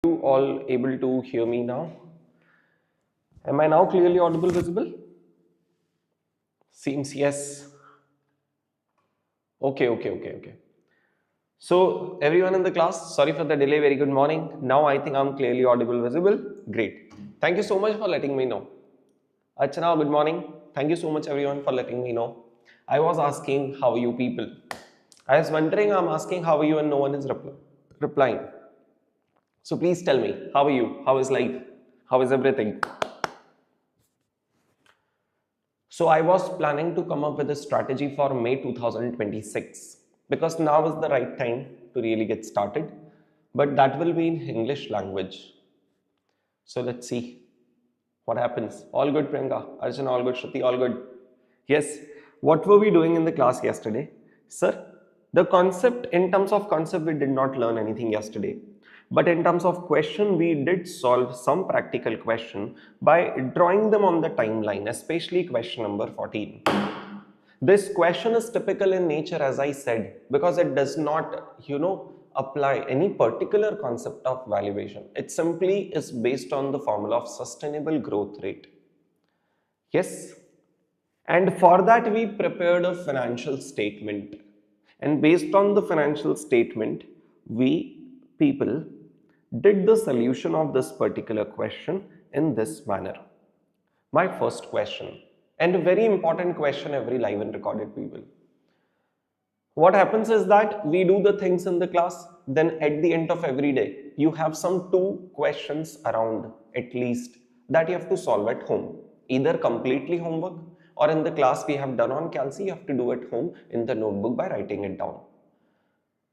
You all able to hear me now? Am I now clearly audible, visible? Seems yes. Okay. So everyone in the class, sorry for the delay, very good morning. Now I think I'm clearly audible, visible. Great. Thank you so much for letting me know. Achana, good morning. Thank you so much everyone for letting me know. I was asking how are you people. I was wondering, I'm asking how are you and no one is replying. So please tell me, how are you? How is life? How is everything? So I was planning to come up with a strategy for May 2026 because now is the right time to really get started. But that will be in English language. So let's see what happens. All good, Priyanka. Arjun, all good. Shruti, all good. Yes. What were we doing in the class yesterday? Sir, the concept, in terms of concept, we did not learn anything yesterday. But in terms of question, we did solve some practical question by drawing them on the timeline, especially question number 14. This question is typical in nature, as I said, because it does not, apply any particular concept of valuation. It simply is based on the formula of sustainable growth rate. Yes. And for that, we prepared a financial statement. And based on the financial statement, we people did the solution of this particular question in this manner. My first question, and a very important question every live and recorded people. What happens is that we do the things in the class, then at the end of every day, you have some two questions around at least that you have to solve at home. Either completely homework or in the class we have done on Calci, you have to do at home in the notebook by writing it down.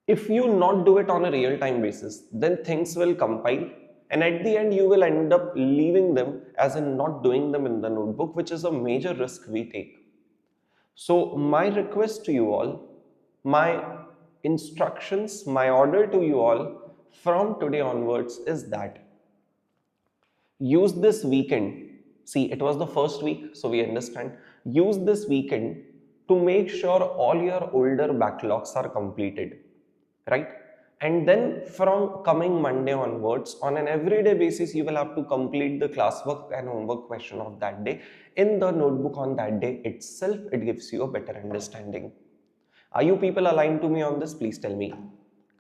If you not do it on a real-time basis, then things will compile and at the end you will end up leaving them as in not doing them in the notebook, which is a major risk we take. So my request to you all, my instructions, my order to you all from today onwards is that use this weekend. See, it was the first week, so we understand. Use this weekend to make sure all your older backlogs are completed, right? And then from coming Monday onwards, on an everyday basis, you will have to complete the classwork and homework question of that day in the notebook on that day itself. It gives you a better understanding. Are you people aligned to me on this? Please tell me.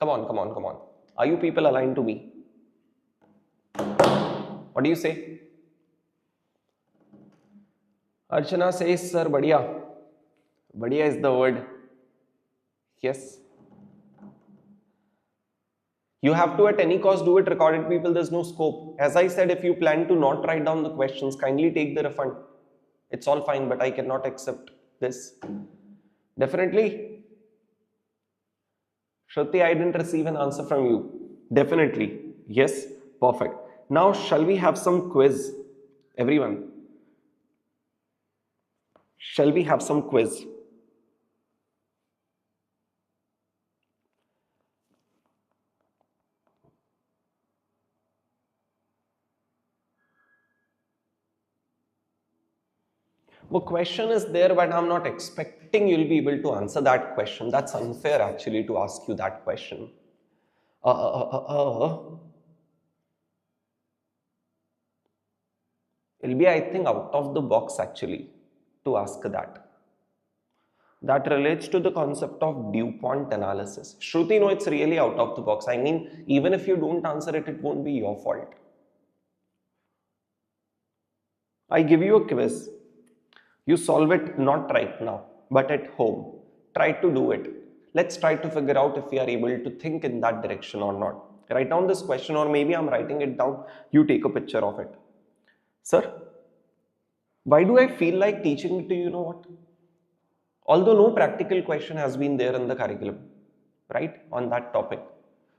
Come on. Are you people aligned to me? What do you say? Archana says, sir, badhiya. Badhiya is the word. Yes. You have to at any cost do it, recorded people, there's no scope. As I said, if you plan to not write down the questions, kindly take the refund. It's all fine, but I cannot accept this. Definitely. Shruti, I didn't receive an answer from you. Definitely. Yes. Perfect. Now, shall we have some quiz? Everyone. Shall we have some quiz? The question is there, but I'm not expecting you'll be able to answer that question. That's unfair actually to ask you that question. It'll be, I think, out of the box actually to ask that. That relates to the concept of DuPont analysis. Shruti, no, it's really out of the box. I mean, even if you don't answer it, it won't be your fault. I give you a quiz. You solve it not right now, but at home. Try to do it. Let's try to figure out if we are able to think in that direction or not. Write down this question, or maybe I'm writing it down. You take a picture of it. Sir, why do I feel like teaching it to you know what? Although no practical question has been there in the curriculum, right, on that topic.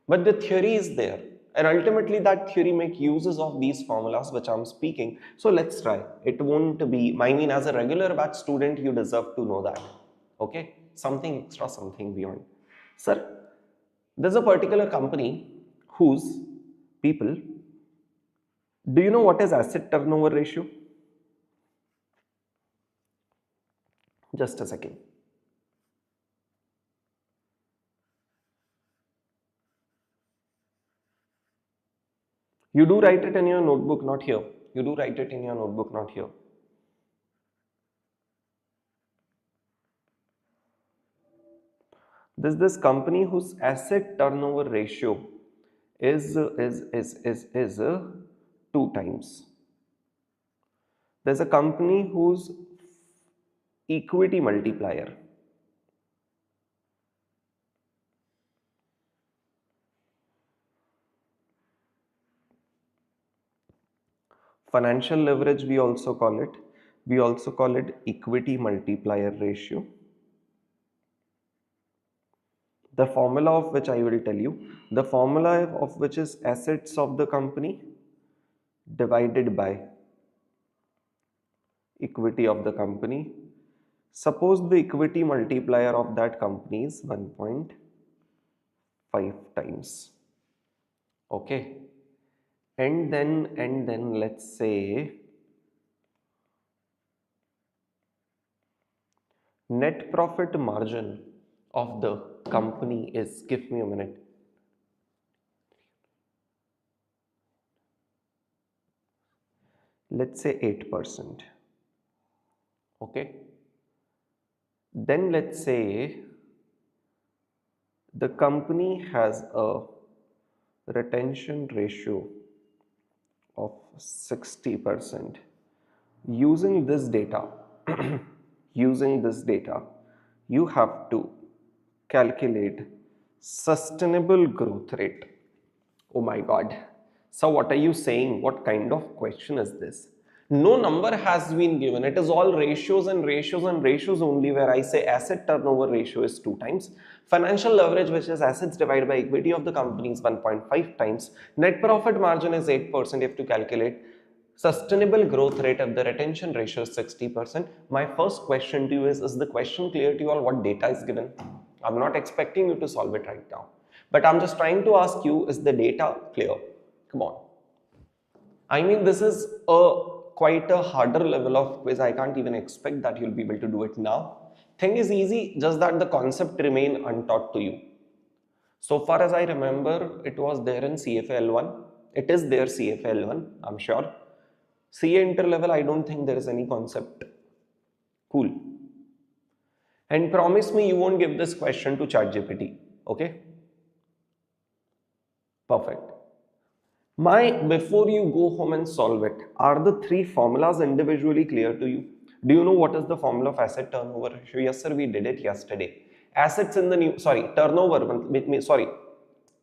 But the theory is there. And ultimately that theory make uses of these formulas which I'm speaking. So let's try. It won't be, I mean, as a regular batch student, you deserve to know that. Okay? Something extra, something beyond. Sir, there's a particular company whose people, do you know what is asset turnover ratio? Just a second. You do write it in your notebook, not here. You do write it in your notebook, not here. This company whose asset turnover ratio is 2 times. There's a company whose equity multiplier, financial leverage we also call it. We also call it equity multiplier ratio. The formula of which I will tell you, the formula of which is assets of the company divided by equity of the company. Suppose the equity multiplier of that company is 1.5 times. Okay. And then let's say net profit margin of the company is, give me a minute, let's say 8%. Okay. Then let's say the company has a retention ratio of 60%. Using this data, using this data, you have to calculate sustainable growth rate. Oh my God. So what are you saying? What kind of question is this? No number has been given. It is all ratios and ratios and ratios only, where I say asset turnover ratio is 2 times. Financial leverage, which is assets divided by equity of the company, is 1.5 times. Net profit margin is 8%. You have to calculate sustainable growth rate if the retention ratio is 60%. My first question to you is the question clear to you all what data is given? I'm not expecting you to solve it right now, but I'm just trying to ask you, is the data clear? Come on. I mean, this is quite a harder level of quiz. I can't even expect that you'll be able to do it now. Thing is easy, just that the concept remain untaught to you. So far as I remember, it was there in CFA L1. It is there CFA L1, I'm sure. CA interlevel, I don't think there is any concept. Cool. And promise me you won't give this question to ChatGPT. Okay? Perfect. Before you go home and solve it, are the 3 formulas individually clear to you? Do you know what is the formula of asset turnover ratio? Yes, sir, we did it yesterday. Assets in the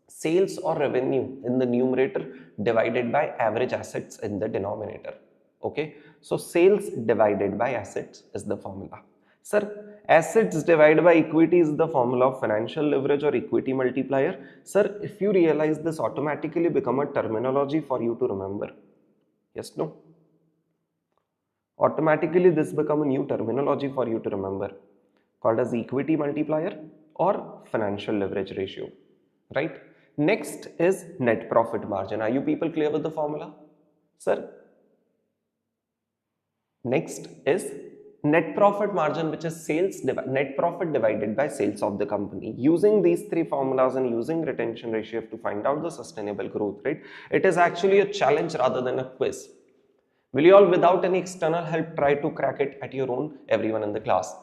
sales or revenue in the numerator divided by average assets in the denominator. Okay, so sales divided by assets is the formula. Sir, assets divided by equity is the formula of financial leverage or equity multiplier. Sir, if you realize this automatically become a terminology for you to remember. Yes, no? Automatically this become a new terminology for you to remember, called as equity multiplier or financial leverage ratio, right? Next is net profit margin. Are you people clear with the formula? Sir, next is net profit margin, which is net profit divided by sales of the company. Using these 3 formulas and using retention ratio to find out the sustainable growth rate, it is actually a challenge rather than a quiz. Will you all, without any external help, try to crack it at your own, everyone in the class?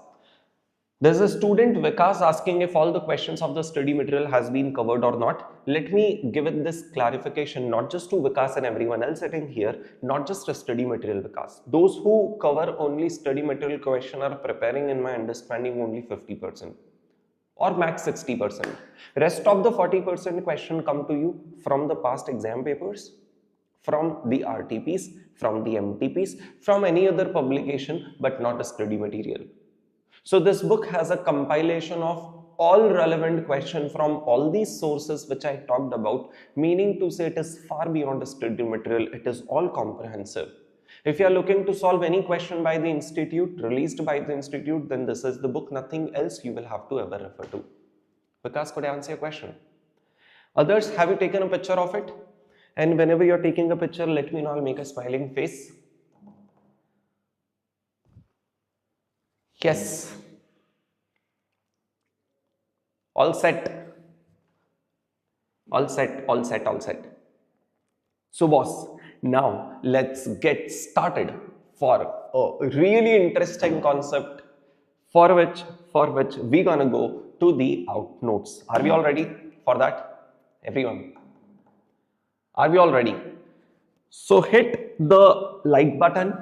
There's a student Vikas asking if all the questions of the study material has been covered or not. Let me give it this clarification, not just to Vikas and everyone else sitting here, not just a study material Vikas. Those who cover only study material question are preparing, in my understanding, only 50% or max 60%. Rest of the 40% question come to you from the past exam papers, from the RTPs, from the MTPs, from any other publication, but not a study material. So this book has a compilation of all relevant questions from all these sources which I talked about, meaning to say it is far beyond a study material, it is all comprehensive. If you are looking to solve any question by the institute, released by the institute, then this is the book, nothing else you will have to ever refer to. Vikas, could I answer your question? Others, have you taken a picture of it? And whenever you're taking a picture, let me know, I'll make a smiling face. Yes. All set. All set, all set, all set. So boss, now let's get started for a really interesting concept for which we gonna go to the out notes. Are we all ready for that? Everyone, are we all ready? So hit the like button.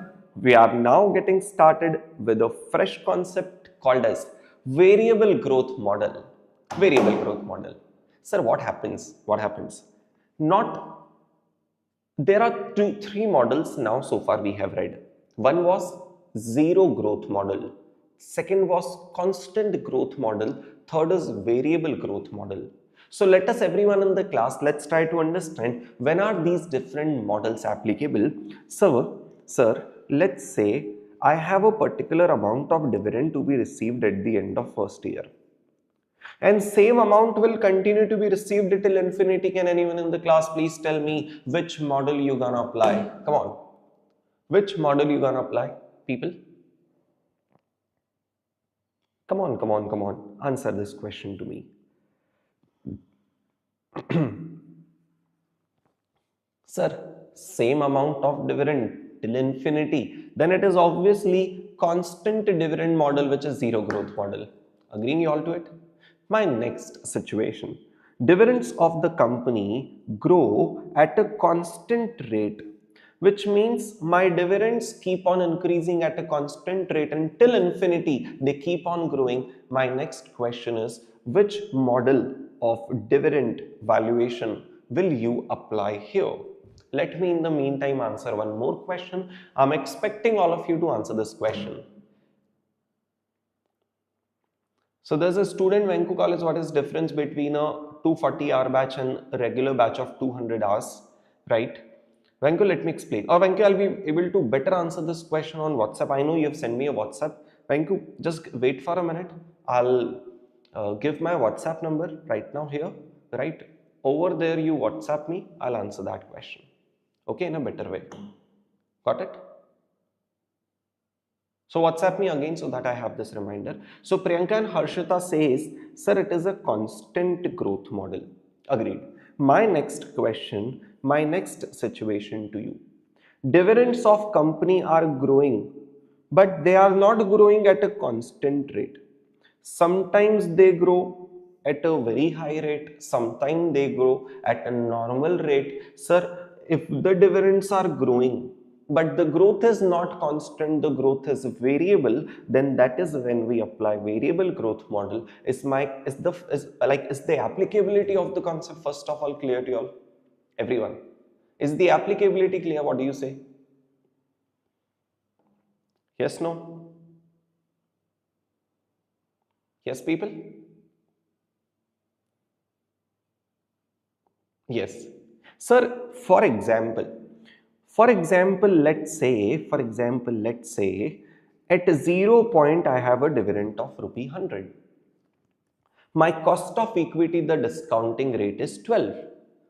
We are now getting started with a fresh concept called as variable growth model. Variable growth model. Sir, what happens? What happens? Not There are three models now so far we have read. One was zero growth model. Second was constant growth model. Third is variable growth model. So let us everyone in the class, let's try to understand when are these different models applicable. Sir, let's say I have a particular amount of dividend to be received at the end of first year. And same amount will continue to be received till infinity. Can anyone in the class please tell me which model you gonna apply? Come on. Which model you gonna apply, people? Come on. Answer this question to me. Sir, same amount of dividend till infinity. Then it is obviously constant dividend model, which is zero growth model. Agreeing you all to it? My next situation. Dividends of the company grow at a constant rate, which means my dividends keep on increasing at a constant rate until infinity. They keep on growing. My next question is, which model of dividend valuation will you apply here? Let me in the meantime answer one more question. I'm expecting all of you to answer this question. So there's a student Venku College. What is difference between a 240-hour batch and a regular batch of 200 hours, right? Venku, let me explain. Or Venku, I'll be able to better answer this question on WhatsApp. I know you have sent me a WhatsApp. Venku, just wait for a minute. I'll give my WhatsApp number right now here, right? Over there, you WhatsApp me. I'll answer that question. Okay, in a better way. Got it? So WhatsApp me again so that I have this reminder. So Priyanka and Harshita says, sir, it is a constant growth model. Agreed. My next question, my next situation to you. Dividends of company are growing, but they are not growing at a constant rate. Sometimes they grow at a very high rate, sometimes they grow at a normal rate. Sir, if the dividends are growing, but the growth is not constant, the growth is variable, then that is when we apply variable growth model. Is the applicability of the concept first of all clear to you all? Everyone, is the applicability clear? What do you say? Yes, no? Yes, people? Yes. Sir, for example, let's say at 0 point I have a dividend of rupee 100. My cost of equity, the discounting rate is 12.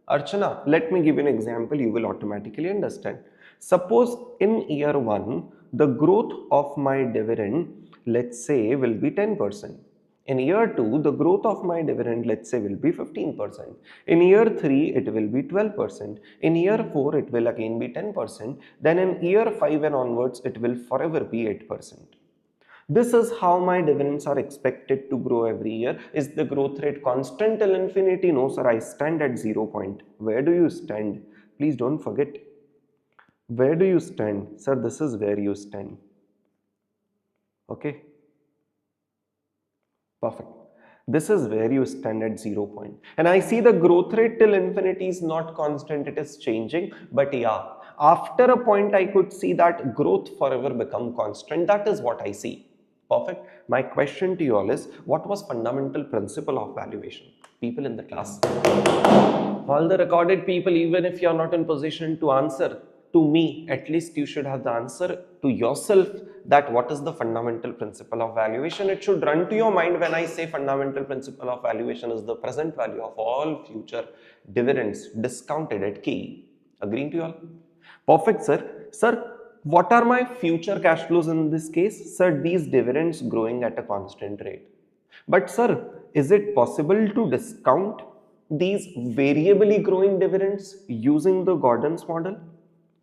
Archana, let me give you an example, you will automatically understand. Suppose in year 1, the growth of my dividend, let's say, will be 10%. In year 2, the growth of my dividend, let's say, will be 15%. In year 3, it will be 12%. In year 4, it will again be 10%. Then in year 5 and onwards, it will forever be 8%. This is how my dividends are expected to grow every year. Is the growth rate constant till infinity? No, sir, I stand at 0 point. Where do you stand? Please don't forget. Where do you stand? Sir, this is where you stand. Okay. Perfect. This is where you stand at 0 point. And I see the growth rate till infinity is not constant, it is changing. But yeah, after a point I could see that growth forever become constant. That is what I see. Perfect. My question to you all is, what was fundamental principle of valuation? People in the class. All the recorded people, even if you are not in position to answer to me, at least you should have the answer to yourself that what is the fundamental principle of valuation. It should run to your mind when I say fundamental principle of valuation is the present value of all future dividends discounted at key. Agreeing to you all? Perfect, sir. Sir, what are my future cash flows in this case? Sir, these dividends growing at a constant rate. But sir, is it possible to discount these variably growing dividends using the Gordon's model?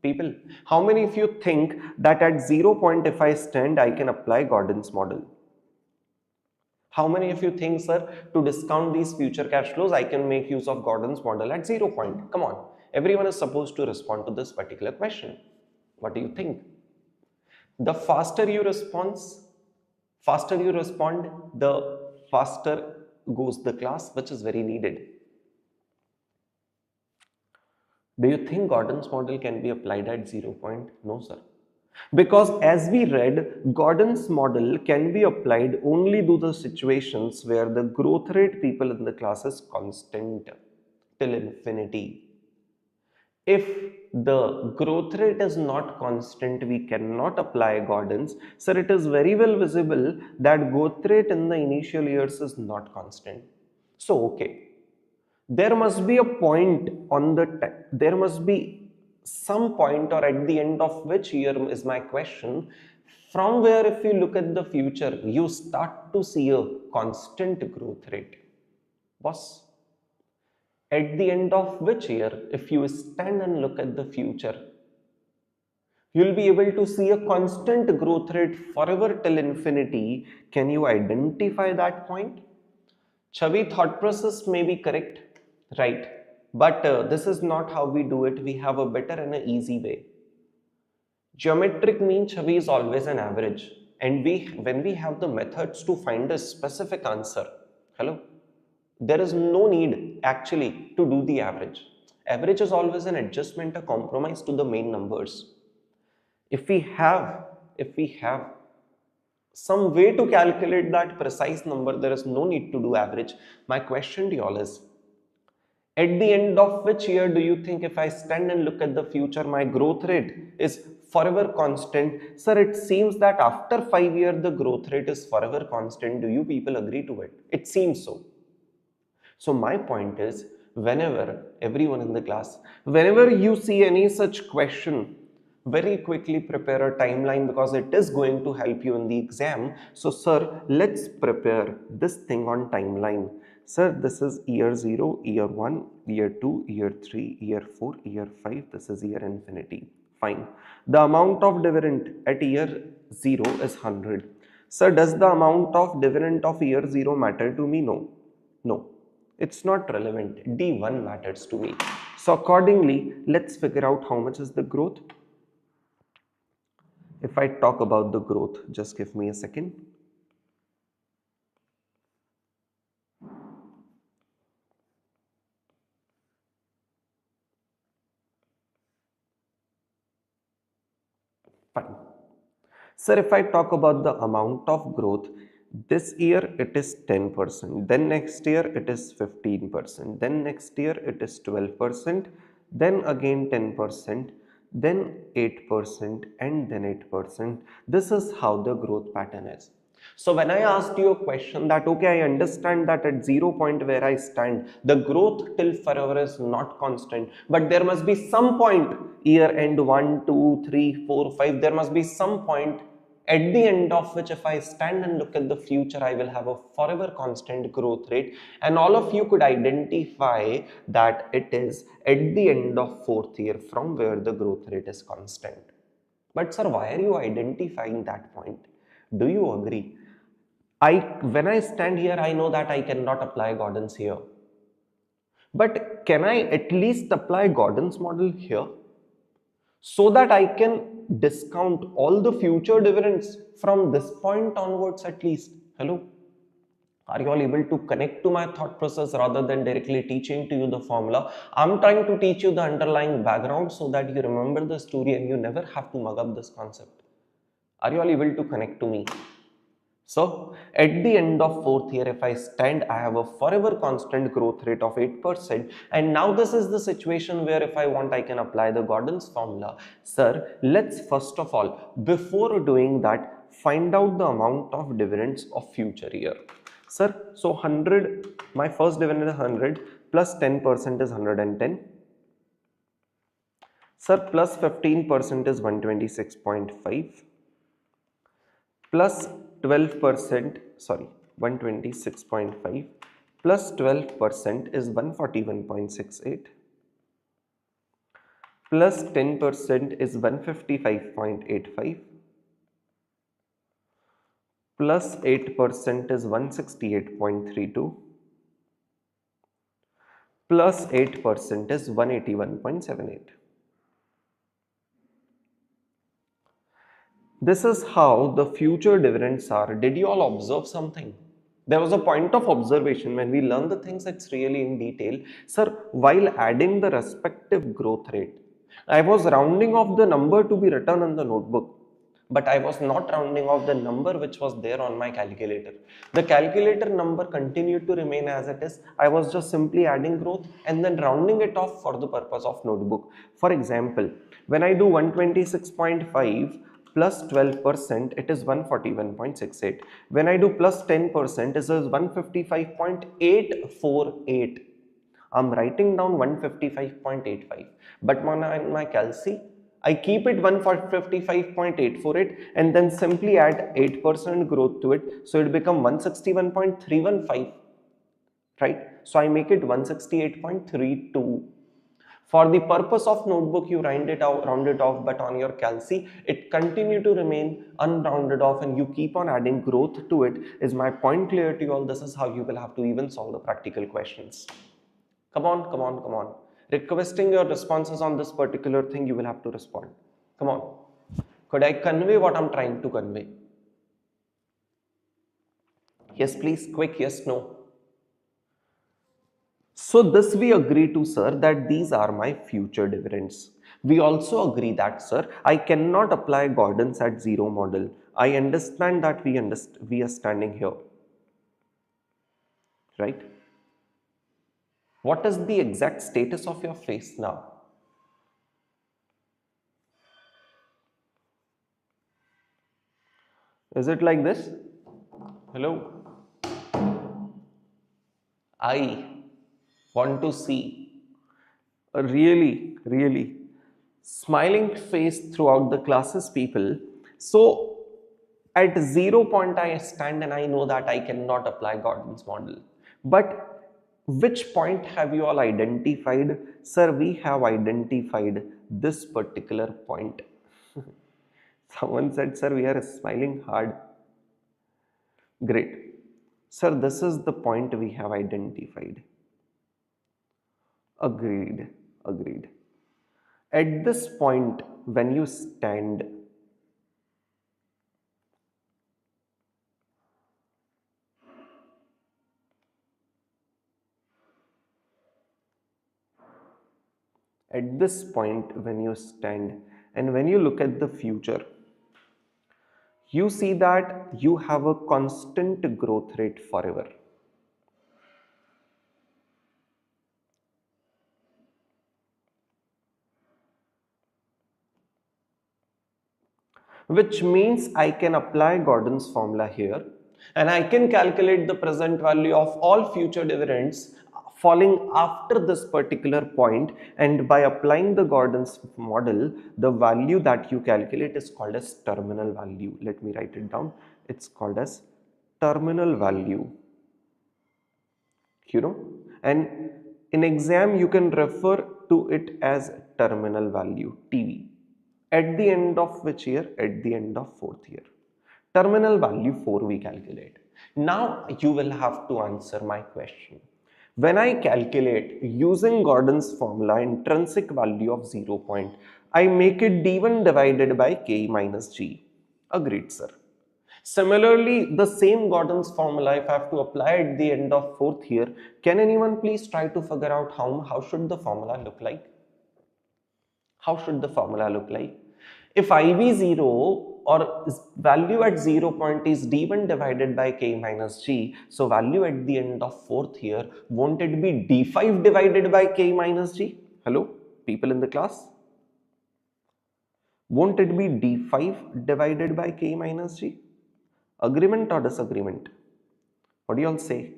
People, how many of you think that at 0 point if I stand, I can apply Gordon's model? How many of you think, sir, to discount these future cash flows, I can make use of Gordon's model at 0 point? Come on, everyone is supposed to respond to this particular question. What do you think? The faster you respond, the faster goes the class, which is very needed. Do you think Gordon's model can be applied at 0 point? No, sir. Because as we read, Gordon's model can be applied only to the situations where the growth rate people in the class is constant till infinity. If the growth rate is not constant, we cannot apply Gordon's. Sir, it is very well visible that growth rate in the initial years is not constant. So, okay, there must be a point on the there must be some point or at the end of which year is my question, from where if you look at the future you start to see a constant growth rate. Boss, at the end of which year if you stand and look at the future, you'll be able to see a constant growth rate forever till infinity. Can you identify that point? Chavi, thought process may be correct, right? But this is not how we do it. We have a better and an easy way. Geometric mean Chavi is always an average. And when we have the methods to find a specific answer, hello, there is no need actually to do the average. Average is always an adjustment, a compromise to the main numbers. If we have some way to calculate that precise number, there is no need to do average. My question to y'all is, at the end of which year do you think if I stand and look at the future, my growth rate is forever constant? Sir, it seems that after 5 years, the growth rate is forever constant. Do you people agree to it? It seems so. So my point is, whenever everyone in the class, whenever you see any such question, very quickly prepare a timeline because it is going to help you in the exam. So sir, let's prepare this thing on timeline. Sir, this is year 0, year 1, year 2, year 3, year 4, year 5. This is year infinity. Fine. The amount of dividend at year 0 is 100. Sir, does the amount of dividend of year 0 matter to me? No. No. It's not relevant. D1 matters to me. So accordingly, let's figure out how much is the growth. If I talk about the growth, just give me a second. Fine. Sir, if I talk about the amount of growth, this year it is 10%, then next year it is 15%, then next year it is 12%, then again 10%, then 8%, and then 8%. This is how the growth pattern is. So when I asked you a question that, okay, I understand that at 0 point where I stand, the growth till forever is not constant, but there must be some point, year end 1, 2, 3, 4, 5, there must be some point at the end of which if I stand and look at the future, I will have a forever constant growth rate. And all of you could identify that it is at the end of 4th year from where the growth rate is constant. But sir, why are you identifying that point? Do you agree? When I stand here, I know that I cannot apply Gordon's here. But can I at least apply Gordon's model here? So that I can discount all the future dividends from this point onwards at least. Hello? Are you all able to connect to my thought process rather than directly teaching to you the formula? I'm trying to teach you the underlying background so that you remember the story and you never have to mug up this concept. Are you all able to connect to me? So at the end of 4th year, if I stand, I have a forever constant growth rate of 8%. And now this is the situation where if I want, I can apply the Gordon's formula. Sir, let's first of all, before doing that, find out the amount of dividends of future year. Sir, so 100, my first dividend is 100 plus 10% is 110. Sir, plus 15% is 126.5. Plus 12%, sorry, 126.5 plus 12% is 141.68 plus 10% is 155.85 plus 8% is 168.32 plus 8% is 181.78. This is how the future dividends are. Did you all observe something? There was a point of observation when we learn the things, it's really in detail. Sir, while adding the respective growth rate, I was rounding off the number to be written in the notebook, but I was not rounding off the number which was there on my calculator. The calculator number continued to remain as it is. I was just simply adding growth and then rounding it off for the purpose of notebook. For example, when I do 126.5 plus 12%, it is 141.68. When I do plus 10%, it is 155.848. I'm writing down 155.85, but on my calci, I keep it 155.848 and then simply add 8% growth to it, so it becomes 161.315, right? So I make it 168.32. For the purpose of notebook, you round it off, but on your calci, it continue to remain unrounded off and you keep on adding growth to it. Is my point clear to you all? This is how you will have to even solve the practical questions. Come on, come on, come on. Requesting your responses on this particular thing, you will have to respond. Come on. Could I convey what I'm trying to convey? Yes, please, quick, yes, no. So this we agree to, sir, that these are my future dividends. We also agree that, sir, I cannot apply Gordon's at zero model. I understand that we are standing here, right? What is the exact status of your face now? Is it like this? Hello? I want to see a really smiling face throughout the classes, people. So at 0 point I stand and I know that I cannot apply Gordon's model. But which point have you all identified? Sir, we have identified this particular point. Someone said, sir, we are smiling hard. Great. Sir, this is the point we have identified. Agreed. Agreed. At this point, when you stand, at this point, when you stand and when you look at the future, you see that you have a constant growth rate forever. Which means I can apply Gordon's formula here and I can calculate the present value of all future dividends falling after this particular point, and by applying the Gordon's model, the value that you calculate is called as terminal value. Let me write it down. It's called as terminal value, and in exam you can refer to it as terminal value, TV. At the end of which year? At the end of fourth year. Terminal value 4 we calculate. Now you will have to answer my question. When I calculate using Gordon's formula intrinsic value of 0 point, I make it d1 divided by k minus g. Agreed, sir. Similarly, the same Gordon's formula, if I have to apply at the end of fourth year, can anyone please try to figure out how should the formula look like? How should the formula look like? If IV0 or value at 0 point is d1 divided by k minus g, so value at the end of fourth year, won't it be d5 divided by k minus g? Hello, people in the class? Won't it be d5 divided by k minus g? Agreement or disagreement? What do you all say?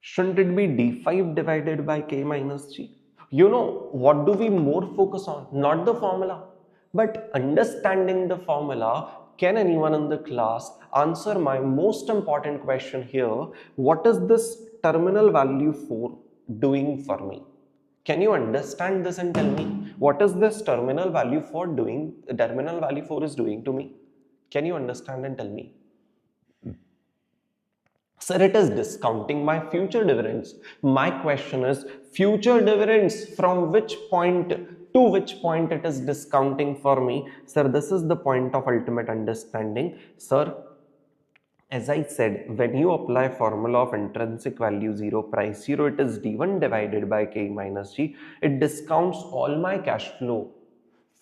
Shouldn't it be d5 divided by k minus g? You know, what do we more focus on? Not the formula, but understanding the formula. Can anyone in the class answer my most important question here? What is this terminal value for doing for me? Can you understand this and tell me what is this terminal value for doing? Terminal value for is doing to me. Can you understand and tell me? Sir, it is discounting my future dividends. My question is future dividends from which point to which point it is discounting for me. Sir, this is the point of ultimate understanding. Sir, as I said, when you apply formula of intrinsic value 0 price 0, it is d1 divided by k minus g. It discounts all my cash flow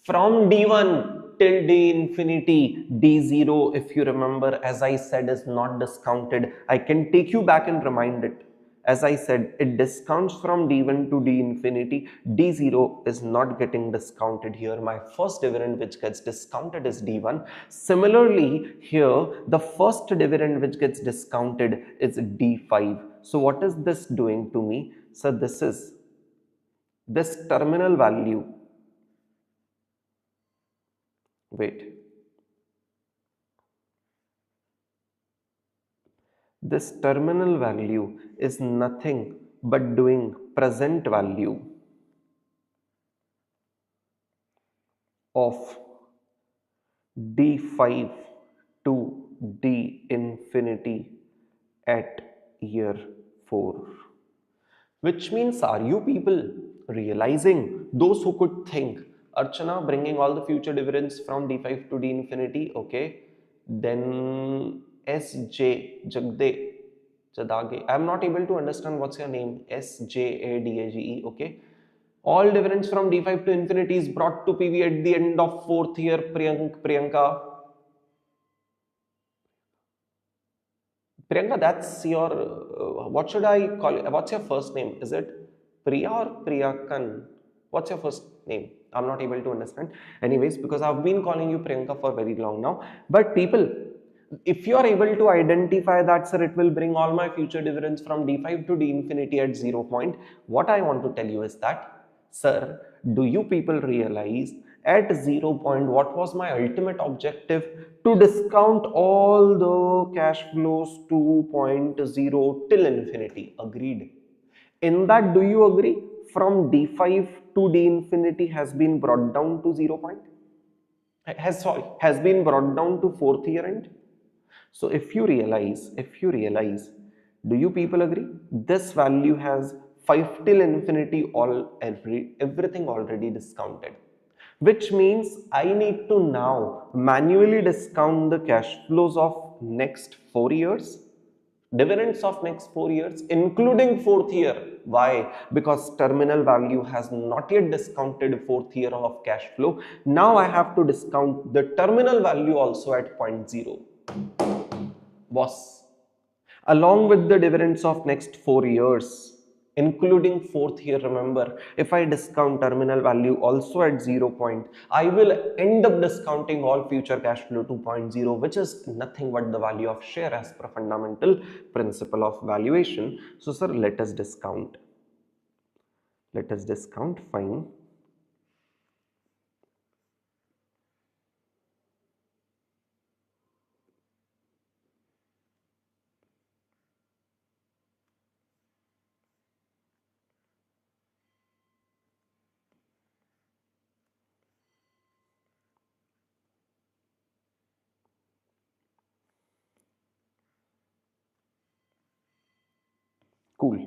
from d1 till d infinity. D0, if you remember, as I said, is not discounted. I can take you back and remind it. As I said, it discounts from d1 to d infinity. D0 is not getting discounted here. My first dividend which gets discounted is d1. Similarly, here the first dividend which gets discounted is d5. So what is this doing to me? So this is this terminal value. Wait. This terminal value is nothing but doing present value of d5 to d infinity at year 4. Which means, are you people realizing, those who could think, Archana bringing all the future dividends from d5 to d infinity, okay, then SJ Jagde Jadage, I am not able to understand what's your name, SJADAGE, okay. All dividends from d5 to infinity is brought to PV at the end of 4th year, Priyanka. Priyanka, that's your, what should I call it? What's your first name? Is it Priya or Priyakan? What's your first name? I'm not able to understand. Anyways, because I've been calling you Priyanka for very long now. But people, if you are able to identify that, sir, it will bring all my future dividends from d5 to d infinity at 0 point. What I want to tell you is that, sir, do you people realize at 0 point what was my ultimate objective? To discount all the cash flows to point 0 till infinity. Agreed. In that, do you agree? From d5 to d infinity has been brought down to 0 point? Has been brought down to 4th year end. So if you realize, do you people agree? This value has 5 till infinity, everything already discounted. Which means I need to now manually discount the cash flows of next 4 years, dividends of next 4 years, including 4th year. Why? Because terminal value has not yet discounted 4th year of cash flow. Now I have to discount the terminal value also at point 0. Boss, along with the dividends of next 4 years, including 4th year. Remember, if I discount terminal value also at 0 point, I will end up discounting all future cash flow 2.0, which is nothing but the value of share as per fundamental principle of valuation. So sir, let us discount. Fine. Cool.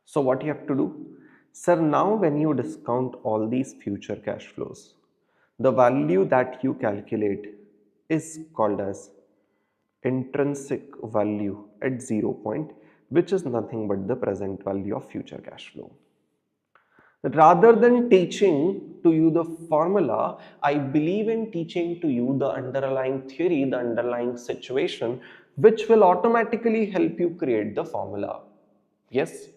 So what you have to do? Sir, now when you discount all these future cash flows, the value that you calculate is called as intrinsic value at 0 point, which is nothing but the present value of future cash flow. Rather than teaching to you the formula, I believe in teaching to you the underlying theory, the underlying situation, which will automatically help you create the formula. Yes,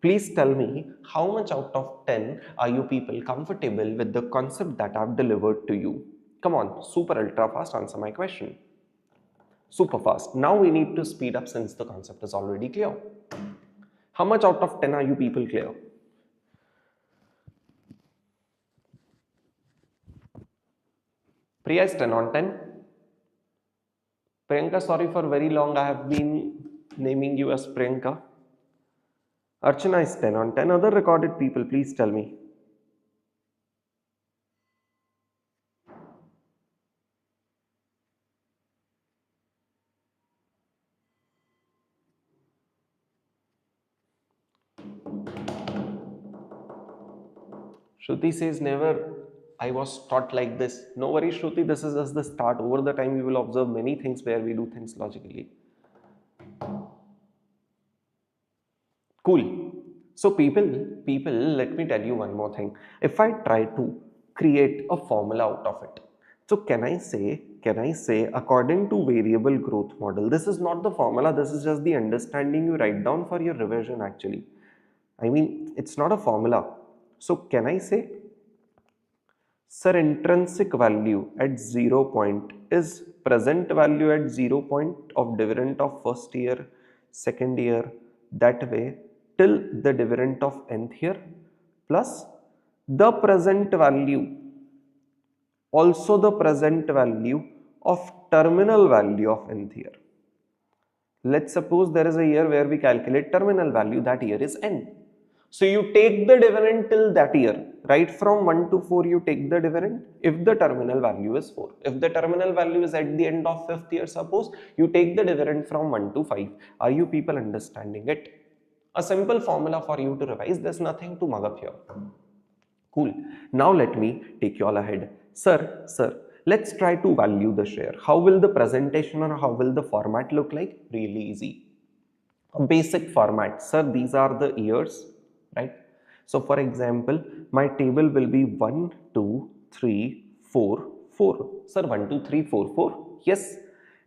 please tell me how much out of 10 are you people comfortable with the concept that I've delivered to you? Come on, super ultra fast, answer my question. Super fast. Now we need to speed up since the concept is already clear. How much out of 10 are you people clear? Priya is 10 on 10. Priyanka, sorry for very long I have been naming you as Priyanka. Archana is 10 on 10. Other recorded people, please tell me. Shruti says never. I was taught like this. No worries, Shruti. This is just the start. Over the time, you will observe many things where we do things logically. Cool. So let me tell you one more thing. If I try to create a formula out of it, so can I say according to variable growth model, this is not the formula, this is just the understanding you write down for your revision actually. I mean, it's not a formula. So can I say, sir, intrinsic value at 0 point is present value at 0 point of dividend of first year, second year, that way till the dividend of nth year plus the present value, also the present value of terminal value of nth year. Let's suppose there is a year where we calculate terminal value, that year is n. So you take the dividend till that year, right from 1 to 4 you take the dividend if the terminal value is 4. If the terminal value is at the end of 5th year, suppose you take the dividend from 1 to 5. Are you people understanding it? A simple formula for you to revise, there's nothing to mug up here. Cool. Now let me take you all ahead. Sir, let's try to value the share. How will the presentation or how will the format look like? Really easy. A basic format. Sir, these are the years, right? So for example, my table will be 1, 2, 3, 4, 4. Sir, 1, 2, 3, 4, 4. Yes.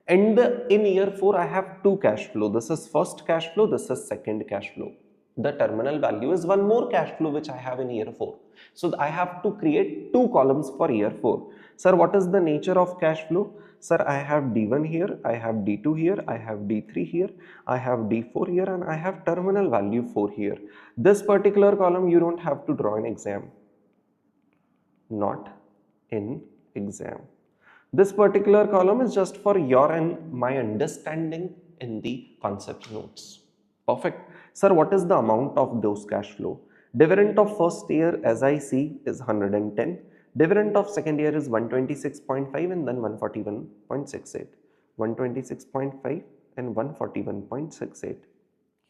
And in year 4, I have two cash flow. This is first cash flow, this is second cash flow. The terminal value is one more cash flow which I have in year 4. So I have to create two columns for year 4. Sir, what is the nature of cash flow? Sir, I have D1 here, I have D2 here, I have D3 here, I have D4 here, and I have terminal value 4 here. This particular column you don't have to draw in exam. Not in exam. This particular column is just for your and my understanding in the concept notes. Perfect. Sir, what is the amount of those cash flow? Dividend of first year, as I see, is 110. Dividend of second year is 126.5 and then 141.68. 126.5 and 141.68.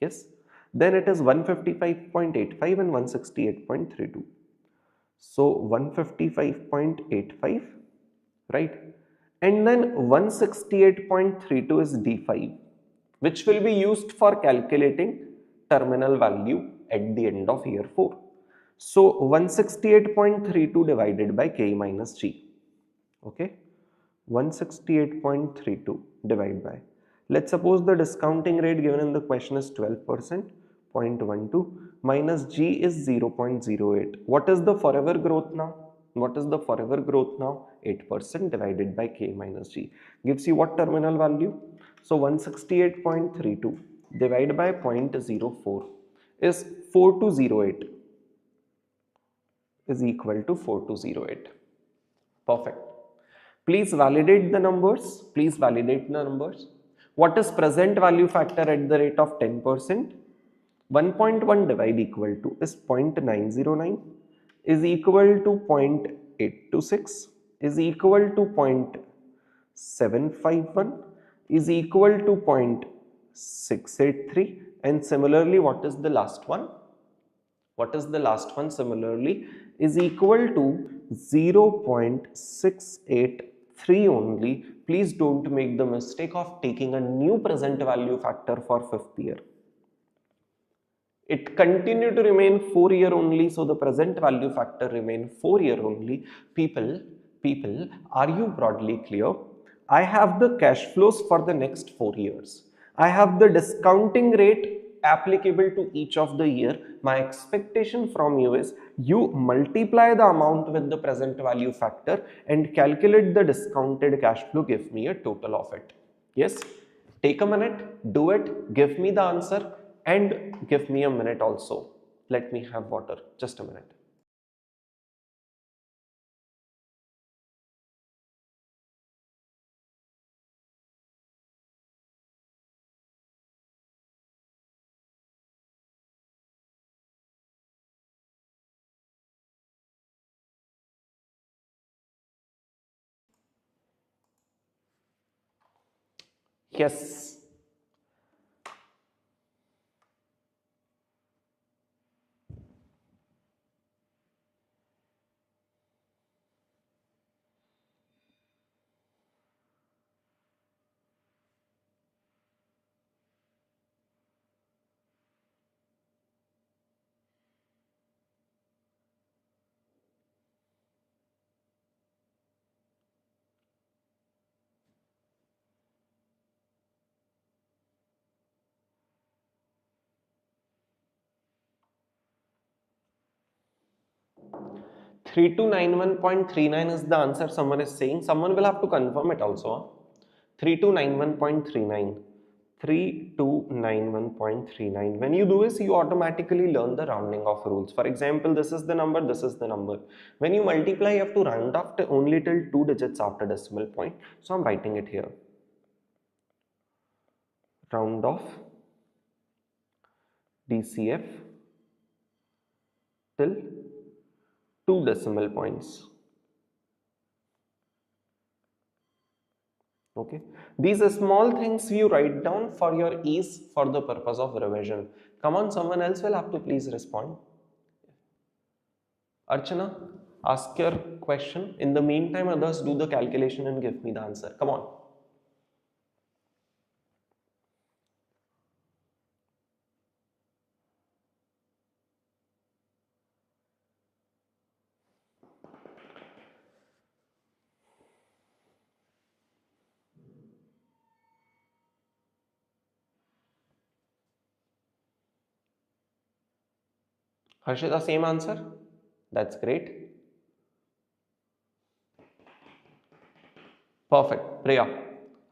Yes. Then it is 155.85 and 168.32. So 155.85, right? And then 168.32 is D5, which will be used for calculating terminal value at the end of year 4. So 168.32 divided by K minus G. Okay, 168.32 divided by. Let's suppose the discounting rate given in the question is 12%, 0.12 minus G is 0.08. What is the forever growth now? What is the forever growth now? 8% divided by K minus G gives you what terminal value? So 168.32 divided by 0.04 is 4208 is equal to 4208. Perfect. Please validate the numbers. Please validate the numbers. What is present value factor at the rate of 10%? 1.1 divide equal to is 0.909 is equal to 0.826 is equal to 0.751 is equal to 0.683, and similarly what is the last one? What is the last one? Similarly is equal to 0.683 only. Please don't make the mistake of taking a new present value factor for 5th year. It continued to remain 4 year only, so the present value factor remain 4 year only. People, are you broadly clear? I have the cash flows for the next 4 years. I have the discounting rate applicable to each of the year, my expectation from you is you multiply the amount with the present value factor and calculate the discounted cash flow, give me a total of it. Yes, take a minute, do it, give me the answer, and give me a minute also. Let me have water, just a minute. Yes. 3291.39 is the answer someone is saying. Someone will have to confirm it also. 3291.39. 3291.39. When you do this, you automatically learn the rounding off rules. For example, this is the number, this is the number. When you multiply, you have to round off to only till 2 digits after decimal point. So I'm writing it here. Round off DCF till 2 decimal points. Okay, these small things you write down for your ease for the purpose of revision. Come on, someone else will have to please respond. Archana, ask your question. In the meantime, others do the calculation and give me the answer. Come on. Harshita, same answer? That's great. Perfect. Priya.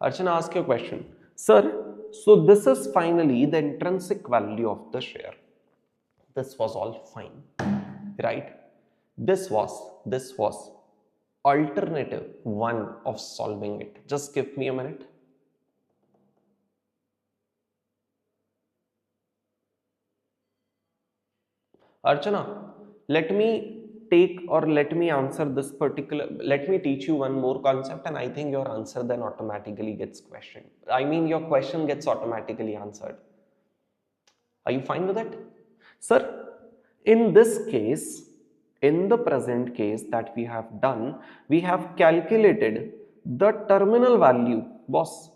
Archana, ask your question. Sir, so this is finally the intrinsic value of the share. This was all fine, right? This was alternative one of solving it. Just give me a minute. Archana, let me take or let me answer this particular, let me teach you one more concept and I think your answer then automatically gets questioned. I mean, your question gets automatically answered. Are you fine with it? Sir, in this case, in the present case that we have done, we have calculated the terminal value, boss.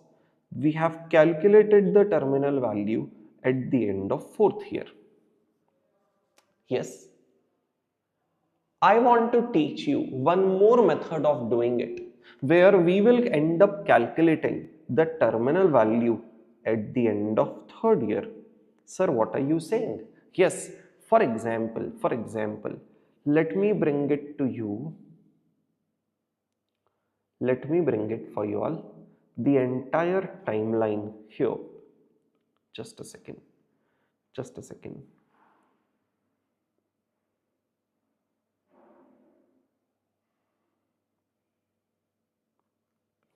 We have calculated the terminal value at the end of fourth year. Yes. I want to teach you one more method of doing it where we will end up calculating the terminal value at the end of third year. Sir, what are you saying? Yes, for example, let me bring it to you. Let me bring it for you all. The entire timeline here. Just a second. Just a second.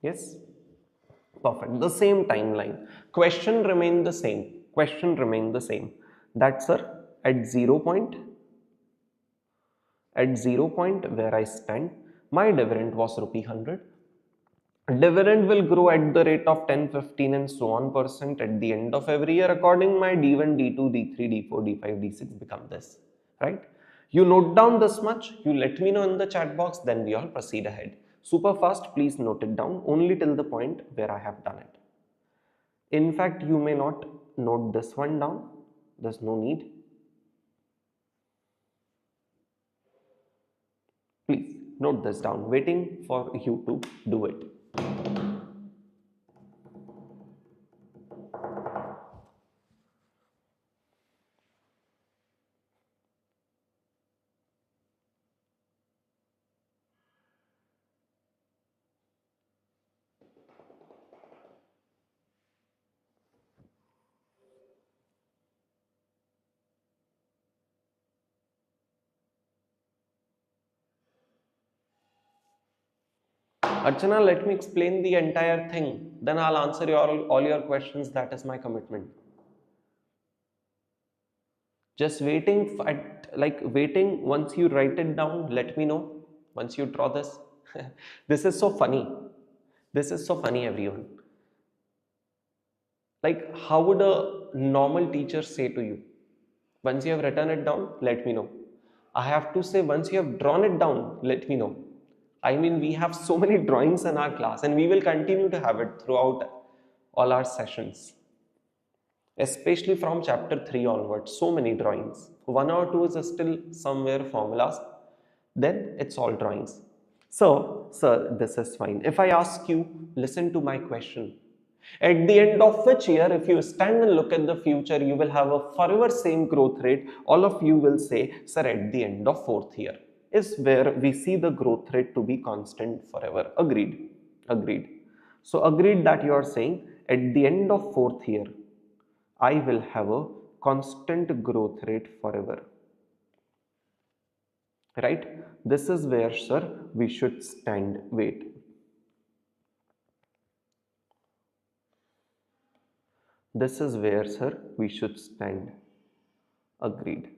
Yes? Perfect. The same timeline. Question remain the same. Question remain the same. That, sir, at 0 point, where I stand, my dividend was rupee 100. Dividend will grow at the rate of 10, 15 and so on percent at the end of every year. According my D1, D2, D3, D4, D5, D6 become this, right? You note down this much, you let me know in the chat box, then we all proceed ahead. Super fast, please note it down only till the point where I have done it. In fact, you may not note this one down. There's no need. Please note this down. Waiting for you to do it. Archana, let me explain the entire thing. Then I'll answer all your questions. That is my commitment. Just waiting waiting once you write it down, let me know. Once you draw this. This is so funny. This is so funny, everyone. Like, how would a normal teacher say to you? Once you have written it down, let me know. I have to say, once you have drawn it down, let me know. I mean, we have so many drawings in our class, and we will continue to have it throughout all our sessions, especially from chapter 3 onwards. So many drawings. One or two is still somewhere formulas, then it's all drawings. So, sir, this is fine. If I ask you, listen to my question. At the end of which year, if you stand and look at the future, you will have a forever same growth rate. All of you will say, sir, at the end of fourth year is where we see the growth rate to be constant forever. Agreed. Agreed. So, agreed that you are saying at the end of fourth year, I will have a constant growth rate forever. Right? This is where, sir, we should stand. Wait. This is where, sir, we should stand. Agreed.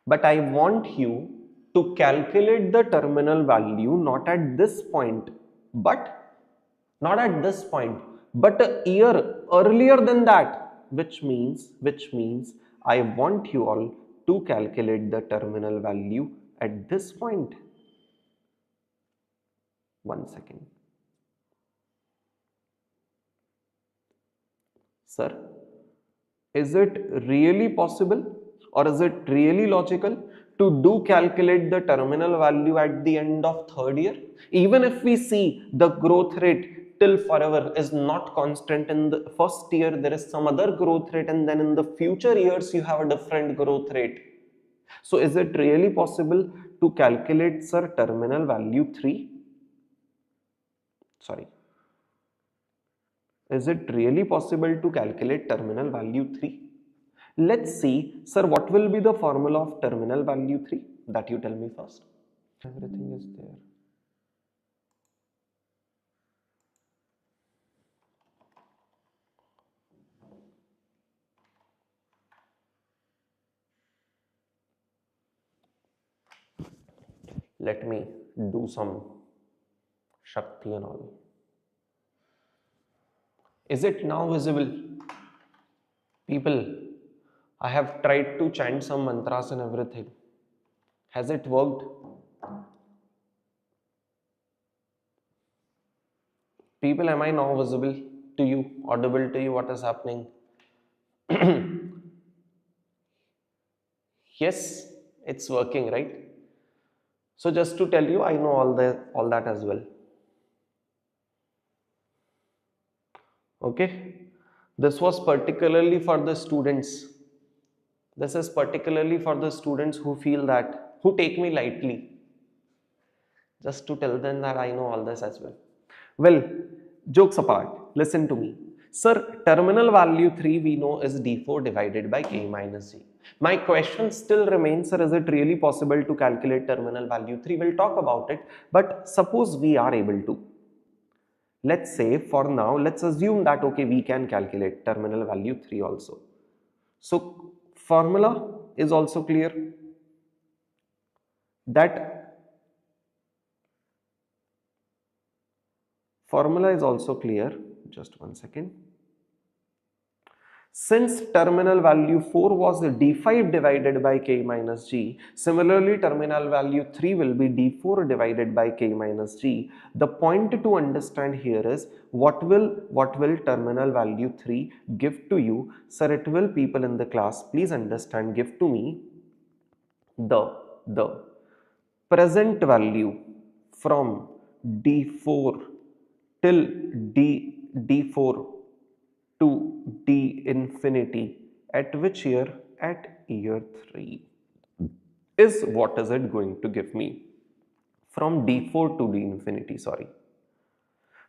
But I want you to calculate the terminal value not at this point, but not at this point, but a year earlier than that, which means I want you all to calculate the terminal value at this point. 1 second. Sir, is it really possible or is it really logical to do calculate the terminal value at the end of third year? Even if we see the growth rate till forever is not constant in the first year, there is some other growth rate, and then in the future years you have a different growth rate. So is it really possible to calculate, sir, terminal value 3? Sorry. Is it really possible to calculate terminal value 3? Let's see, sir, what will be the formula of terminal value 3? That you tell me first. Everything is there. Let me do some Shakti and all. Is it now visible? People, I have tried to chant some mantras and everything. Has it worked? People, am I now visible to you? Audible to you? What is happening? Yes, it's working, right? So just to tell you, I know all that as well. Okay, this was particularly for the students. This is particularly for the students who feel that, who take me lightly. Just to tell them that I know all this as well. Well, jokes apart, listen to me. Sir, terminal value 3 we know is d4 divided by k minus g. My question still remains, sir, is it really possible to calculate terminal value 3? We'll talk about it, but suppose we are able to. Let's say for now, let's assume that okay, we can calculate terminal value 3 also. So formula is also clear. That formula is also clear. Just 1 second. Since terminal value 4 was d5 divided by k minus g, similarly terminal value 3 will be d4 divided by k minus g. The point to understand here is what will terminal value 3 give to you? Sir, it will, people in the class, please understand, give to me the present value from d4 till d4 to d infinity at which year? At year 3 is what is it going to give me from d4 to d infinity, sorry.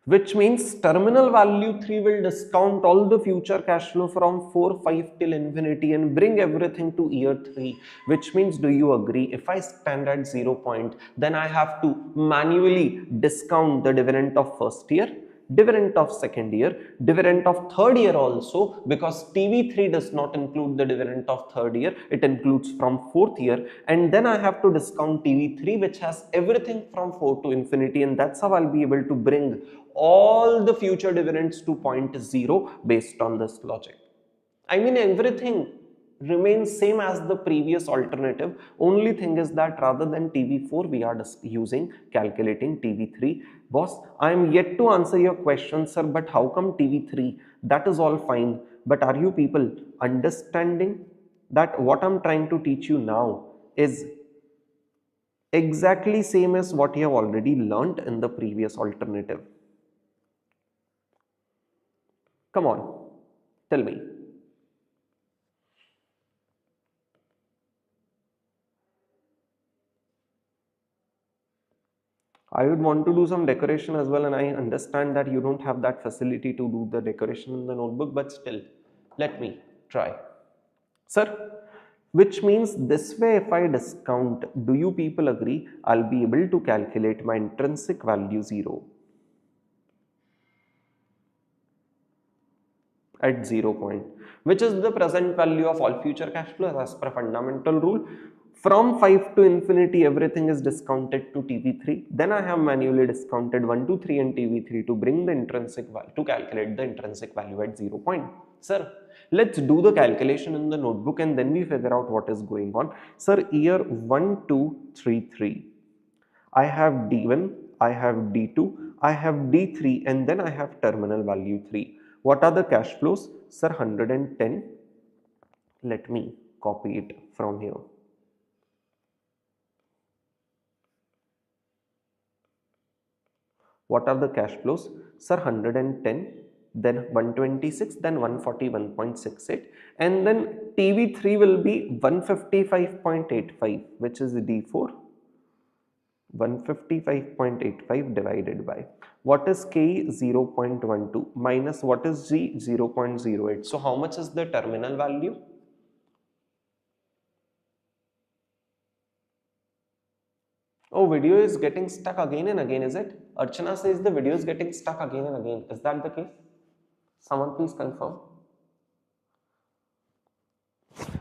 which means terminal value 3 will discount all the future cash flow from 4, 5 till infinity and bring everything to year 3, which means, do you agree, if I stand at 0 point, then I have to manually discount the dividend of first year, dividend of second year, dividend of third year also, because TV3 does not include the dividend of third year, it includes from fourth year, and then I have to discount TV3 which has everything from 4 to infinity, and that's how I'll be able to bring all the future dividends to point 0 based on this logic. I mean, everything remains same as the previous alternative. Only thing is that rather than TV4, we are just using calculating TV3. Boss, I am yet to answer your question, sir, but how come TV3? That is all fine. But are you people understanding that what I'm trying to teach you now is exactly same as what you have already learnt in the previous alternative? Come on, tell me. I would want to do some decoration as well, and I understand that you don't have that facility to do the decoration in the notebook, but still, let me try. Sir, which means this way, if I discount, do you people agree, I'll be able to calculate my intrinsic value 0 at 0 point, which is the present value of all future cash flows as per fundamental rule. From 5 to infinity, everything is discounted to TV3. Then I have manually discounted 1, 2, 3 and TV3 to bring the intrinsic value, to calculate the intrinsic value at 0 point. Sir, let's do the calculation in the notebook and then we figure out what is going on. Sir, year 1, 2, 3, 3. I have D1, I have D2, I have D3 and then I have terminal value 3. What are the cash flows? Sir, 110. Let me copy it from here. What are the cash flows? Sir, 110, then 126, then 141.68, and then TV3 will be 155.85, which is D4. 155.85 divided by what is K? 0.12 minus what is G? 0.08. So how much is the terminal value? Oh, video is getting stuck again and again, is it? Archana says the video is getting stuck again and again. Is that the case? Someone please confirm.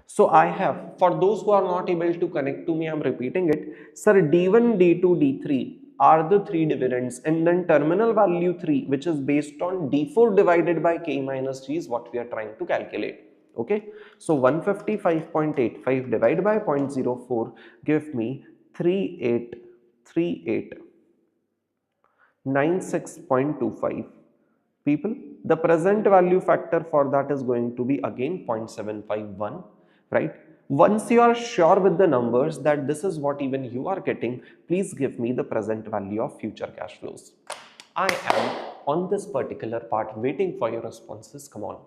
So I have, for those who are not able to connect to me, I'm repeating it. Sir, D1, D2, D3 are the three dividends, and then terminal value 3, which is based on D4 divided by K minus G, is what we are trying to calculate. Okay, so 155.85 divided by 0.04 give me 3896.25. People, the present value factor for that is going to be again 0.751, right? Once you are sure with the numbers that this is what even you are getting, please give me the present value of future cash flows. I am on this particular part waiting for your responses. Come on,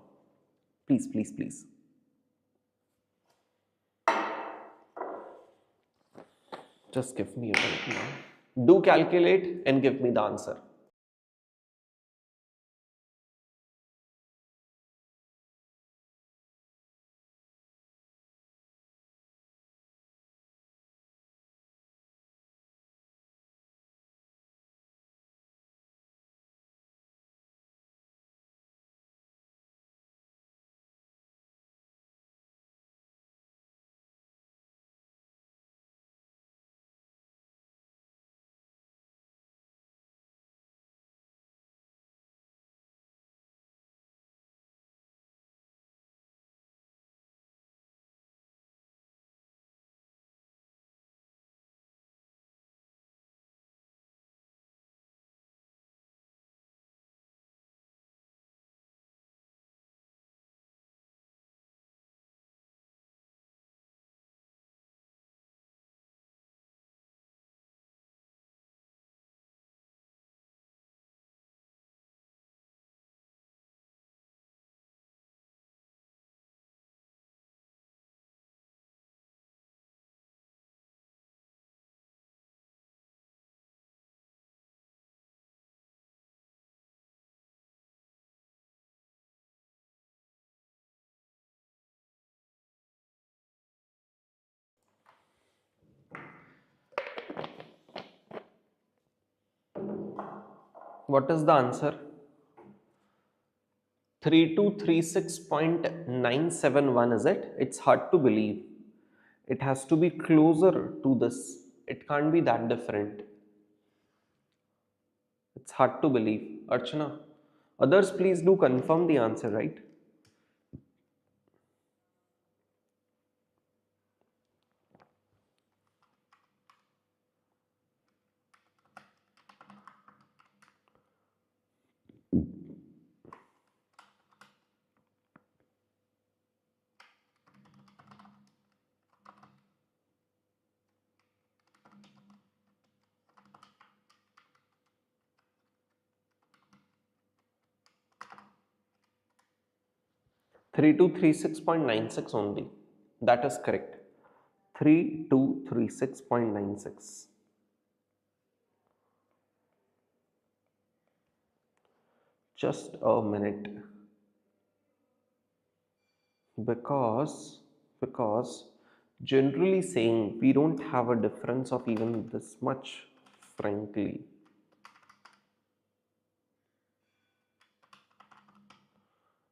please, please, please. Just give me a minute now. Do calculate and give me the answer. What is the answer? 3236.971, is it? It's hard to believe. It has to be closer to this. It can't be that different. It's hard to believe. Archana. Others, please do confirm the answer, right? 3236.96 only. That is correct. 3236.96. Just a minute. Because generally saying we don't have a difference of even this much, frankly.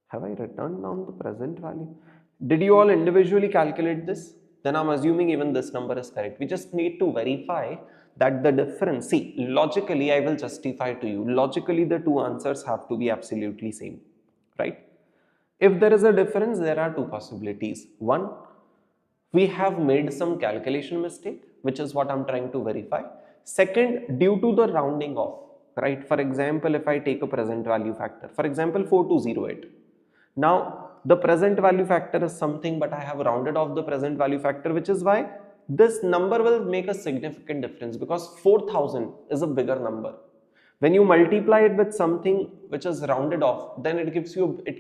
Have I written down the present value? Did you all individually calculate this? Then I'm assuming even this number is correct. We just need to verify that the difference, see, logically I will justify to you, logically the two answers have to be absolutely same, right? If there is a difference, there are two possibilities. One, we have made some calculation mistake, which is what I'm trying to verify. Second, due to the rounding off, right? For example, if I take a present value factor, for example, 4208. Now, the present value factor is something, but I have rounded off the present value factor, which is why this number will make a significant difference because 4000 is a bigger number. When you multiply it with something which is rounded off, then it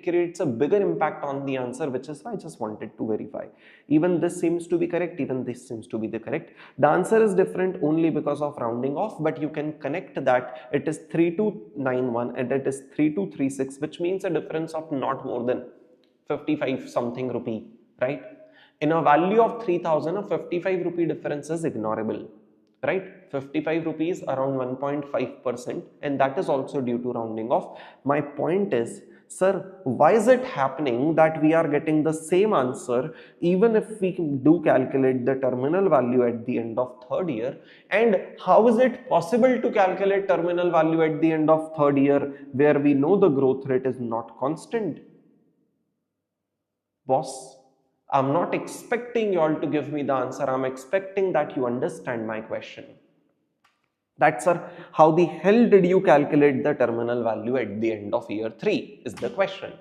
creates a bigger impact on the answer, which is why I just wanted to verify. Even this seems to be correct, even this seems to be the correct. The answer is different only because of rounding off, but you can connect that it is 3291 and it is 3236, which means a difference of not more than 55 something rupee, right? In a value of 3000, a 55 rupee difference is ignorable, right? 55 rupees around 1.5%, and that is also due to rounding off. My point is, sir, why is it happening that we are getting the same answer even if we do calculate the terminal value at the end of third year? And how is it possible to calculate terminal value at the end of third year where we know the growth rate is not constant? Boss, I'm not expecting you all to give me the answer. I'm expecting that you understand my question. That, sir, how the hell did you calculate the terminal value at the end of year 3 is the question.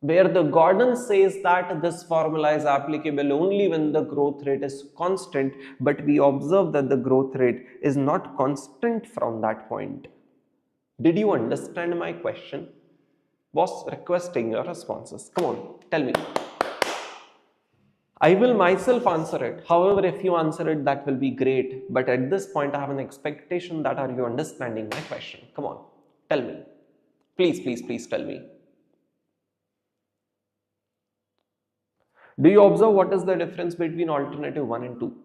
Where the Gordon says that this formula is applicable only when the growth rate is constant, but we observe that the growth rate is not constant from that point. Did you understand my question? Was requesting your responses. Come on, tell me. I will myself answer it. However, if you answer it, that will be great. But at this point, I have an expectation that are you understanding my question? Come on, tell me. Please, please, please tell me. Do you observe what is the difference between alternative 1 and 2?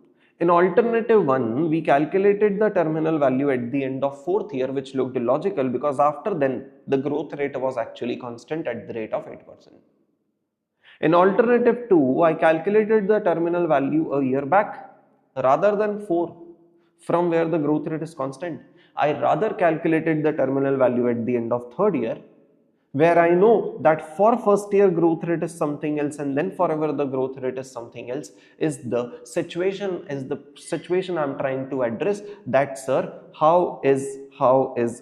In alternative 1, we calculated the terminal value at the end of fourth year, which looked illogical because after then, the growth rate was actually constant at the rate of 8%. In alternative 2, I calculated the terminal value a year back rather than 4 from where the growth rate is constant. I rather calculated the terminal value at the end of third year where I know that for first year growth rate is something else and then forever the growth rate is something else is the situation I'm trying to address. That, sir, how is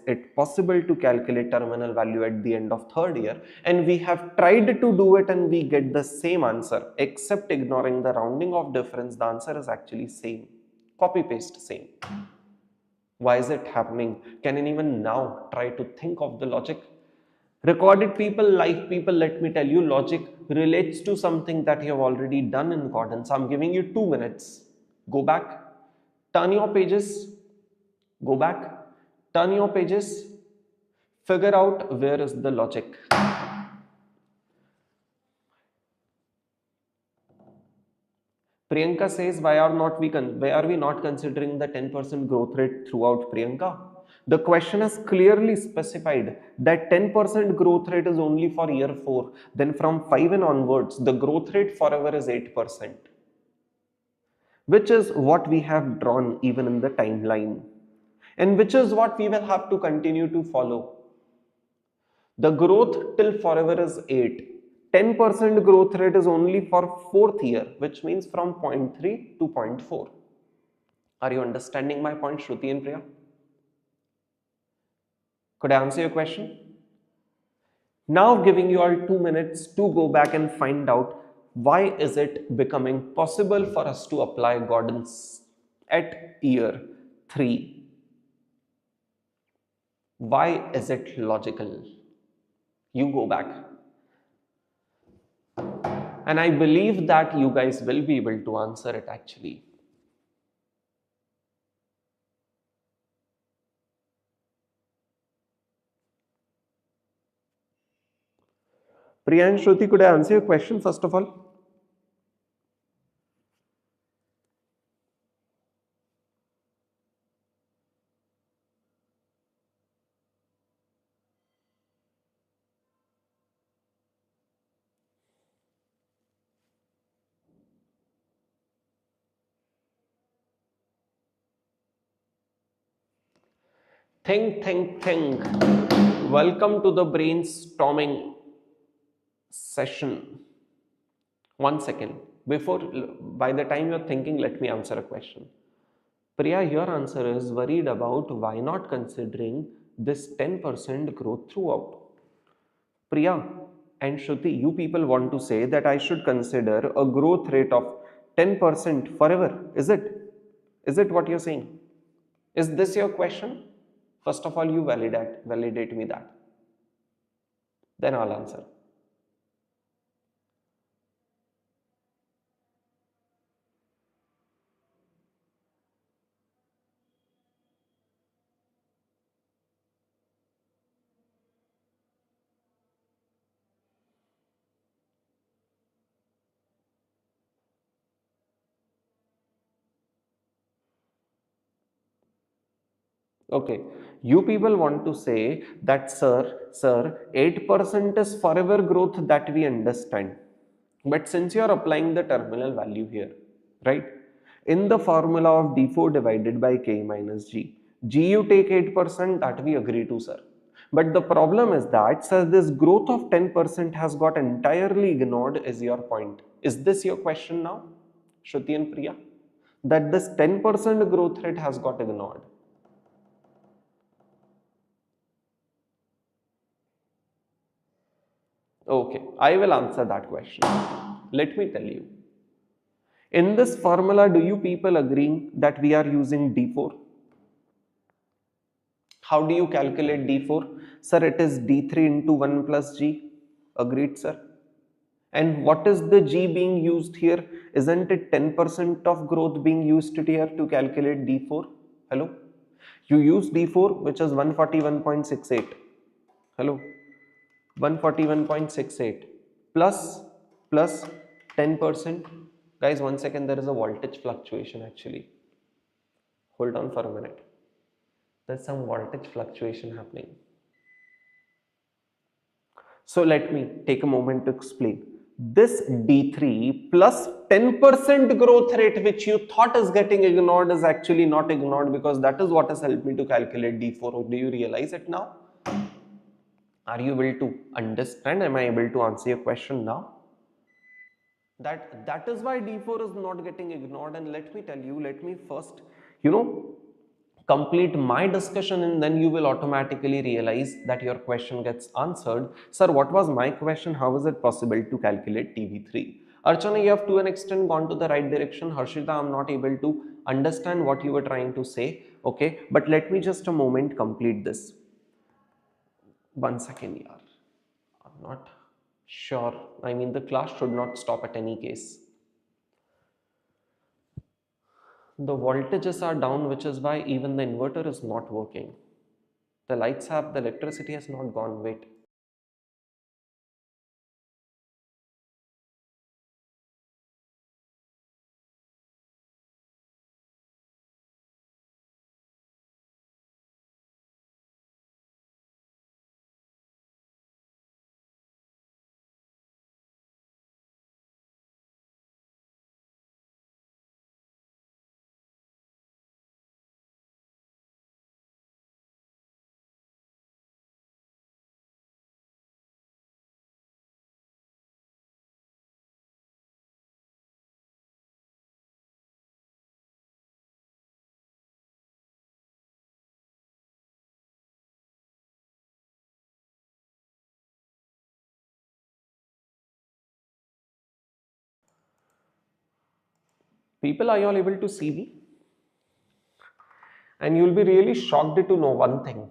it possible to calculate terminal value at the end of third year, and we have tried to do it and we get the same answer except ignoring the rounding off difference. The answer is actually same, copy paste same. Why is it happening? Can anyone now try to think of the logic? Recorded people, live people, let me tell you, logic relates to something that you have already done in Accordance. I'm giving you 2 minutes. Go back, turn your pages, go back, turn your pages, figure out where is the logic. Priyanka says, why are we not considering the 10% growth rate throughout, Priyanka? The question has clearly specified that 10% growth rate is only for year 4. Then from 5 and onwards, the growth rate forever is 8%, which is what we have drawn even in the timeline, and which is what we will have to continue to follow. The growth till forever is 8. 10% growth rate is only for 4th year, which means from zero point 0.3 to 0.4. Are you understanding my point, Shruti and Priya? Could I answer your question? Now giving you all 2 minutes to go back and find out why is it becoming possible for us to apply Gordon's at year 3. Why is it logical? You go back. And I believe that you guys will be able to answer it actually. Priya and Shruti, could I answer your question first of all? Think. Welcome to the brainstorming session. 1 second. By the time you're thinking, let me answer a question. Priya, your answer is worried about why not considering this 10% growth throughout. Priya and Shruti, you people want to say that I should consider a growth rate of 10% forever. Is it? Is it what you're saying? Is this your question? First of all, you validate me that. Then I'll answer. Okay, you people want to say that, sir, 8% is forever growth, that we understand. But since you are applying the terminal value here, right? In the formula of d4 divided by k minus g you take 8%, that we agree to, sir. But the problem is that, sir, this growth of 10% has got entirely ignored is your point. Is this your question now, Shruti and Priya? That this 10% growth rate has got ignored. Okay, I will answer that question. Let me tell you. In this formula, do you people agree that we are using D4? How do you calculate D4? Sir, it is D3 into 1 plus G. Agreed, sir? And what is the G being used here? Isn't it 10% of growth being used here to calculate D4? Hello? You use D4, which is 141.68. Hello? 141.68 plus 10%. Guys, 1 second, there is a voltage fluctuation actually. Hold on for a minute. There's some voltage fluctuation happening. So let me take a moment to explain. This D3 plus 10% growth rate which you thought is getting ignored is actually not ignored, because that is what has helped me to calculate D4. Do you realize it now? Are you able to understand? Am I able to answer your question now? That is why D4 is not getting ignored. And let me tell you, let me first, complete my discussion, and then you will automatically realize that your question gets answered. Sir, what was my question? How is it possible to calculate TV3? Archana, you have to an extent gone to the right direction. Harshita, I'm not able to understand what you were trying to say. Okay, but let me just a moment complete this. 1 second, yaar. I'm not sure. I mean, the class should not stop at any case. The voltages are down, which is why even the inverter is not working. The lights have, the electricity has not gone. Wait. People, are you all able to see me? And you'll be really shocked to know one thing,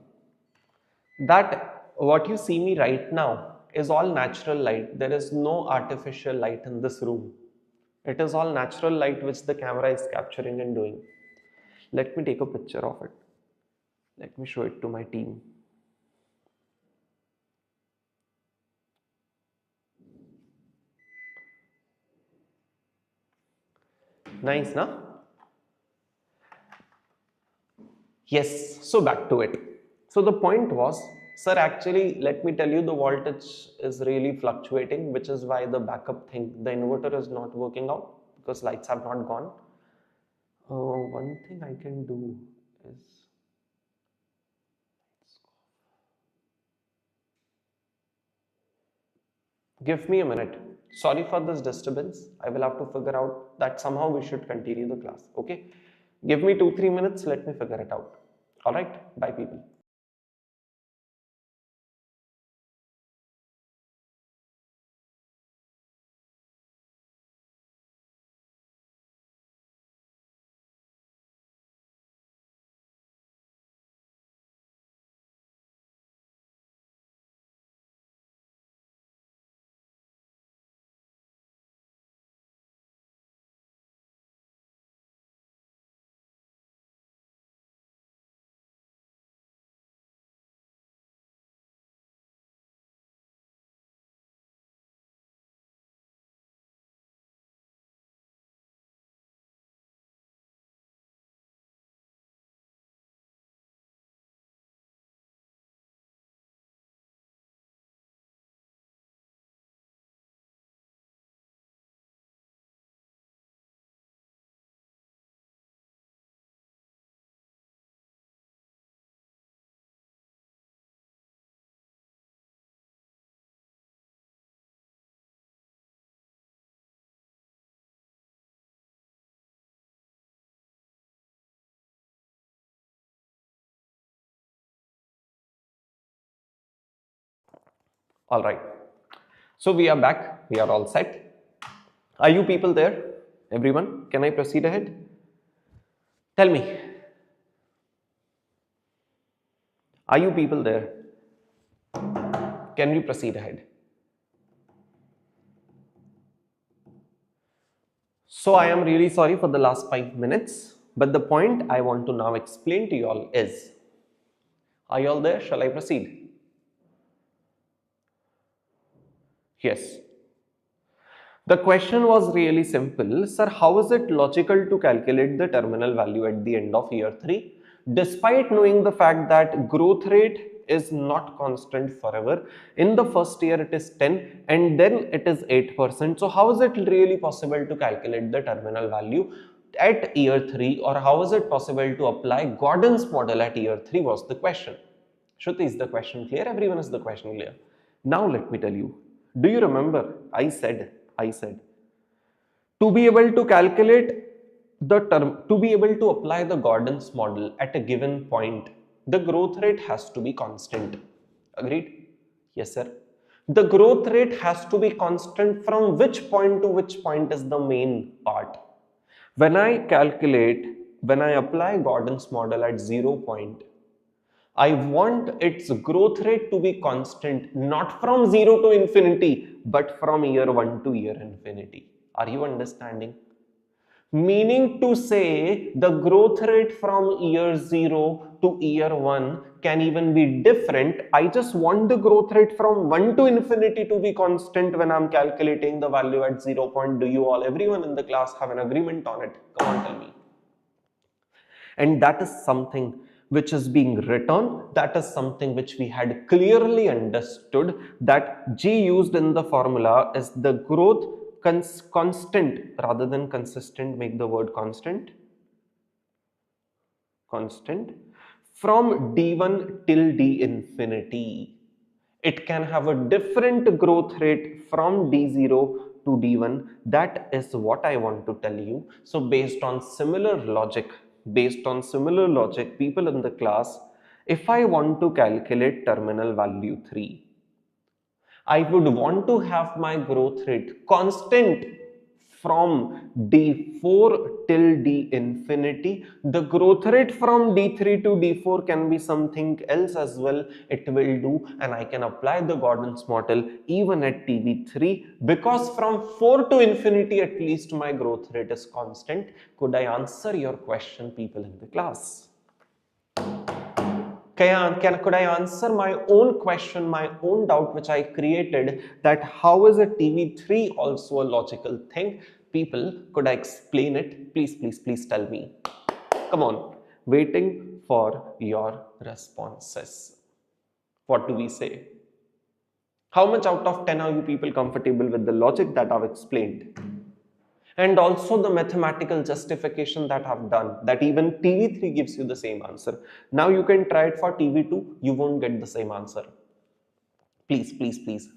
that what you see me right now is all natural light. There is no artificial light in this room. It is all natural light which the camera is capturing and doing. Let me take a picture of it. Let me show it to my team. Nice, na? Yes, so back to it. So the point was, sir, actually, let me tell you, the voltage is really fluctuating, which is why the backup thing, the inverter is not working out because lights have not gone. One thing I can do is, give me a minute. Sorry for this disturbance. I will have to figure out that somehow we should continue the class. Okay. Give me 2-3 minutes. Let me figure it out. All right. Bye, people. All right. So we are back. We are all set. Are you people there? Everyone? Can I proceed ahead? Tell me. Are you people there? Can we proceed ahead? So I am really sorry for the last 5 minutes, but the point I want to now explain to you all is, are you all there? Shall I proceed? Yes. The question was really simple. Sir, how is it logical to calculate the terminal value at the end of year 3 despite knowing the fact that growth rate is not constant forever? In the first year it is 10 and then it is 8%. So how is it really possible to calculate the terminal value at year 3, or how is it possible to apply Gordon's model at year 3 was the question. Shruti, is the question clear? Everyone, is the question clear? Now let me tell you. Do you remember I said to be able to calculate the term, to be able to apply the Gordon's model at a given point, the growth rate has to be constant. Agreed? Yes, sir. The growth rate has to be constant from which point to which point is the main part. When I calculate, when I apply Gordon's model at 0 point, I want its growth rate to be constant, not from 0 to infinity, but from year 1 to year infinity. Are you understanding? Meaning to say, the growth rate from year 0 to year 1 can even be different. I just want the growth rate from 1 to infinity to be constant when I'm calculating the value at 0 point. Do you all, everyone in the class, have an agreement on it? Come on, tell me. And that is something which is being written, that is something which we had clearly understood, that G used in the formula is the growth constant rather than consistent. Make the word constant from d1 till d infinity. It can have a different growth rate from d0 to d1. That is what I want to tell you. So based on similar logic, people in the class, if I want to calculate terminal value 3, I would want to have my growth rate constant from D4 till D infinity. The growth rate from D3 to D4 can be something else as well. It will do, and I can apply the Gordon's model even at TV3 because from 4 to infinity at least my growth rate is constant. Could I answer your question, people in the class? Could I answer my own question, my own doubt which I created, that how is a TV3 also a logical thing? People, could I explain it? Please, please, please tell me. Come on, waiting for your responses. What do we say? How much out of 10 are you people comfortable with the logic that I've explained? And also the mathematical justification that I've done, that even TV3 gives you the same answer. Now you can try it for TV2, you won't get the same answer. Please, please, please.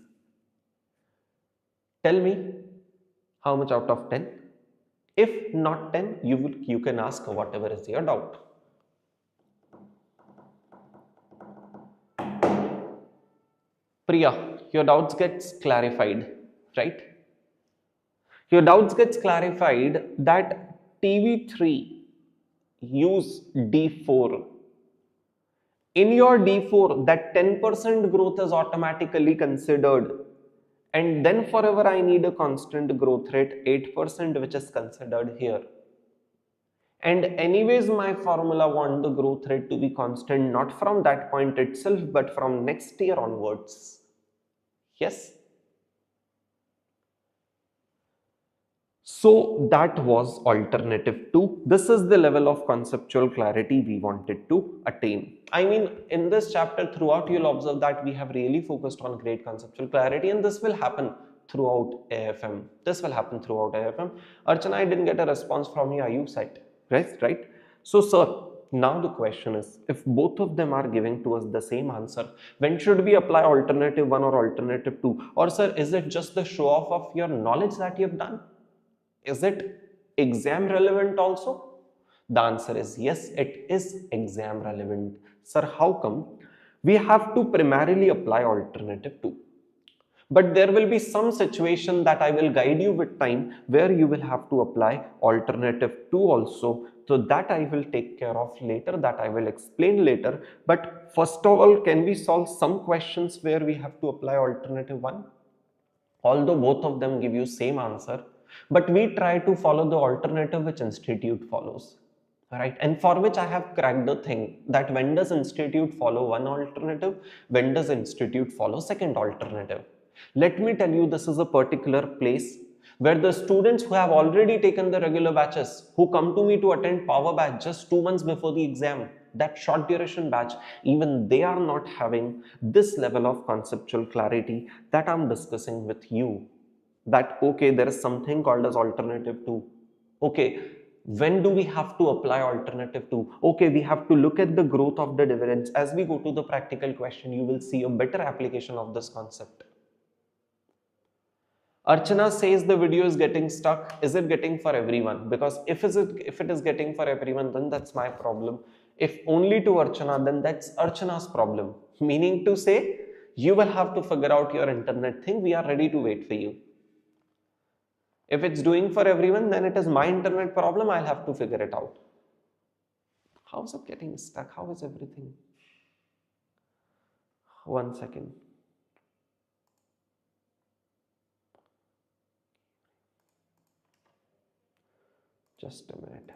Tell me how much out of 10? If not 10, you can ask whatever is your doubt. Priya, your doubts gets clarified, right? Your doubts gets clarified that TV3 use D4. In your D4, that 10% growth is automatically considered. And then forever I need a constant growth rate, 8%, which is considered here. And anyways, my formula want the growth rate to be constant, not from that point itself, but from next year onwards. Yes? So that was alternative 2. This is the level of conceptual clarity we wanted to attain. I mean, in this chapter throughout, you'll observe that we have really focused on great conceptual clarity, and this will happen throughout AFM. This will happen throughout AFM. Archana, I didn't get a response from you. Are you set? Right? So, sir, now the question is, if both of them are giving to us the same answer, when should we apply alternative 1 or alternative 2? Or sir, is it just the show off of your knowledge that you've done? Is it exam relevant also? The answer is yes, it is exam relevant. Sir, how come? We have to primarily apply alternative 2. But there will be some situation that I will guide you with time where you will have to apply alternative 2 also. So that I will take care of later, that I will explain later. But first of all, can we solve some questions where we have to apply alternative 1? Although both of them give you same answer, but we try to follow the alternative which institute follows, right? And for which I have cracked the thing that when does institute follow one alternative, when does institute follow second alternative. Let me tell you, this is a particular place where the students who have already taken the regular batches, who come to me to attend power batch just 2 months before the exam, that short duration batch, even they are not having this level of conceptual clarity that I'm discussing with you. That okay, there is something called as alternative 2. Okay, when do we have to apply alternative 2? Okay, we have to look at the growth of the dividends. As we go to the practical question, you will see a better application of this concept. Archana says the video is getting stuck. Is it getting for everyone? Because if it is getting for everyone, then that's my problem. If only to Archana, then that's Archana's problem. Meaning to say, you will have to figure out your internet thing. We are ready to wait for you. If it's doing for everyone, then it is my internet problem. I'll have to figure it out. How is it getting stuck? How is everything? 1 second. Just a minute.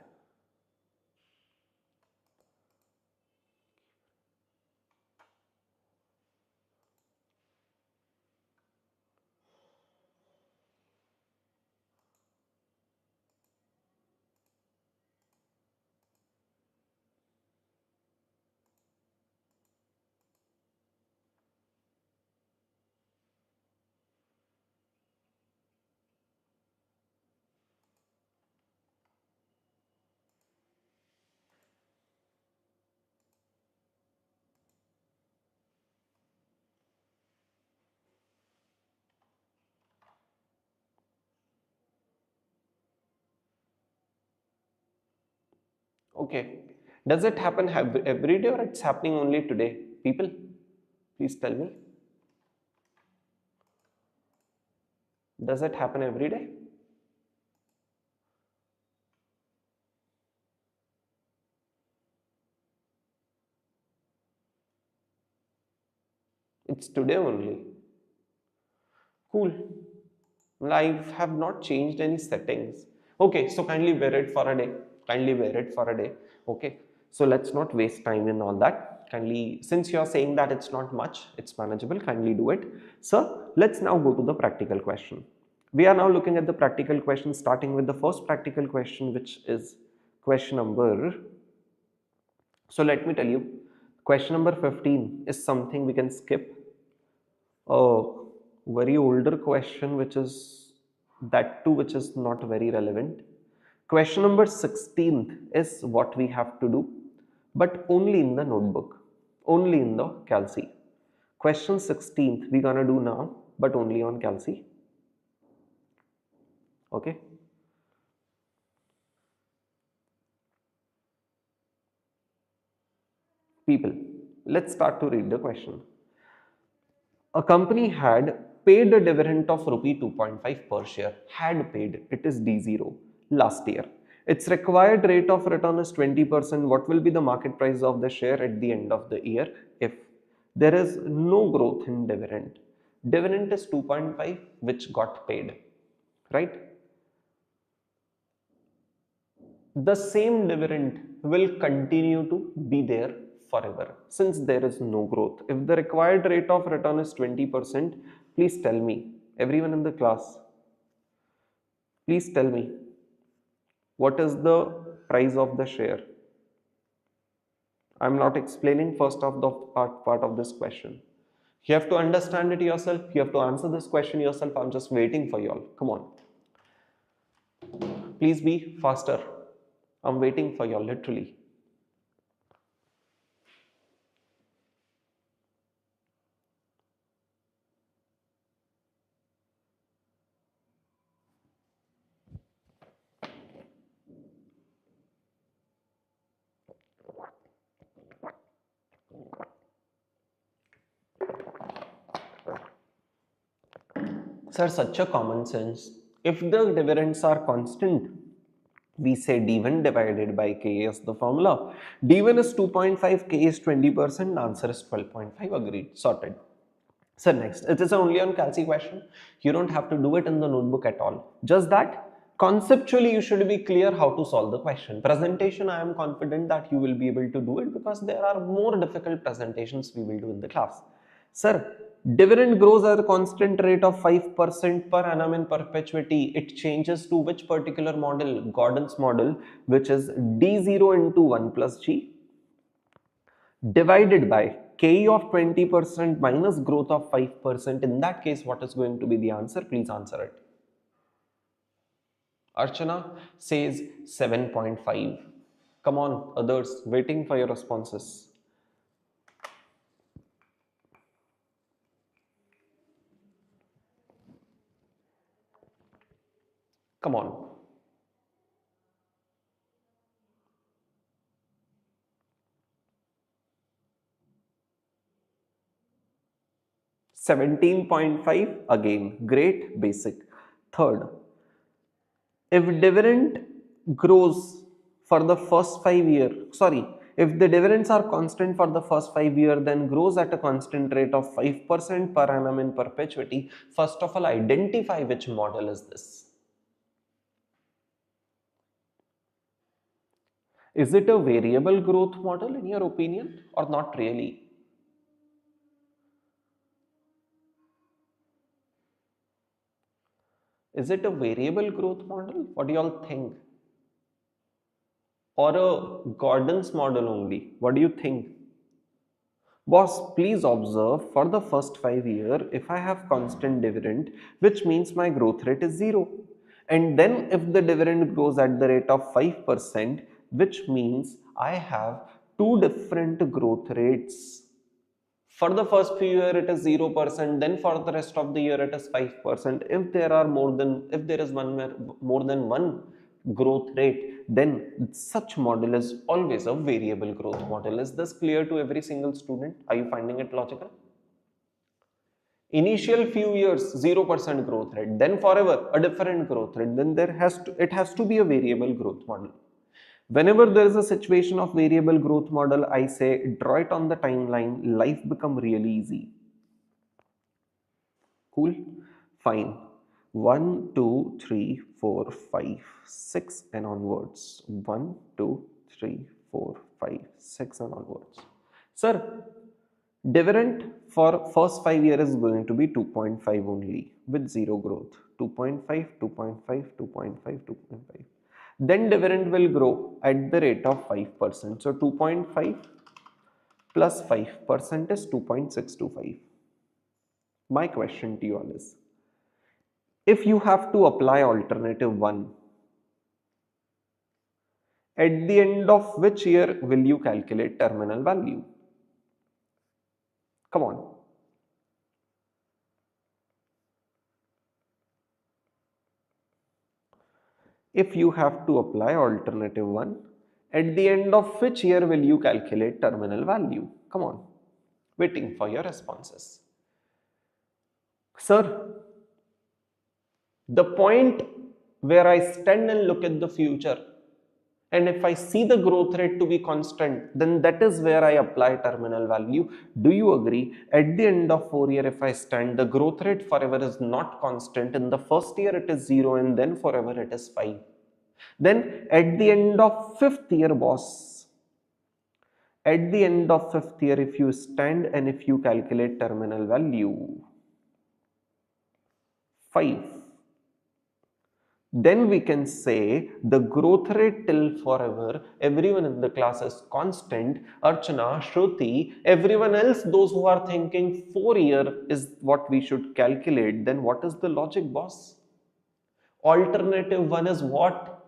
Okay. Does it happen every day or it's happening only today? People, please tell me. Does it happen every day? It's today only. Cool. Well, I have not changed any settings. Okay, so kindly bear it for a day. Kindly bear it for a day. Okay, so let's not waste time in all that. Kindly, since you are saying that it's not much, it's manageable, kindly do it. So let's now go to the practical question. We are now looking at the practical question, starting with the first practical question, which is question number. So let me tell you, question number 15 is something we can skip. A very older question, which is that too, which is not very relevant. Question number 16th is what we have to do, but only in the notebook, only in the calci. Question 16th we gonna do now, but only on calci. Okay. People, let's start to read the question. A company had paid a dividend of rupee 2.5 per share, had paid, it is D0, last year. Its required rate of return is 20%. What will be the market price of the share at the end of the year if there is no growth in dividend? Dividend is 2.5 which got paid, right? The same dividend will continue to be there forever since there is no growth. If the required rate of return is 20%, please tell me, everyone in the class, please tell me, what is the price of the share? I'm not explaining first of the part of this question. You have to understand it yourself. You have to answer this question yourself. I'm just waiting for you all. Come on. Please be faster. I'm waiting for you all, literally. Sir, such a common sense. If the dividends are constant, we say D1 divided by K is the formula. D1 is 2.5, K is 20%, answer is 12.5, agreed, sorted. So next, it is only on calci question. You don't have to do it in the notebook at all. Just that conceptually you should be clear how to solve the question. Presentation, I am confident that you will be able to do it because there are more difficult presentations we will do in the class. Sir, dividend grows at a constant rate of 5% per annum in perpetuity. It changes to which particular model? Gordon's model, which is D0 into 1 plus G divided by K of 20% minus growth of 5%. In that case, what is going to be the answer? Please answer it. Archana says 7.5. Come on, others, waiting for your responses. Come on. $17.5 again, great, basic. Third, if dividend grows for the first 5 years, if the dividends are constant for the first 5 years, then grows at a constant rate of 5% per annum in perpetuity. First of all, identify which model is this. Is it a variable growth model in your opinion or not really? Is it a variable growth model? What do you all think? Or a Gordon's model only? What do you think? Boss, please observe for the first 5 years, if I have constant dividend, which means my growth rate is 0. And then if the dividend grows at the rate of 5%, which means I have two different growth rates. For the first few years it is 0%, then for the rest of the year it is 5%. If there are if there is more than one growth rate, then such model is always a variable growth model. Is this clear to every single student? Are you finding it logical? Initial few years 0% growth rate, then forever a different growth rate, then it has to be a variable growth model. Whenever there is a situation of variable growth model, I say draw it on the timeline, life become really easy. Cool? Fine. 1, 2, 3, 4, 5, 6 and onwards. 1, 2, 3, 4, 5, 6 and onwards. Sir, dividend for first 5 years is going to be 2.5 only with zero growth. 2.5, 2.5, 2.5, 2.5. Then dividend will grow at the rate of 5%. So 2.5 plus 5% is 2.625. My question to you all is, if you have to apply alternative 1, at the end of which year will you calculate terminal value? Come on. If you have to apply alternative 1, at the end of which year will you calculate terminal value? Come on. Waiting for your responses. Sir, the point where I stand and look at the future, and if I see the growth rate to be constant, then that is where I apply terminal value. Do you agree? At the end of 4 year, if I stand, the growth rate forever is not constant. In the first year it is 0 and then forever it is 5. Then at the end of 5th year, boss, at the end of 5th year, if you stand and if you calculate terminal value 5, then we can say the growth rate till forever, everyone in the class is constant. Archana, Shruti, everyone else, those who are thinking 4 year is what we should calculate, then what is the logic, boss? Alternative 1 is what?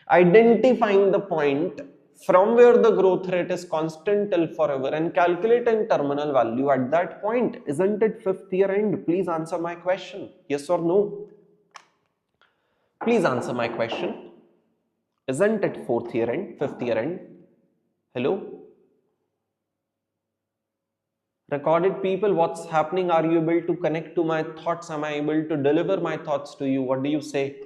Identifying the point from where the growth rate is constant till forever and calculating terminal value at that point. Isn't it 5th year end? Please answer my question. Yes or no? Please answer my question. Isn't it 4th year end, 5th year end? Hello? Recorded people, what's happening? Are you able to connect to my thoughts? Am I able to deliver my thoughts to you? What do you say?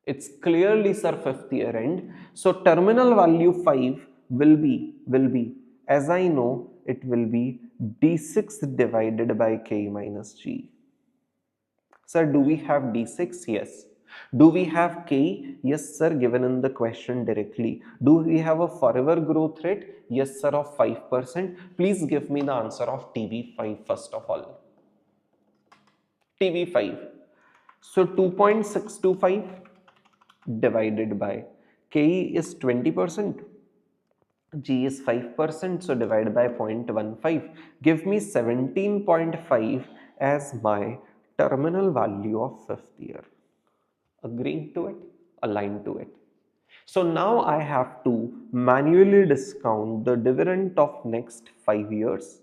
It's clearly, sir, 5th year end. So terminal value 5 will be, as I know, it will be D6 divided by K minus G. Sir, do we have D6? Yes. Do we have K? Yes, sir, given in the question directly. Do we have a forever growth rate? Yes, sir, of 5%. Please give me the answer of TV5 first of all. TV5. So 2.625 divided by K is 20%. G is 5%, so divide by 0.15. Give me 17.5 as my terminal value of 5th year. Agreeing to it? Aligned to it. So now I have to manually discount the dividend of next 5 years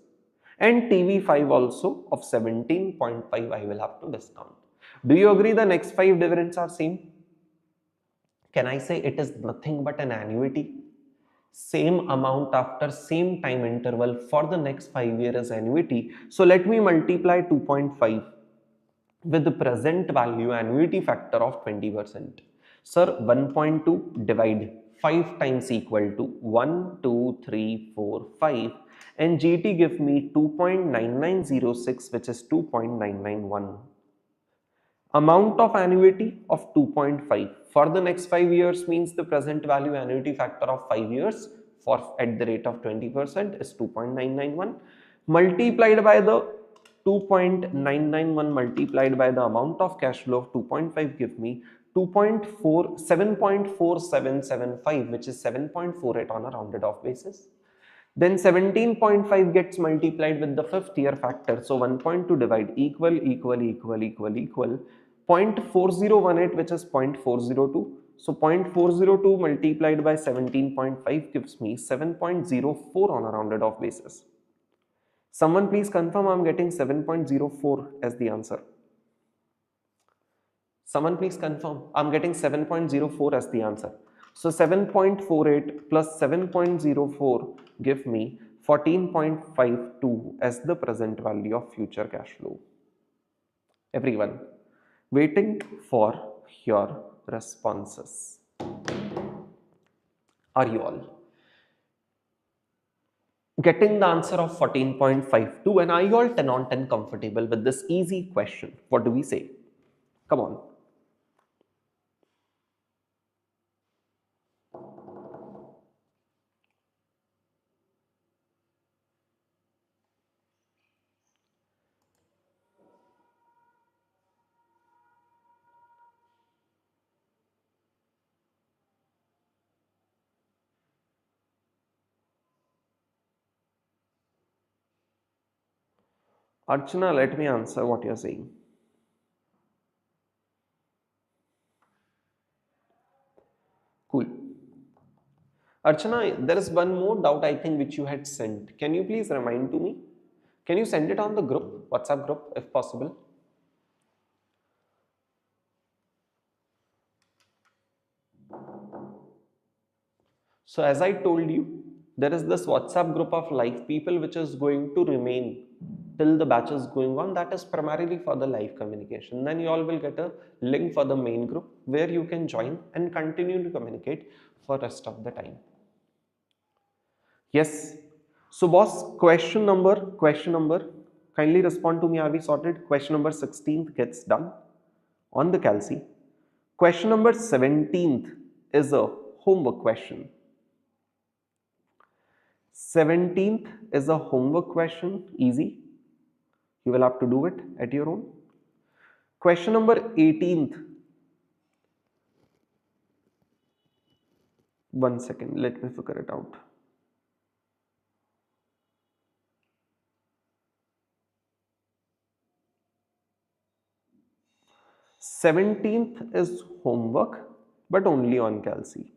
and TV5 also of 17.5 I will have to discount. Do you agree the next 5 dividends are same? Can I say it is nothing but an annuity? Same amount after same time interval for the next 5 years annuity. So let me multiply 2.5 with the present value annuity factor of 20%. Sir, 1.2 divide 5 times equal to 1, 2, 3, 4, 5 and GT give me 2.9906 which is 2.991. Amount of annuity of 2.5 for the next 5 years means the present value annuity factor of 5 years for at the rate of 20% is 2.991 multiplied by the 2.991 multiplied by the amount of cash flow of 2.5 give me 7.4775 which is 7.48 on a rounded off basis. Then 17.5 gets multiplied with the 5th year factor. So 1.2 divide equal 0.4018 which is 0.402. So 0.402 multiplied by 17.5 gives me 7.04 on a rounded off basis. Someone please confirm I'm getting 7.04 as the answer. Someone please confirm I'm getting 7.04 as the answer. So 7.48 plus 7.04 give me 14.52 as the present value of future cash flow. Everyone, waiting for your responses. Are you all? getting the answer of 14.52. And are you all 10 on 10 comfortable with this easy question? What do we say? Come on. Archana, let me answer what you're saying. Cool. Archana, there is one more doubt I think which you had sent. Can you please remind to me? Can you send it on the group, WhatsApp group, if possible? So as I told you, there is this WhatsApp group of live people which is going to remain till the batch is going on. That is primarily for the live communication. Then you all will get a link for the main group where you can join and continue to communicate for rest of the time. Yes. So boss, question number, kindly respond to me. Are we sorted? Question number 16th gets done on the Calci. Question number 17th is a homework question. 17th is a homework question, easy. You will have to do it at your own. Question number 18th. One second, let me figure it out. Seventeenth is homework, but only on Calci.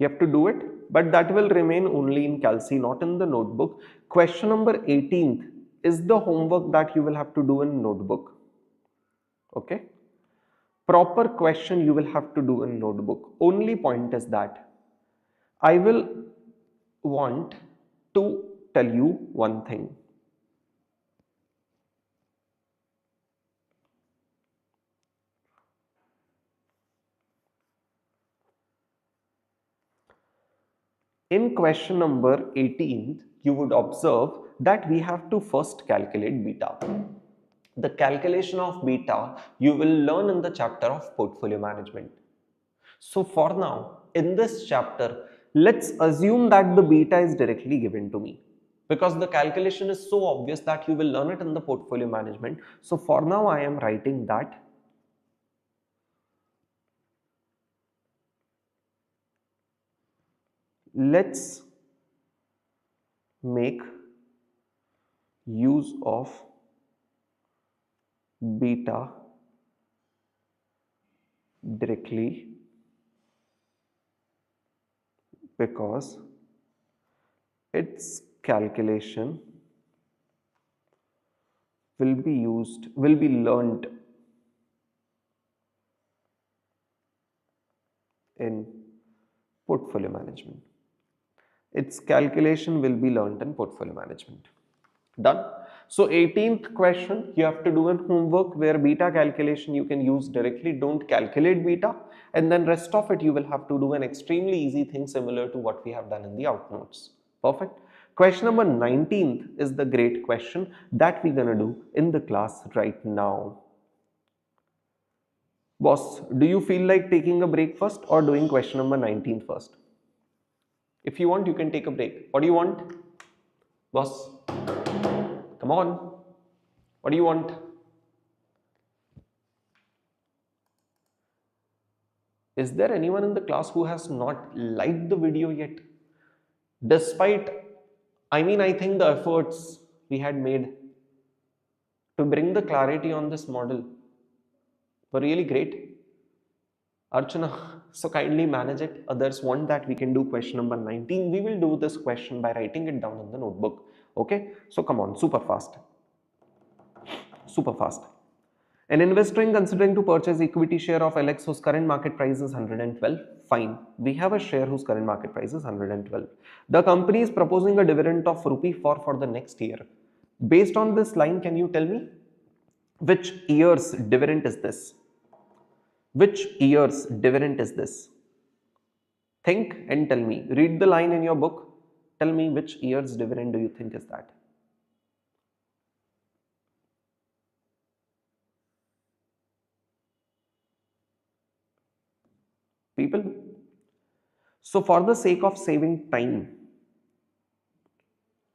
You have to do it, but that will remain only in Calci, not in the notebook. Question number 18th is the homework that you will have to do in notebook. Okay? Proper question you will have to do in notebook. Only point is that I will want to tell you one thing. In question number 18, you would observe that we have to first calculate beta. The calculation of beta you will learn in the chapter of portfolio management. So for now, in this chapter, let's assume that the beta is directly given to me because the calculation is so obvious that you will learn it in the portfolio management. So for now, I am writing that let's make use of beta directly because its calculation will be learned in portfolio management. Its calculation will be learned in portfolio management. Done. So 18th question you have to do in homework where beta calculation you can use directly. Don't calculate beta, and then rest of it you will have to do an extremely easy thing similar to what we have done in the outnotes. Perfect. Question number 19th is the great question that we're gonna do in the class right now. Boss, do you feel like taking a break first or doing question number 19 first? If you want, you can take a break. What do you want? Boss, come on. What do you want? Is there anyone in the class who has not liked the video yet? Despite, I think the efforts we had made to bring the clarity on this model were really great. Archana, so kindly manage it. Others want that we can do question number 19. We will do this question by writing it down in the notebook. Okay? So come on, super fast. Super fast. An investor in considering to purchase equity share of LX whose current market price is 112. Fine. We have a share whose current market price is 112. The company is proposing a dividend of rupee 4 for the next year. Based on this line, can you tell me which year's dividend is this? Which year's dividend is this? Think and tell me. Read the line in your book. Tell me which year's dividend do you think is that? People. So for the sake of saving time,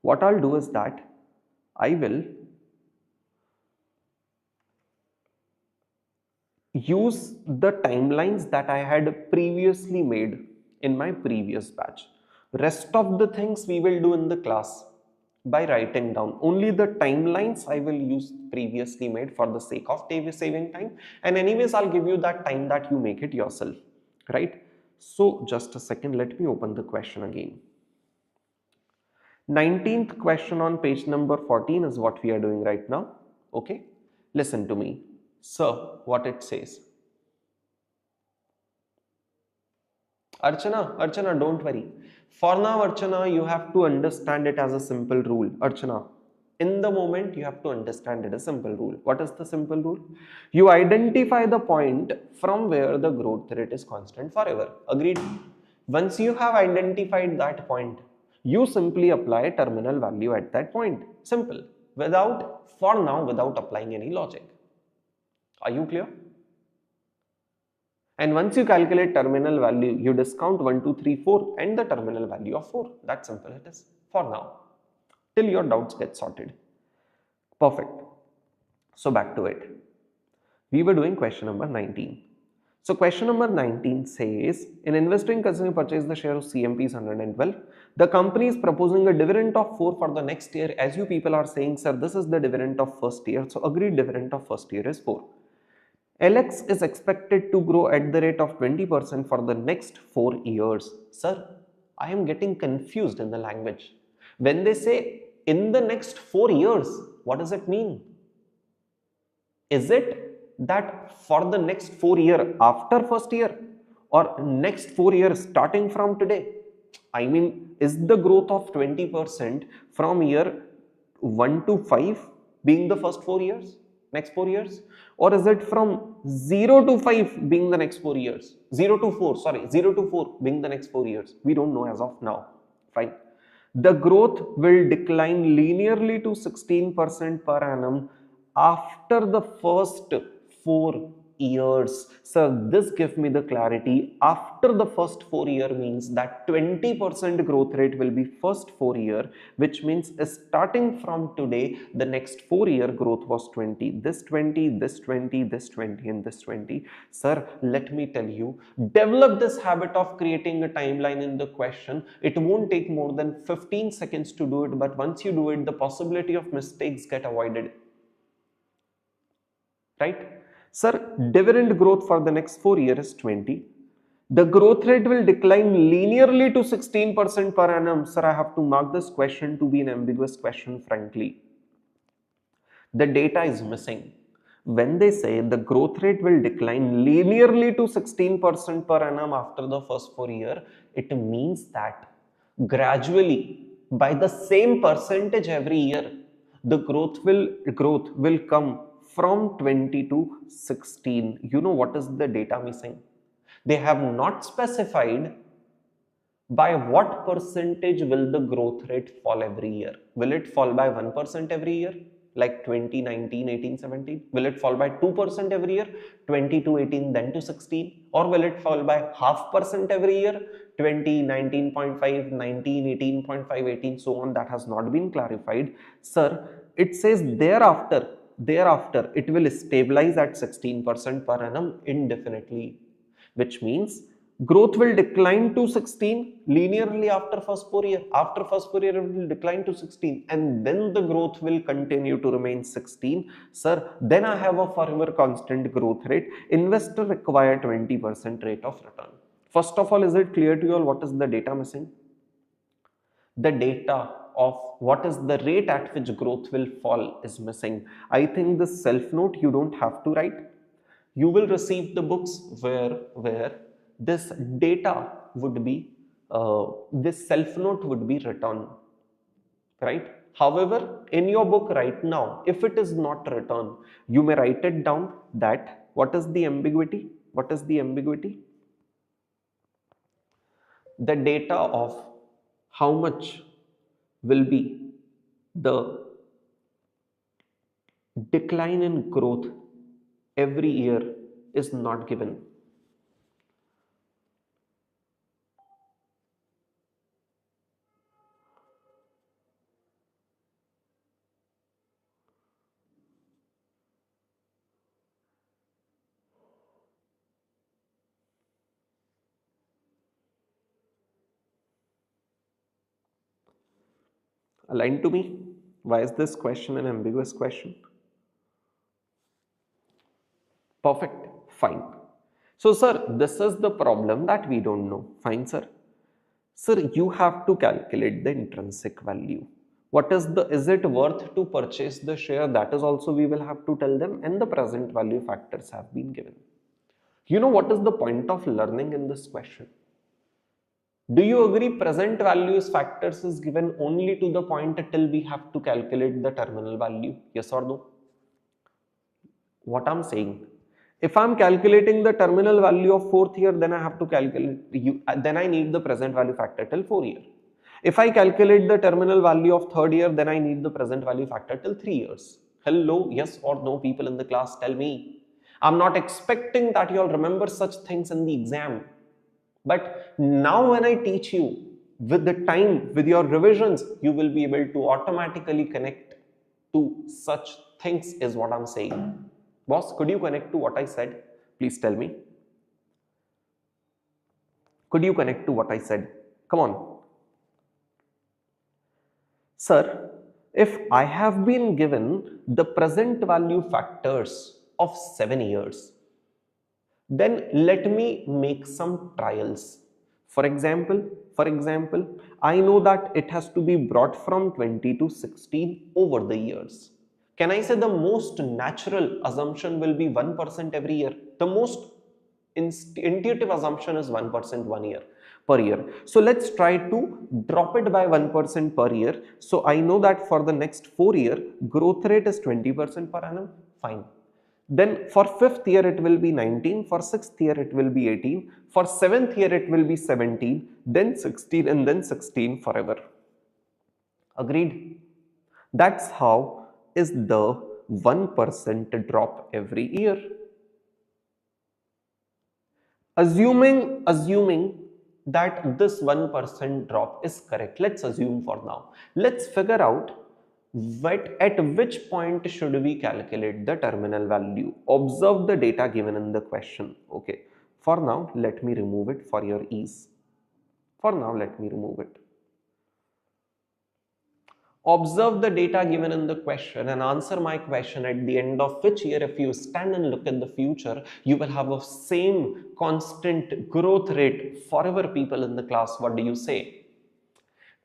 what I'll do is that I will use the timelines that I had previously made in my previous batch. Rest of the things we will do in the class by writing down. Only the timelines I will use previously made for the sake of saving time. And anyways, I'll give you that time that you make it yourself, right? So just a second, let me open the question again. 19th question on page number 14 is what we are doing right now. Okay, listen to me. So, what it says. Archana, don't worry. For now, Archana, you have to understand it as a simple rule. Archana, in the moment, you have to understand it as a simple rule. What is the simple rule? You identify the point from where the growth rate is constant forever. Agreed? Once you have identified that point, you simply apply terminal value at that point. Simple. For now, without applying any logic. Are you clear? And once you calculate terminal value, you discount 1, 2, 3, 4 and the terminal value of 4. That's simple it is for now. Till your doubts get sorted. Perfect. So back to it. We were doing question number 19. So question number 19 says, in investing consumer purchase the share of CMP is 112. The company is proposing a dividend of 4 for the next year. As you people are saying, sir, this is the dividend of first year. So agreed dividend of first year is 4. LX is expected to grow at the rate of 20% for the next 4 years. Sir, I am getting confused in the language. When they say in the next 4 years, what does it mean? Is it that for the next 4 years after first year or next 4 years starting from today? I mean, is the growth of 20% from year 1 to 5 being the first 4 years? Next 4 years, or is it from 0 to 5 being the next 4 years? 0 to 4 being the next 4 years? We don't know as of now. Fine. The growth will decline linearly to 16% per annum after the first 4 years. So this gives me the clarity. After the first 4 year means that 20% growth rate will be first 4 year, which means starting from today, the next 4 year growth was 20. This 20, this 20, this 20 and this 20. Sir, let me tell you, develop this habit of creating a timeline in the question. It won't take more than 15 seconds to do it, but once you do it, the possibility of mistakes get avoided. Right? Sir, dividend growth for the next 4 years is 20. The growth rate will decline linearly to 16% per annum. Sir, I have to mark this question to be an ambiguous question, frankly. The data is missing. When they say the growth rate will decline linearly to 16% per annum after the first 4 years, it means that gradually, by the same percentage every year, the growth will come from 20 to 16. You know what is the data missing? They have not specified by what percentage will the growth rate fall every year. Will it fall by 1% every year, like 20, 19, 18, 17? Will it fall by 2% every year, 20 to 18, then to 16? Or will it fall by 0.5% every year, 20, 19.5, 19, 18.5, 18, so on? That has not been clarified. Sir, it says thereafter it will stabilize at 16% per annum indefinitely, which means growth will decline to 16 linearly after first 4 year. After first 4 year, it will decline to 16 and then the growth will continue to remain 16. Sir, then I have a forever constant growth rate. Investor require 20% rate of return. First of all, is it clear to you all what is the data missing? The data of what is the rate at which growth will fall is missing. I think this self note you don't have to write. You will receive the books where this data would be, this self note would be written, right? However, in your book right now, if it is not written, you may write it down that what is the ambiguity? What is the ambiguity? the data of how much will be the decline in growth every year is not given. Align to me? Why is this question an ambiguous question? Perfect. Fine. So, sir, this is the problem that we don't know. Fine, sir. Sir, you have to calculate the intrinsic value. What is it worth to purchase the share? That is also we will have to tell them, and the present value factors have been given. You know what is the point of learning in this question? Do you agree present values factors is given only to the point till we have to calculate the terminal value? Yes or no? What I'm saying, if I'm calculating the terminal value of fourth year, then I have to then I need the present value factor till 4 year. If I calculate the terminal value of third year, then I need the present value factor till 3 years. Hello, yes or no, people in the class, tell me. I'm not expecting that you all remember such things in the exam. But now when I teach you, with the time, with your revisions, you will be able to automatically connect to such things is what I'm saying. Boss, could you connect to what I said? Please tell me. Could you connect to what I said? Come on. Sir, if I have been given the present value factors of 7 years, then let me make some trials. For example, I know that it has to be brought from 20 to 16 over the years. Can I say the most natural assumption will be 1% every year? The most intuitive assumption is 1% 1 year per year. So let's try to drop it by 1% per year. So I know that for the next 4 year, growth rate is 20% per annum. Fine. Then for fifth year it will be 19, for sixth year it will be 18, for seventh year it will be 17, then 16 and then 16 forever. Agreed? That's how is the 1% drop every year. Assuming that this 1% drop is correct, let's assume for now. Let's figure out at which point should we calculate the terminal value. Observe the data given in the question. Okay, for now let me remove it for your ease. For now let me remove it. Observe the data given in the question and answer my question, at the end of which year, if you stand and look at the future, you will have a same constant growth rate forever. People in the class, what do you say?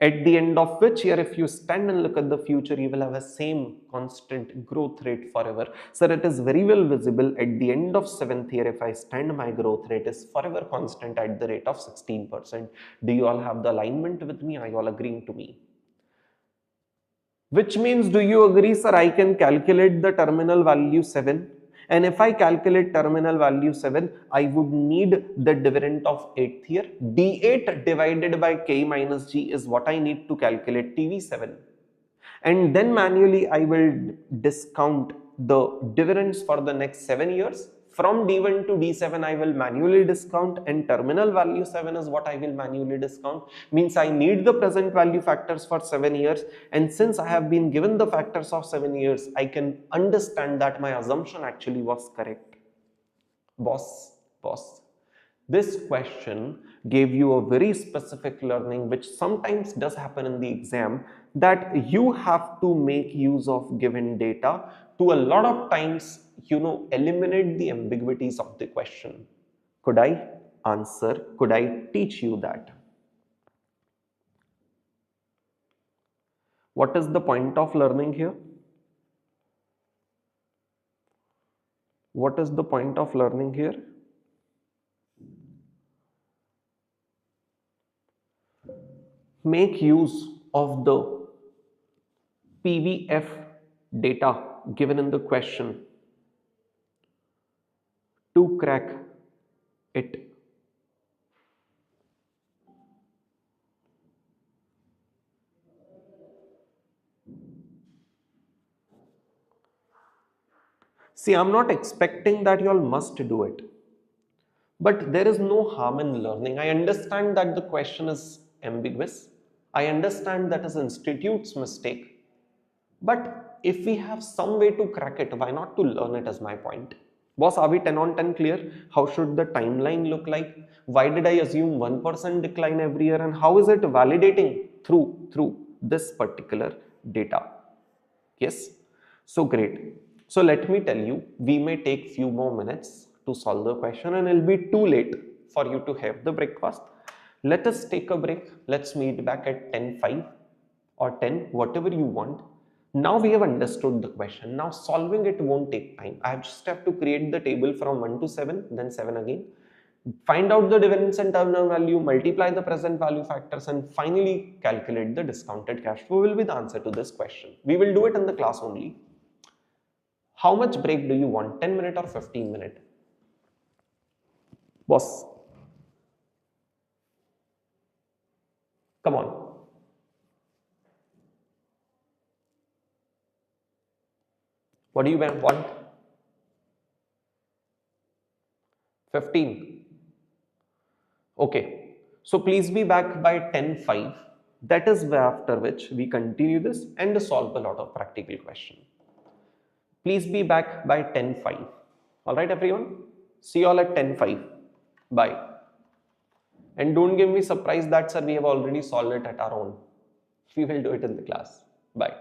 At the end of which year, if you stand and look at the future, you will have a same constant growth rate forever. Sir, it is very well visible at the end of 7th year, if I stand, my growth rate is forever constant at the rate of 16%. Do you all have the alignment with me? Are you all agreeing to me? Which means, do you agree, sir, I can calculate the terminal value 7? And if I calculate terminal value 7, I would need the dividend of 8th year. D8 divided by K minus G is what I need to calculate TV7. And then manually I will discount the dividends for the next 7 years. From D1 to D7 I will manually discount, and terminal value 7 is what I will manually discount. Means I need the present value factors for 7 years, and since I have been given the factors of 7 years, I can understand that my assumption actually was correct. Boss, this question gave you a very specific learning which sometimes does happen in the exam, that you have to make use of given data to a lot of times, eliminate the ambiguities of the question. Could I answer? Could I teach you that? What is the point of learning here? What is the point of learning here? Make use of the PVF data given in the question to crack it. See, I'm not expecting that you all must do it, but there is no harm in learning. I understand that the question is ambiguous. I understand that is institute's mistake. But if we have some way to crack it, why not to learn it is my point. Boss, are we 10 on 10 clear? How should the timeline look like? Why did I assume 1% decline every year, and how is it validating through this particular data? Yes. So great. So let me tell you, we may take few more minutes to solve the question and it'll be too late for you to have the breakfast. Let us take a break. Let's meet back at 10:05 or 10, whatever you want. Now we have understood the question. Now solving it won't take time. I just have to create the table from 1 to 7, then 7 again. Find out the difference in terminal value, multiply the present value factors, and finally calculate the discounted cash flow will be the answer to this question. We will do it in the class only. How much break do you want? 10-minute or 15-minute? Boss, come on. What do you want? 15. Okay. So please be back by 10:05. That is after which we continue this and solve a lot of practical question. Please be back by 10:05. All right, everyone. See you all at 10:05. Bye. And don't give me surprise that sir we have already solved it at our own. We will do it in the class. Bye.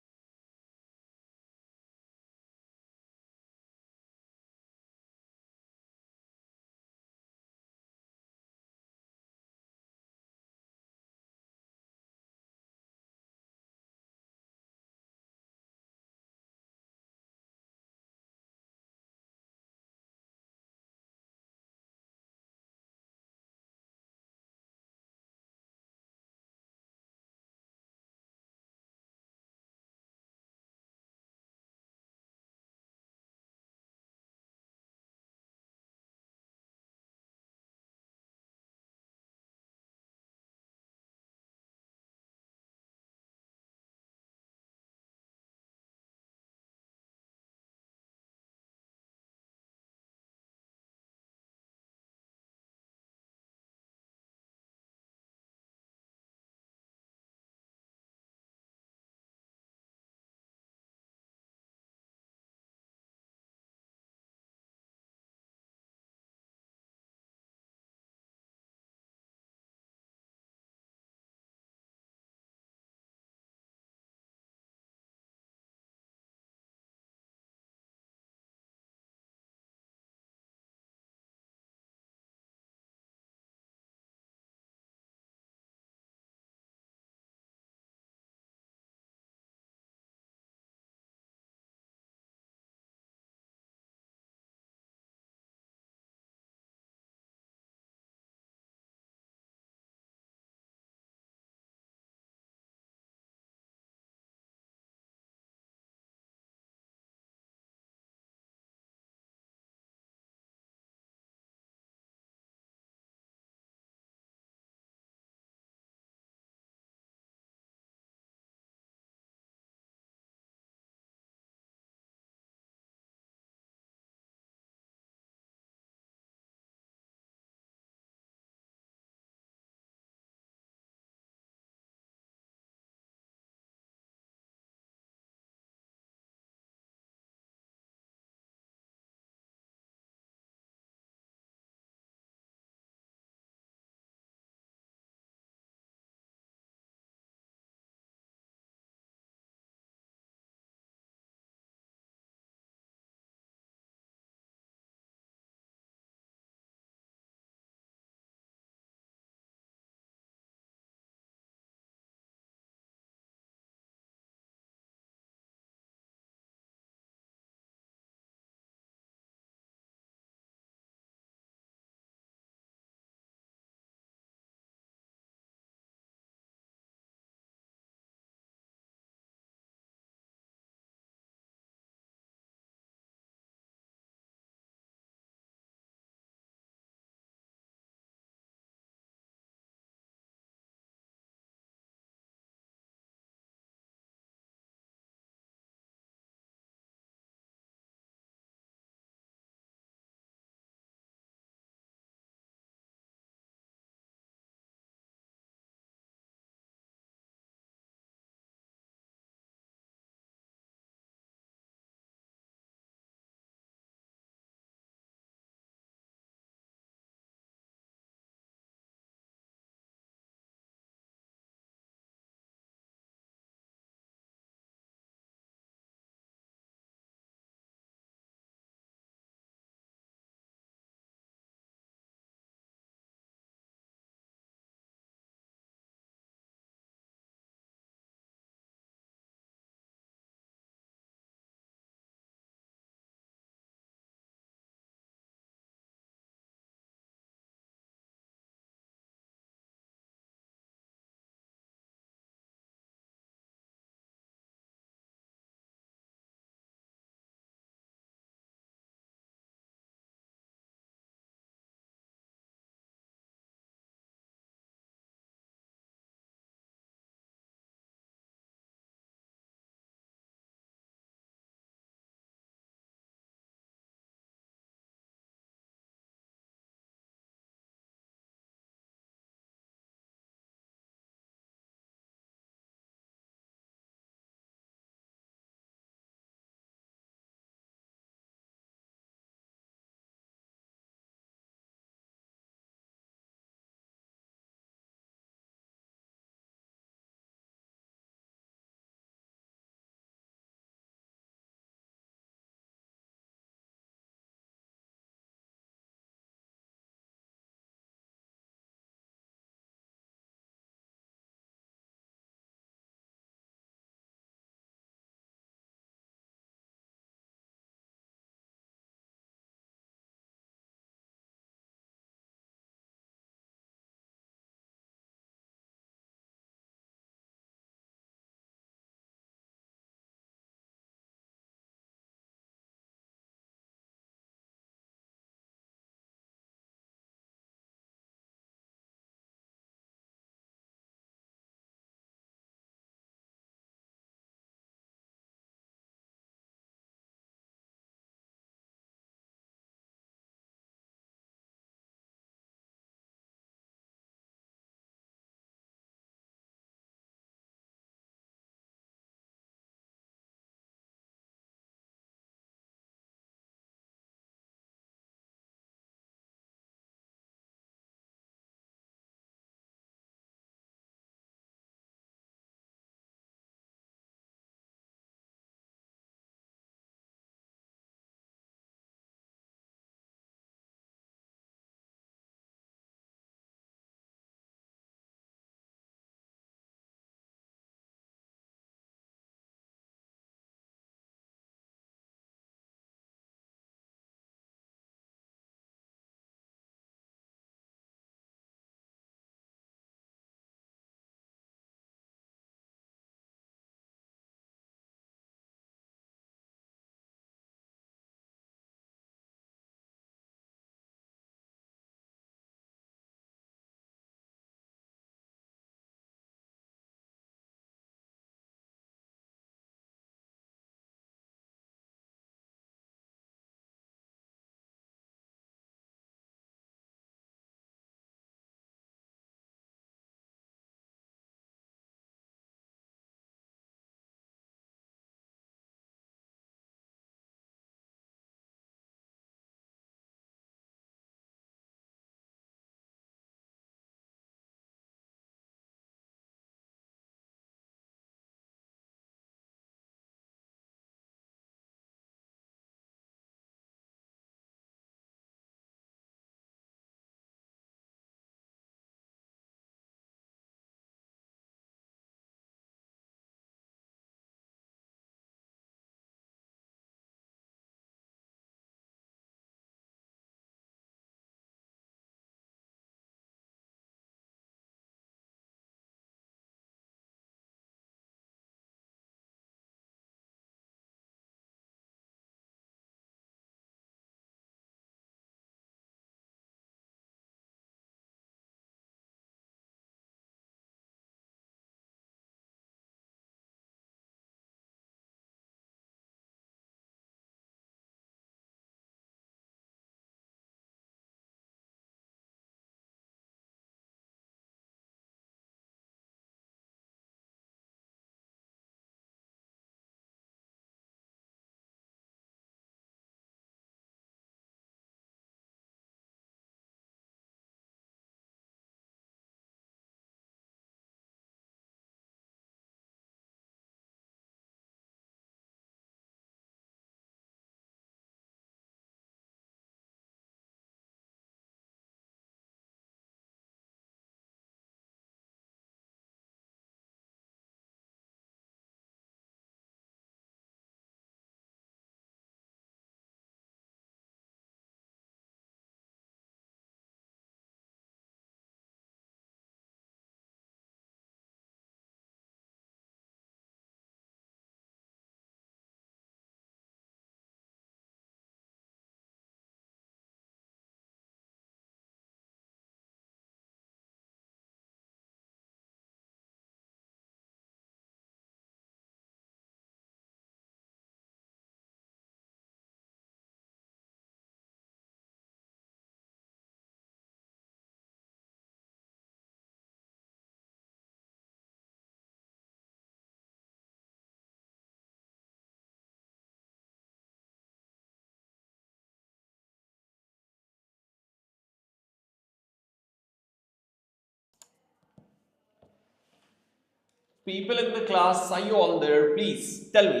People in the class, are you all there? Please tell me.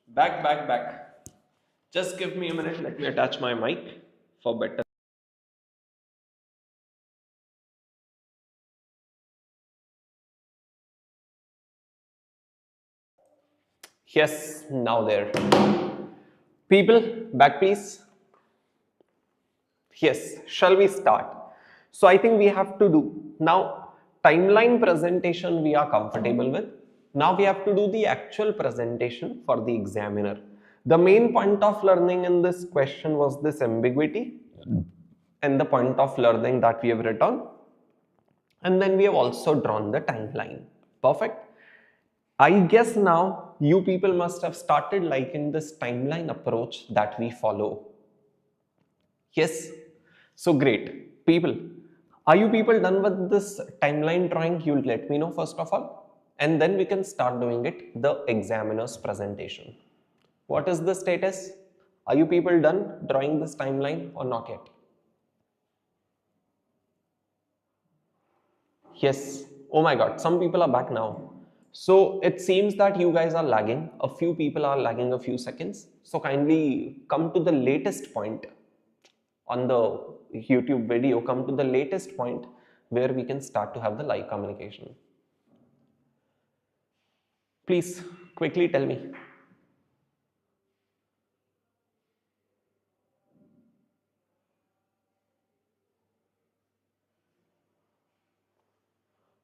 Back, back, back. Just give me a minute. Let me attach my mic for better. Yes, now there. People, back please. Yes, shall we start? So I think we have to do now timeline presentation we are comfortable with. Now we have to do the actual presentation for the examiner. The main point of learning in this question was this ambiguity and the point of learning that we have written. And then we have also drawn the timeline. Perfect. I guess now you people must have started liking this timeline approach that we follow. Yes. So great. People, are you people done with this timeline drawing? You'll let me know first of all. And then we can start doing it, the examiner's presentation. What is the status? Are you people done drawing this timeline or not yet? Yes. Oh my God. Some people are back now. So it seems that you guys are lagging. A few people are lagging a few seconds. So kindly come to the latest point on the YouTube video. Come to the latest point where we can start to have the live communication. Please quickly tell me.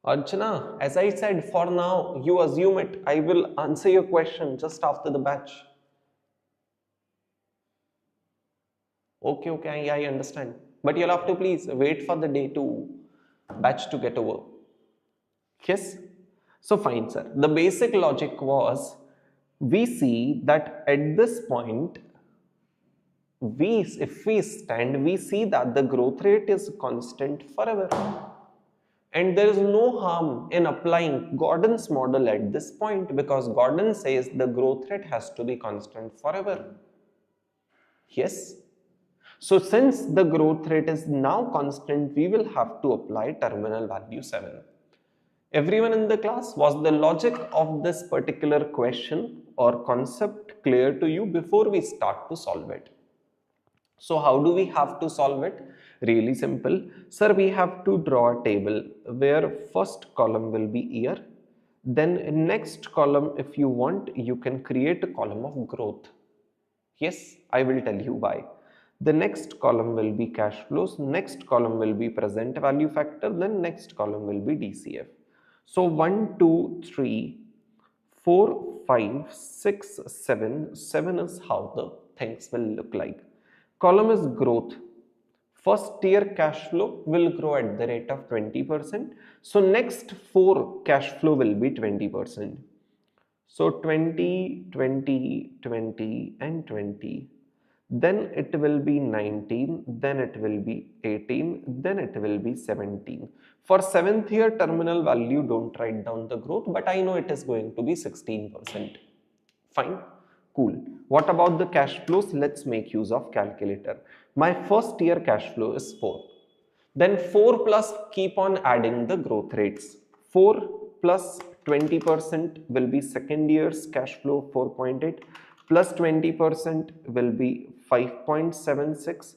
Archana, as I said, for now, you assume it. I will answer your question just after the batch. Okay, okay, I understand. But you'll have to please wait for the day to batch to get over. Yes? So fine, sir. The basic logic was we see that at this point, if we stand, we see that the growth rate is constant forever. And there is no harm in applying Gordon's model at this point because Gordon says the growth rate has to be constant forever. Yes. So since the growth rate is now constant, we will have to apply terminal value 7. Everyone in the class, was the logic of this particular question or concept clear to you before we start to solve it? So how do we have to solve it? Really simple. Sir, we have to draw a table where first column will be year. Then next column, if you want, you can create a column of growth. Yes, I will tell you why. The next column will be cash flows, next column will be present value factor, then next column will be DCF. So 1, 2, 3, 4, 5, 6, 7. 7 is how the things will look like. Column is growth. First year cash flow will grow at the rate of 20%. So next 4 cash flow will be 20%. So 20, 20, 20 and 20. Then it will be 19, then it will be 18, then it will be 17. For 7th year terminal value, don't write down the growth, but I know it is going to be 16%. Fine, cool. What about the cash flows? Let's make use of calculator. My first year cash flow is 4. Then 4 plus, keep on adding the growth rates. 4 plus 20% will be second year's cash flow 4.8 plus 20% will be 5.76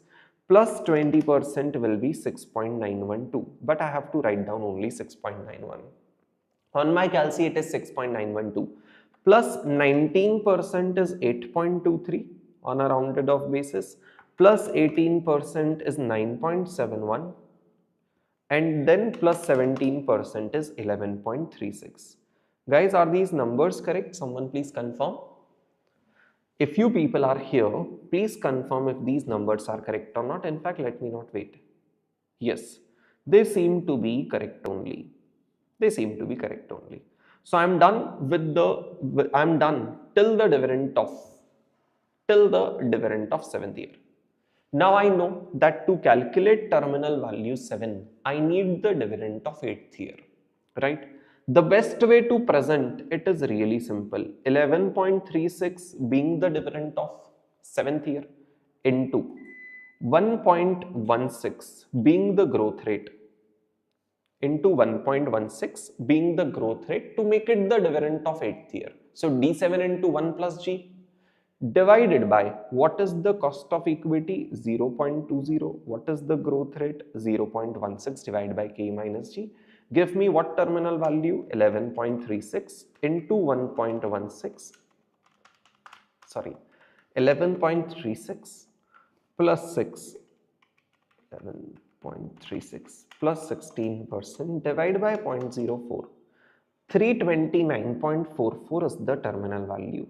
plus 20% will be 6.912, but I have to write down only 6.91. On my calci it is 6.912 plus 19% is 8.23 on a rounded off basis plus 18% is 9.71 and then plus 17% is 11.36. Guys, are these numbers correct? Someone please confirm. If you people are here, please confirm if these numbers are correct or not. In fact, let me not wait. Yes, they seem to be correct only. They seem to be correct only. So I'm done with I'm done till the dividend of 7th year. Now I know that to calculate terminal value 7, I need the dividend of 8th year, right? The best way to present it is really simple. 11.36 being the dividend of 7th year into 1.16 being the growth rate. into 1.16 being the growth rate to make it the dividend of 8th year. So D7 into 1 plus G divided by what is the cost of equity 0.20, what is the growth rate 0.16 divided by K minus G, give me what terminal value 11.36 into 1.16, sorry 11.36 plus 6, 11.36 plus 16% divided by 0.04, 329.44 is the terminal value.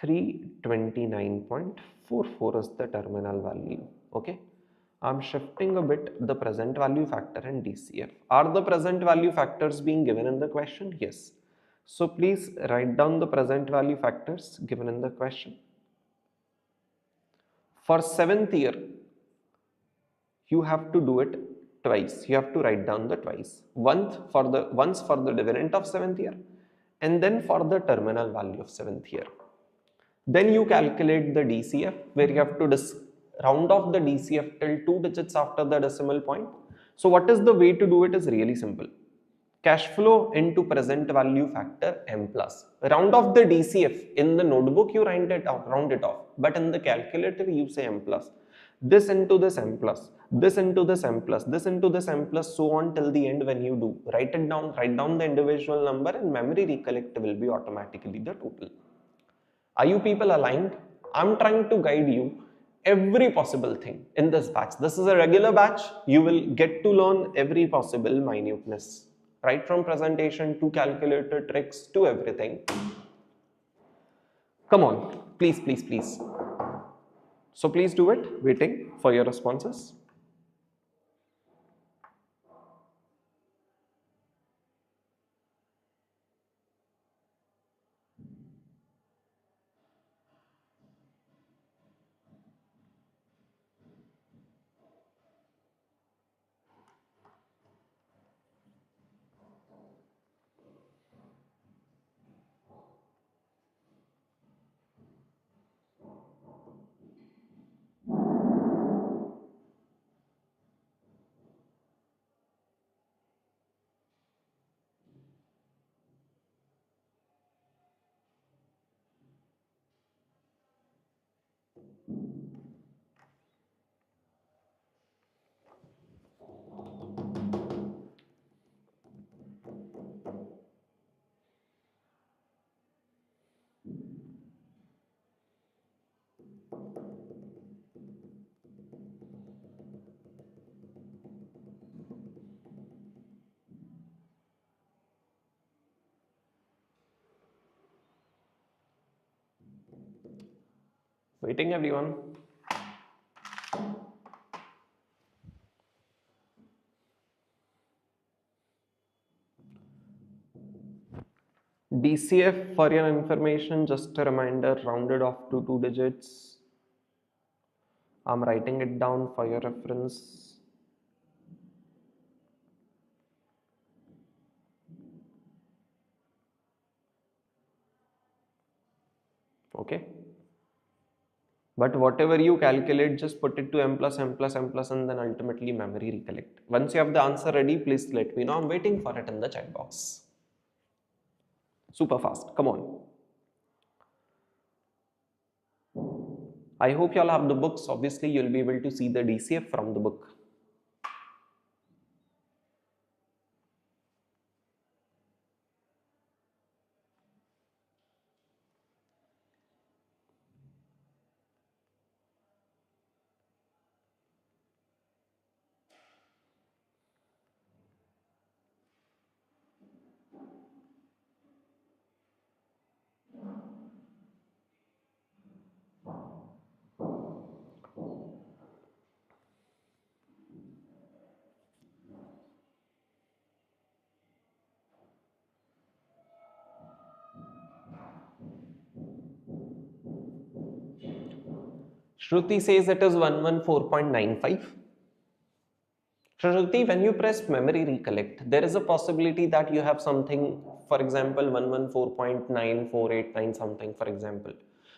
329.44 is the terminal value. Okay, I'm shifting a bit the present value factor and DCF. Are the present value factors being given in the question? Yes. So please write down the present value factors given in the question. For 7th year, you have to do it twice. You have to write down the twice. Once for the dividend of 7th year and then for the terminal value of 7th year. Then you calculate the DCF where you have to round off the DCF till 2 digits after the decimal point. So what is the way to do it is really simple. Cash flow into present value factor M plus. Round off the DCF. In the notebook you round it off. But in the calculator you say M plus. This into this M plus. This into this M plus. This into this M plus, so on till the end when you do. Write it down. Write down the individual number and memory recollect will be automatically the total. Are you people aligned? I'm trying to guide you every possible thing in this batch. This is a regular batch. You will get to learn every possible minuteness, right from presentation to calculator tricks to everything. Come on, please, please, please. So please do it. Waiting for your responses. Waiting, everyone. DCF, for your information, just a reminder, rounded off to 2 digits. I'm writing it down for your reference. Okay. But whatever you calculate, just put it to M plus, M plus, M plus, and then ultimately memory recollect. Once you have the answer ready, please let me know. I'm waiting for it in the chat box. Super fast. Come on. I hope you all have the books. Obviously, you'll be able to see the DCF from the book. Shruti says it is 114.95. Shruti, when you press memory recollect, there is a possibility that you have something, for example, 114.9489 something, for example.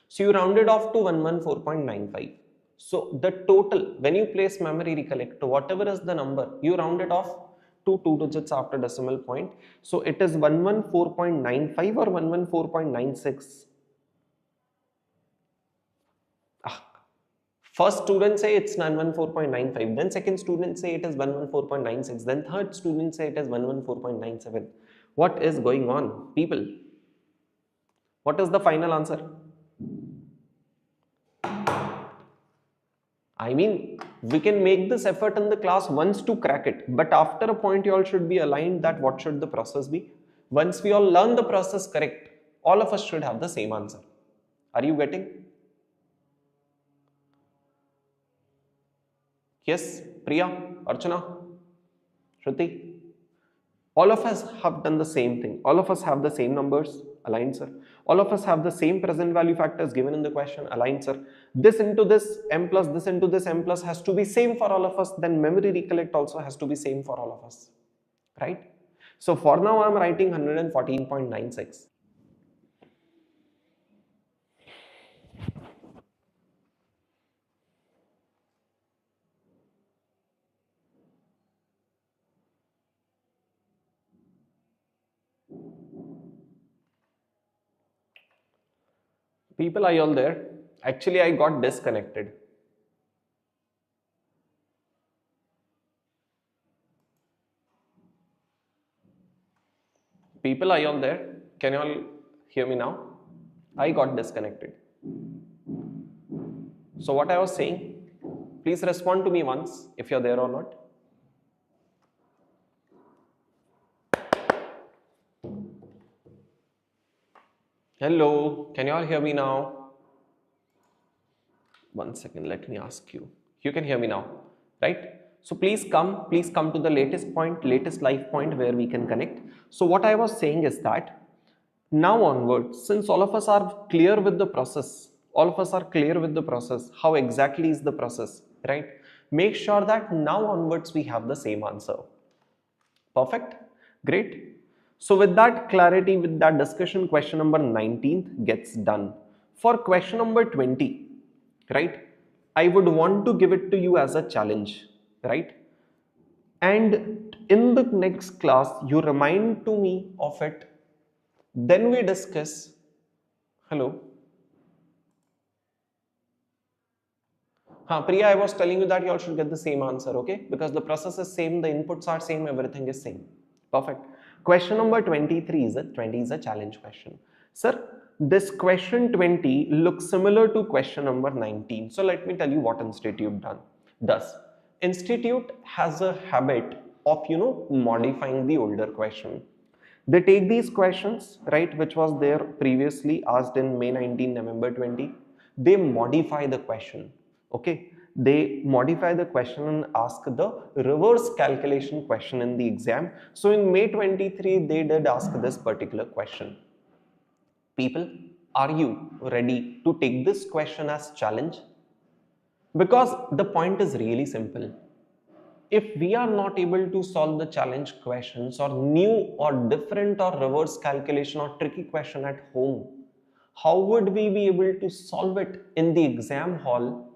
So you round it off to 114.95. So the total, when you place memory recollect, whatever is the number, you round it off two digits after decimal point. So it is 114.95 or 114.96. First student say it's 114.95, then second student say it is 114.96, then third student say it is 114.97. What is going on, people? What is the final answer? I mean, we can make this effort in the class once to crack it, but after a point you all should be aligned that what should the process be. Once we all learn the process correct, all of us should have the same answer. Are you getting? Yes, Priya, Archana, Shruti. All of us have done the same thing. All of us have the same numbers, aligned, sir. All of us have the same present value factors given in the question, aligned, sir. This into this m plus, this into this m plus has to be same for all of us. Then memory recollect also has to be same for all of us, right? So for now, I'm writing 114.96. People, are you all there? Actually, I got disconnected. People, are you all there? Can you all hear me now? I got disconnected. So what I was saying, please respond to me once if you're there or not. Hello, can you all hear me now? One second, let me ask you. You can hear me now, right? So please come to the latest point, latest live point where we can connect. So what I was saying is that now onwards, since all of us are clear with the process, how exactly is the process, right? Make sure that now onwards we have the same answer. Perfect, great. So with that clarity, with that discussion, question number 19 gets done. For question number 20, right, I would want to give it to you as a challenge, right? And in the next class, you remind to me of it. Then we discuss. Hello. Priya, I was telling you that you all should get the same answer, okay? Because the process is same, the inputs are same, everything is same. Perfect. Question number 23 is a challenge question. Sir, this question 20 looks similar to question number 19. So let me tell you what Institute does. Institute has a habit of, modifying the older question. They take these questions, right, which was there previously asked in May 19, November 20. They modify the question. Okay, they modify the question and ask the reverse calculation question in the exam. So in May 23, they did ask this particular question. People, are you ready to take this question as challenge? Because the point is really simple. If we are not able to solve the challenge questions or new or different or reverse calculation or tricky question at home, how would we be able to solve it in the exam hall,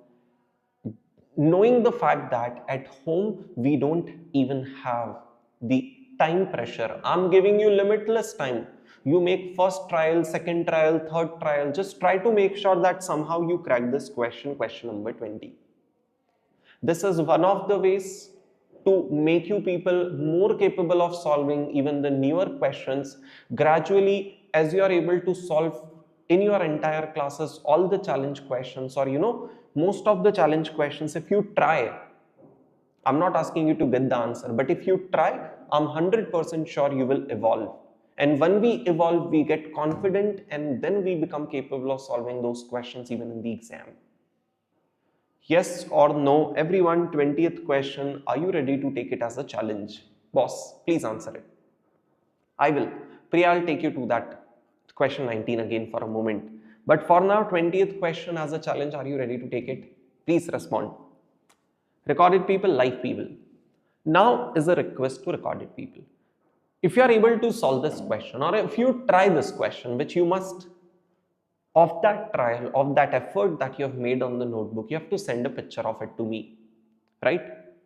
knowing the fact that at home we don't even have the time pressure? I'm giving you limitless time. You make first trial, second trial, third trial. Just try to make sure that somehow you crack this question number 20. This is one of the ways to make you people more capable of solving even the newer questions. Gradually, as you are able to solve in your entire classes all the challenge questions, or most of the challenge questions, if you try, I'm not asking you to get the answer, but if you try, I'm 100% sure you will evolve. And when we evolve, we get confident, and then we become capable of solving those questions even in the exam. Yes or no, everyone, 20th question, are you ready to take it as a challenge? Boss, please answer it. I will. Priya, I'll take you to that question 19 again for a moment. But for now, 20th question as a challenge, are you ready to take it? Please respond. Recorded people, live people. Now is a request to recorded people. If you are able to solve this question, or if you try this question, which you must, of that trial, of that effort that you have made on the notebook, you have to send a picture of it to me, right?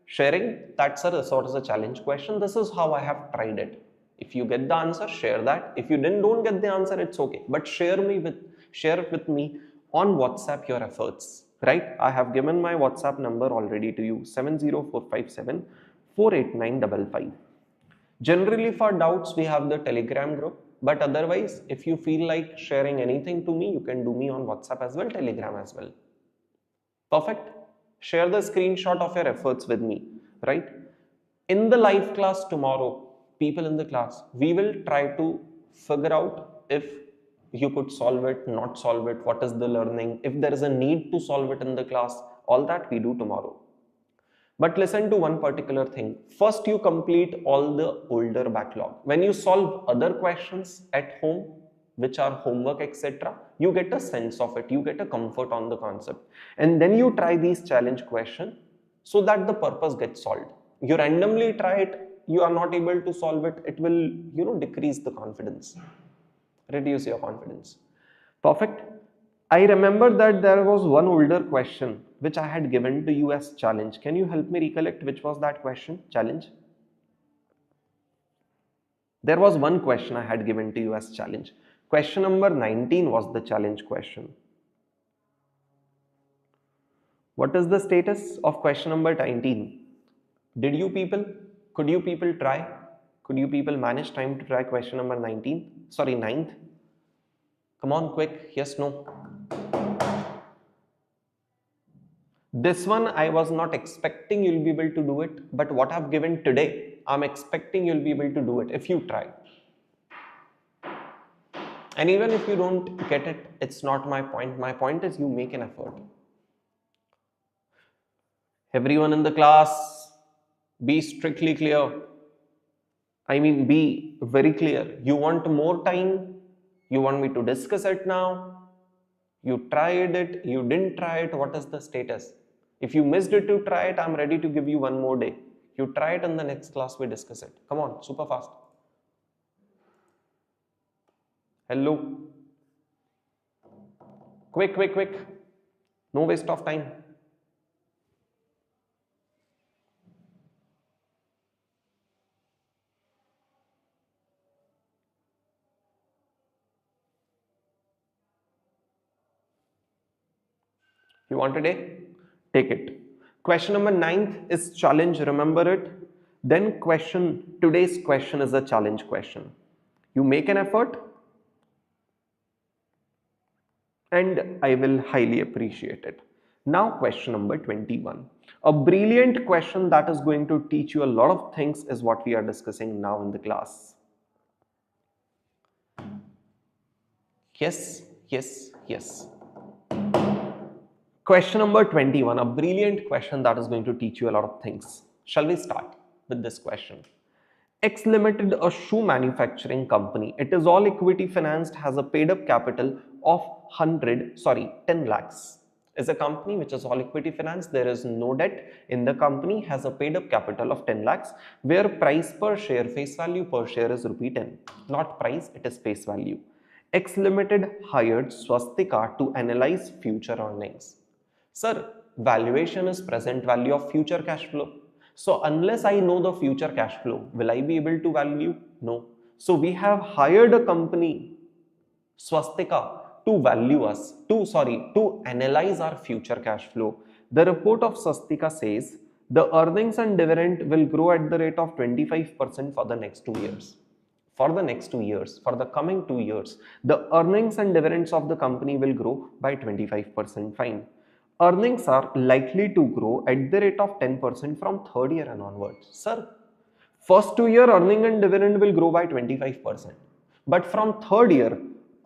Sharing, that's a sort of a challenge question. This is how I have tried it. If you get the answer, share that. If you don't get the answer, it's okay. But share it with me on WhatsApp your efforts. Right? I have given my WhatsApp number already to you, 70457 48955. Generally, for doubts, we have the Telegram group. But otherwise, if you feel like sharing anything to me, you can do me on WhatsApp as well, Telegram as well. Perfect. Share the screenshot of your efforts with me, right? In the live class tomorrow, people in the class, we will try to figure out if you could solve it, not solve it, what is the learning, if there is a need to solve it in the class, all that we do tomorrow. But listen to one particular thing. First, you complete all the older backlog. When you solve other questions at home, which are homework, etc., you get a sense of it. You get a comfort on the concept. And then you try these challenge questions so that the purpose gets solved. You randomly try it, you are not able to solve it, it will, decrease the confidence, reduce your confidence. Perfect. I remember that there was one older question which I had given to you as challenge. Can you help me recollect which was that question, challenge? There was one question I had given to you as challenge. Question number 19 was the challenge question. What is the status of question number 19? Could you people try? Could you people manage time to try question number 19? Sorry, 9th. Come on, quick. Yes, no. This one I was not expecting you'll be able to do it, but what I've given today, I'm expecting you'll be able to do it if you try. And even if you don't get it, it's not my point. My point is you make an effort. Everyone in the class, be strictly clear. I mean, be very clear. You want more time? You want me to discuss it now? You tried it, you didn't try it, what is the status? If you missed it to try it, I'm ready to give you one more day. You try it in the next class, we discuss it. Come on, super fast. Hello. Quick, quick, quick. No waste of time. You want a day? Take it. Question number 9 is challenge, remember it. Then today's question is a challenge question. You make an effort and I will highly appreciate it. Now question number 21. A brilliant question that is going to teach you a lot of things is what we are discussing now in the class. Yes, yes, yes. Question number 21, a brilliant question that is going to teach you a lot of things. Shall we start with this question? X Limited, a shoe manufacturing company, it is all equity financed, has a paid up capital of 10 lakhs. Is a company which is all equity financed, there is no debt in the company, has a paid up capital of 10 lakhs, where price per share, face value per share is rupee 10. Not price, it is face value. X Limited hired Swastika to analyze future earnings. Sir, valuation is present value of future cash flow. So unless I know the future cash flow, will I be able to value? No. So we have hired a company, Swastika, to value us, to analyze our future cash flow. The report of Swastika says the earnings and dividend will grow at the rate of 25% for the next 2 years. For the coming 2 years, the earnings and dividends of the company will grow by 25%. Fine. Earnings are likely to grow at the rate of 10% from third year and onwards. Sir, first 2 year earning and dividend will grow by 25%. But from third year,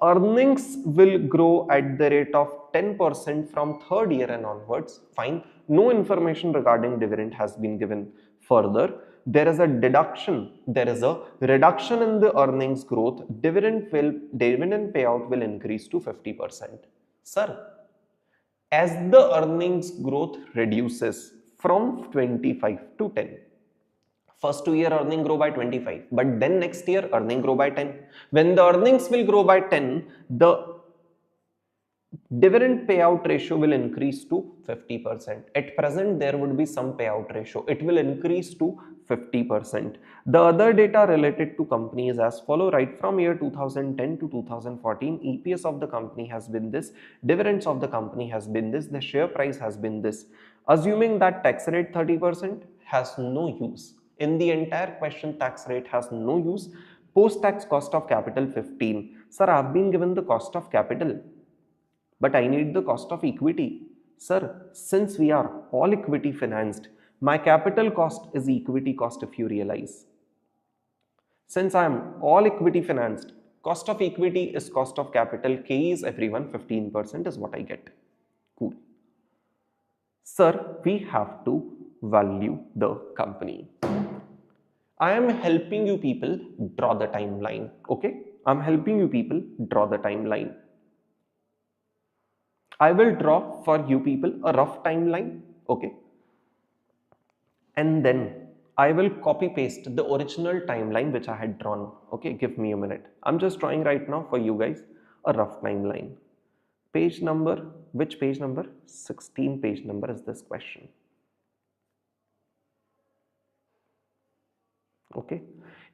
earnings will grow at the rate of 10% from third year and onwards. Fine. No information regarding dividend has been given further. There is a reduction in the earnings growth. Dividend payout will increase to 50%. Sir, as the earnings growth reduces from 25 to 10, first 2 year earning grow by 25, but then next year earning grow by 10. When the earnings will grow by 10, the Dividend payout ratio will increase to 50%. At present, there would be some payout ratio. It will increase to 50%. The other data related to company is as follow. Right from year 2010 to 2014, EPS of the company has been this, dividends of the company has been this, the share price has been this. Assuming that tax rate 30% has no use. In the entire question, tax rate has no use. Post-tax cost of capital 15. Sir, I have been given the cost of capital, but I need the cost of equity. Sir, since we are all equity financed, my capital cost is equity cost if you realize. Since I am all equity financed, cost of equity is cost of capital, K is everyone, 15% is what I get. Cool. Sir, we have to value the company. I am helping you people draw the timeline. Okay? I'm helping you people draw the timeline. I will draw for you people a rough timeline, okay, and then I will copy paste the original timeline which I had drawn. Okay, give me a minute. I'm just drawing right now for you guys a rough timeline. Page number, which page number? 16 page number is this question. Okay,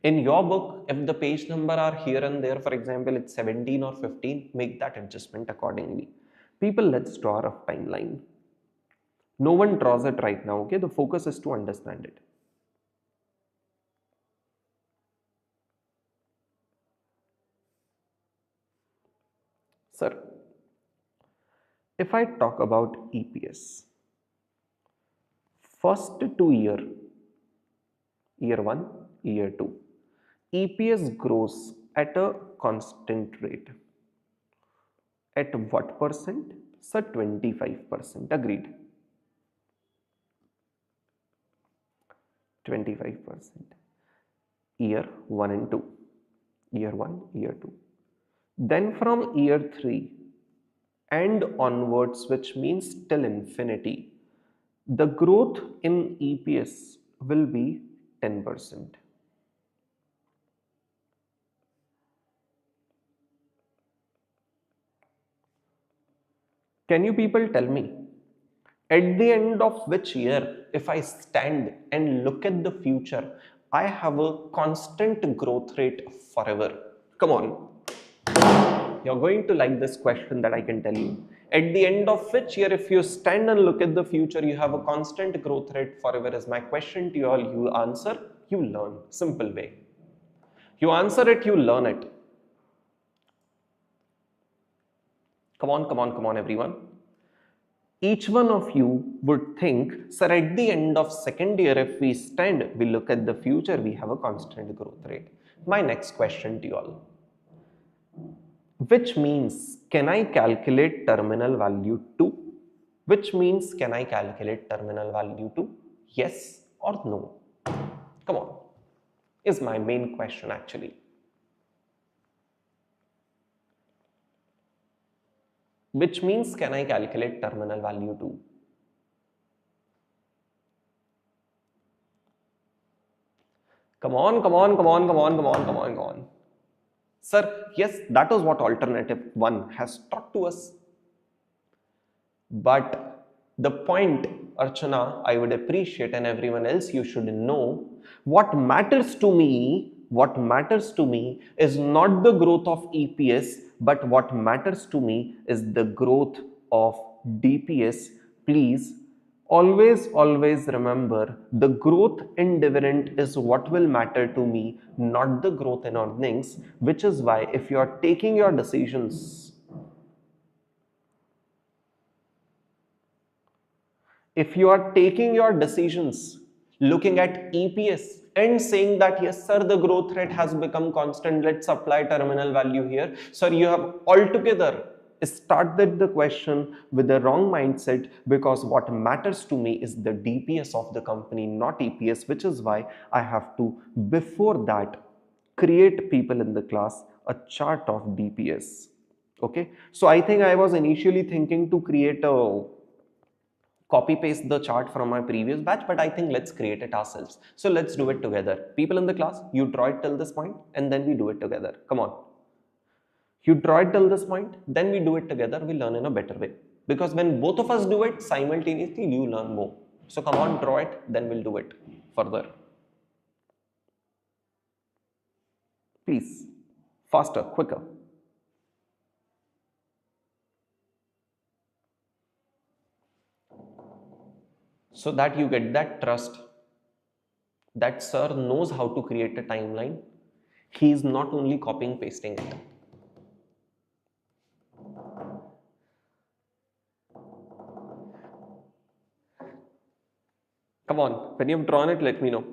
in your book, if the page number are here and there, for example, it's 17 or 15, make that adjustment accordingly. People, let's draw a rough timeline. No one draws it right now, okay? The focus is to understand it. Sir, if I talk about EPS, first 2 year, year 1, year 2, EPS grows at a constant rate. At what percent? Sir, 25%. Agreed. 25%. Year 1 and 2. Year 1, year 2. Then from year 3 and onwards, which means till infinity, the growth in EPS will be 10%. Can you people tell me, at the end of which year, if I stand and look at the future, I have a constant growth rate forever? Come on. You're going to like this question that I can tell you. At the end of which year, if you stand and look at the future, you have a constant growth rate forever is my question to you all. You answer, you learn. Simple way. You answer it, you learn it. Come on, everyone. Each one of you would think, sir, at the end of second year, if we stand, we look at the future, we have a constant growth rate. My next question to you all. Which means, can I calculate terminal value 2? Which means, can I calculate terminal value 2? Yes or no? Come on. Is my main question actually. Which means, can I calculate terminal value 2? Come on. Sir, yes, that is what alternative 1 has taught to us. But the point, Archana, I would appreciate, and everyone else, you should know, what matters to me is not the growth of EPS, but what matters to me is the growth of DPS. Please always remember, the growth in dividend is what will matter to me, not the growth in earnings, which is why if you are taking your decisions, looking at EPS and saying that yes sir, the growth rate has become constant, let's apply terminal value here, sir, you have altogether started the question with the wrong mindset, because what matters to me is the DPS of the company, not EPS, which is why I have to, before that, create people in the class a chart of DPS. Okay, so I think I was initially thinking to create a copy paste the chart from my previous batch, but I think let's create it ourselves. So let's do it together. People in the class, you draw it till this point and then we do it together. Come on. You draw it till this point, then we do it together, we learn in a better way. Because when both of us do it simultaneously, you learn more. So come on, draw it, then we'll do it further. Please, faster, quicker. So that you get that trust that sir knows how to create a timeline. He is not only copying pasting it. Come on, when you've drawn it, let me know.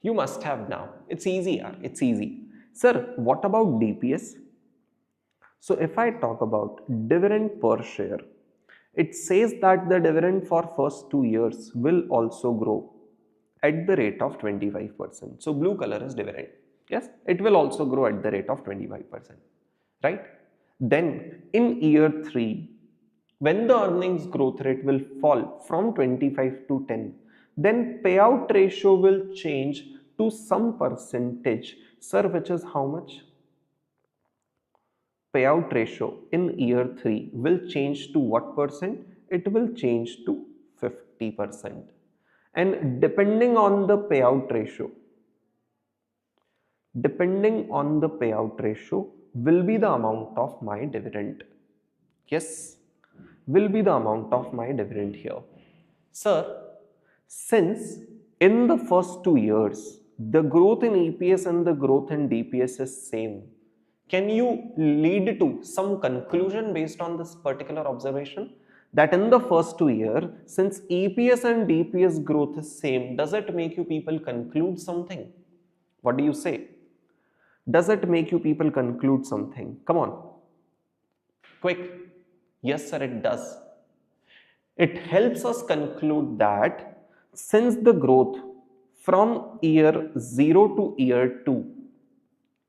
You must have now. It's easy, yaar. It's easy. Sir, what about DPS? So if I talk about dividend per share, it says that the dividend for first 2 years will also grow at the rate of 25%. So blue color is dividend. Yes, it will also grow at the rate of 25%. Right? Then in year 3, when the earnings growth rate will fall from 25 to 10, then payout ratio will change to some percentage. Sir, which is how much? Payout ratio in year 3 will change to what percent? It will change to 50%. And depending on the payout ratio will be the amount of my dividend. Yes, will be the amount of my dividend here. Sir, since in the first 2 years, the growth in EPS and the growth in DPS is same, can you lead to some conclusion based on this particular observation? That in the first 2 years, since EPS and DPS growth is same, does it make you people conclude something? What do you say? Does it make you people conclude something? Come on. Quick. Yes, sir, it does. It helps us conclude that since the growth from year 0 to year 2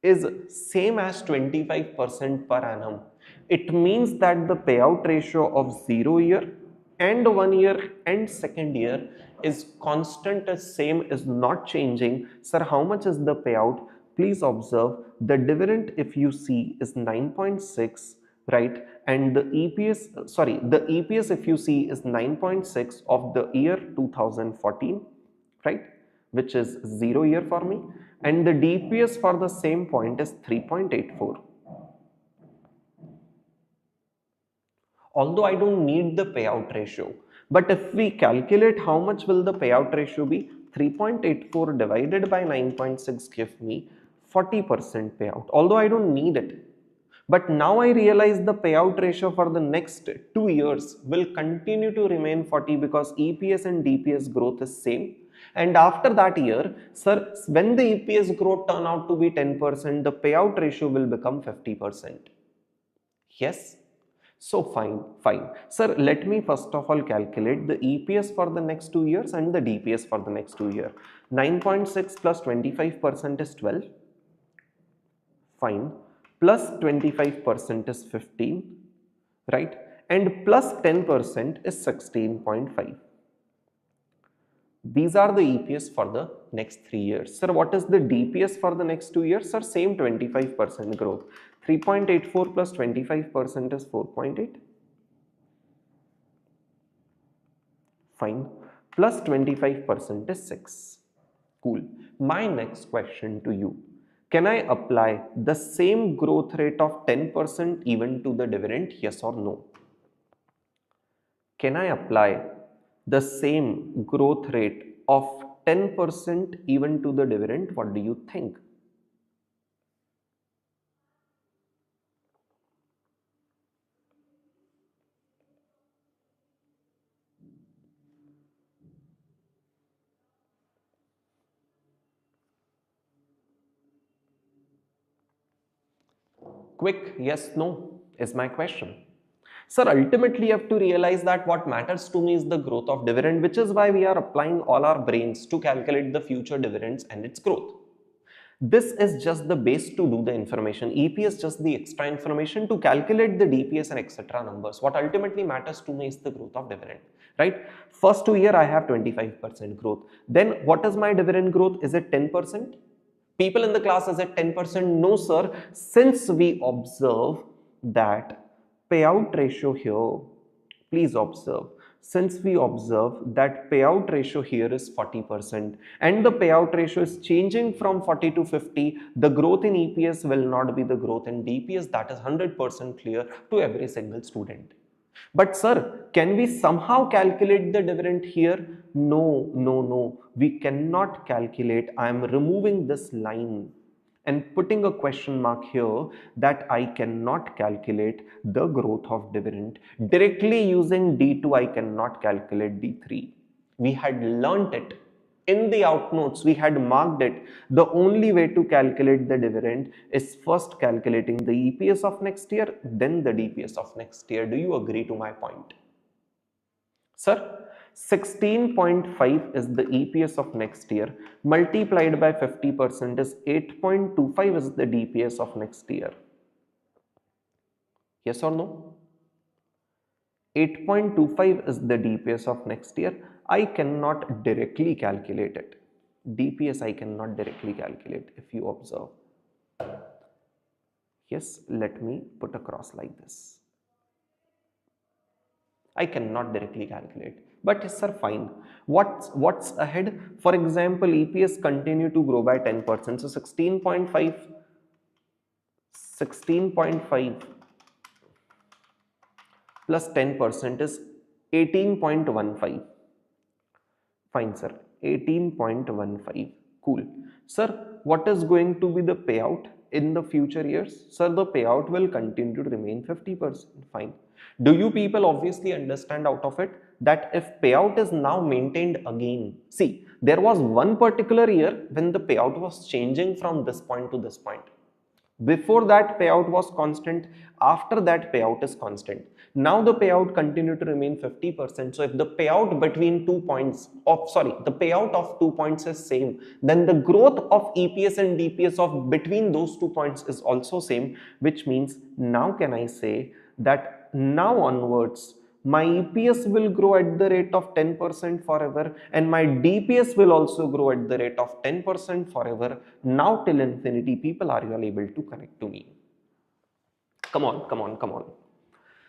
is same as 25% per annum, it means that the payout ratio of 0 year and 1 year and second year is constant, as same, is not changing. Sir, how much is the payout? Please observe the dividend, if you see, is 9.6, right? And the EPS if you see is 9.6 of the year 2014, right? Which is 0 year for me, and the DPS for the same point is 3.84. Although I don't need the payout ratio, but if we calculate how much will the payout ratio be, 3.84 divided by 9.6 give me 40% payout, although I don't need it. But now I realize the payout ratio for the next 2 years will continue to remain 40 because EPS and DPS growth is same. And after that year, sir, when the EPS growth turn out to be 10%, the payout ratio will become 50%. Yes? So fine. Sir, let me first of all calculate the EPS for the next 2 years and the DPS for the next 2 years. 9.6 plus 25% is 12. Fine. Plus 25% is 15, right? And plus 10% is 16.5. These are the EPS for the next 3 years. Sir, what is the DPS for the next 2 years? Sir, same 25% growth. 3.84 plus 25% is 4.8. Fine. Plus 25% is 6. Cool. My next question to you. Can I apply the same growth rate of 10% even to the dividend? Yes or no? Can I apply the same growth rate of 10% even to the dividend? What do you think? Quick yes, no is my question. Sir, ultimately you have to realize that what matters to me is the growth of dividend, which is why we are applying all our brains to calculate the future dividends and its growth. This is just the base to do the information. EPS just the extra information to calculate the DPS and etc. numbers. What ultimately matters to me is the growth of dividend, right? First 2 year I have 25% growth. Then what is my dividend growth? Is it 10%? People in the class, is it 10%? No, sir. Since we observe that payout ratio here, please observe, since we observe that payout ratio here is 40% and the payout ratio is changing from 40 to 50, the growth in EPS will not be the growth in DPS. That is 100% clear to every single student. But sir, can we somehow calculate the dividend here? No, no, no. We cannot calculate. I am removing this line and putting a question mark here that I cannot calculate the growth of dividend. Directly using D2, I cannot calculate D3. We had learnt it. In the outnotes, we had marked it. The only way to calculate the dividend is first calculating the EPS of next year, then the DPS of next year. Do you agree to my point? Sir, 16.5 is the EPS of next year multiplied by 50% is 8.25 is the DPS of next year. Yes or no? 8.25 is the DPS of next year. I cannot directly calculate it. DPS I cannot directly calculate if you observe. Yes, let me put across like this. I cannot directly calculate. But yes, sir, fine. What's ahead? For example, EPS continue to grow by 10%. So 16.5 plus 10% is 18.15. Fine, sir. 18.15. Cool. Sir, what is going to be the payout in the future years? Sir, the payout will continue to remain 50%. Fine. Do you people obviously understand out of it that if payout is now maintained again, see, there was one particular year when the payout was changing from this point to this point. Before that payout was constant, after that payout is constant. Now the payout continue to remain 50%. So if the payout between 2 points of the payout of 2 points is same, then the growth of EPS and DPS of between those 2 points is also same, which means now can I say that now onwards my EPS will grow at the rate of 10% forever and my DPS will also grow at the rate of 10% forever. Now till infinity, people, are you all able to connect to me? Come on, come on, come on.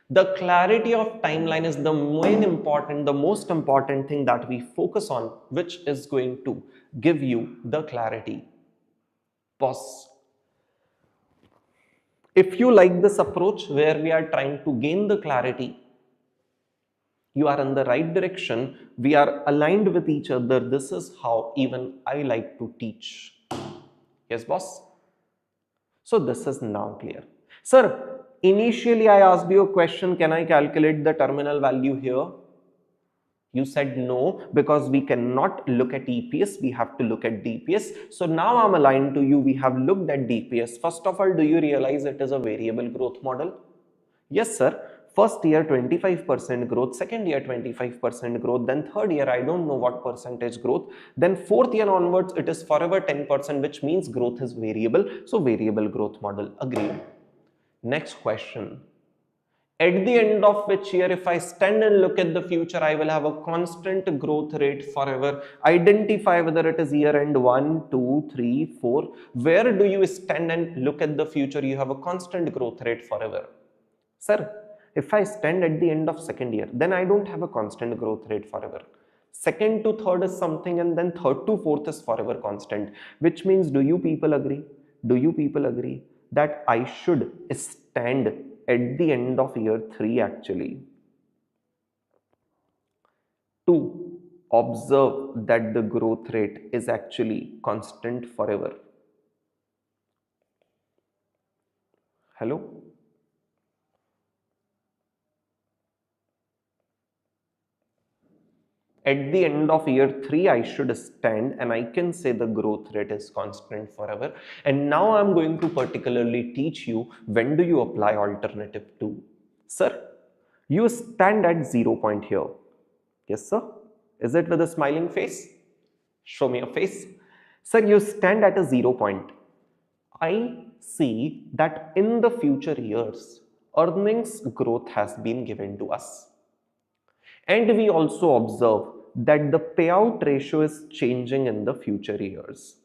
The clarity of timeline is the most important thing that we focus on, which is going to give you the clarity. Pause. If you like this approach where we are trying to gain the clarity, you are in the right direction. We are aligned with each other. This is how even I like to teach. Yes, boss? So this is now clear. Sir, initially I asked you a question, can I calculate the terminal value here? You said no, because we cannot look at EPS, we have to look at DPS. So now I'm aligned to you, we have looked at DPS. First of all, do you realize it is a variable growth model? Yes, sir. First year 25% growth, second year 25% growth, then third year I don't know what percentage growth, then fourth year onwards it is forever 10%, which means growth is variable. So variable growth model, agreed. Next question. At the end of which year, if I stand and look at the future, I will have a constant growth rate forever. Identify whether it is year end 1, 2, 3, 4. Where do you stand and look at the future? You have a constant growth rate forever. Sir, if I stand at the end of second year, then I don't have a constant growth rate forever. Second to third is something and then third to fourth is forever constant. Which means, do you people agree? Do you people agree that I should stand at the end of year 3 actually to observe that the growth rate is actually constant forever? Hello? At the end of year 3, I should stand and I can say the growth rate is constant forever. And now I'm going to particularly teach you when do you apply alternative 2. Sir, You stand at 0 point here. Yes, sir. Is it with a smiling face? Show me a face. Sir, you stand at a 0 point. I see that in the future years, earnings growth has been given to us. And we also observe that the payout ratio is changing in the future years.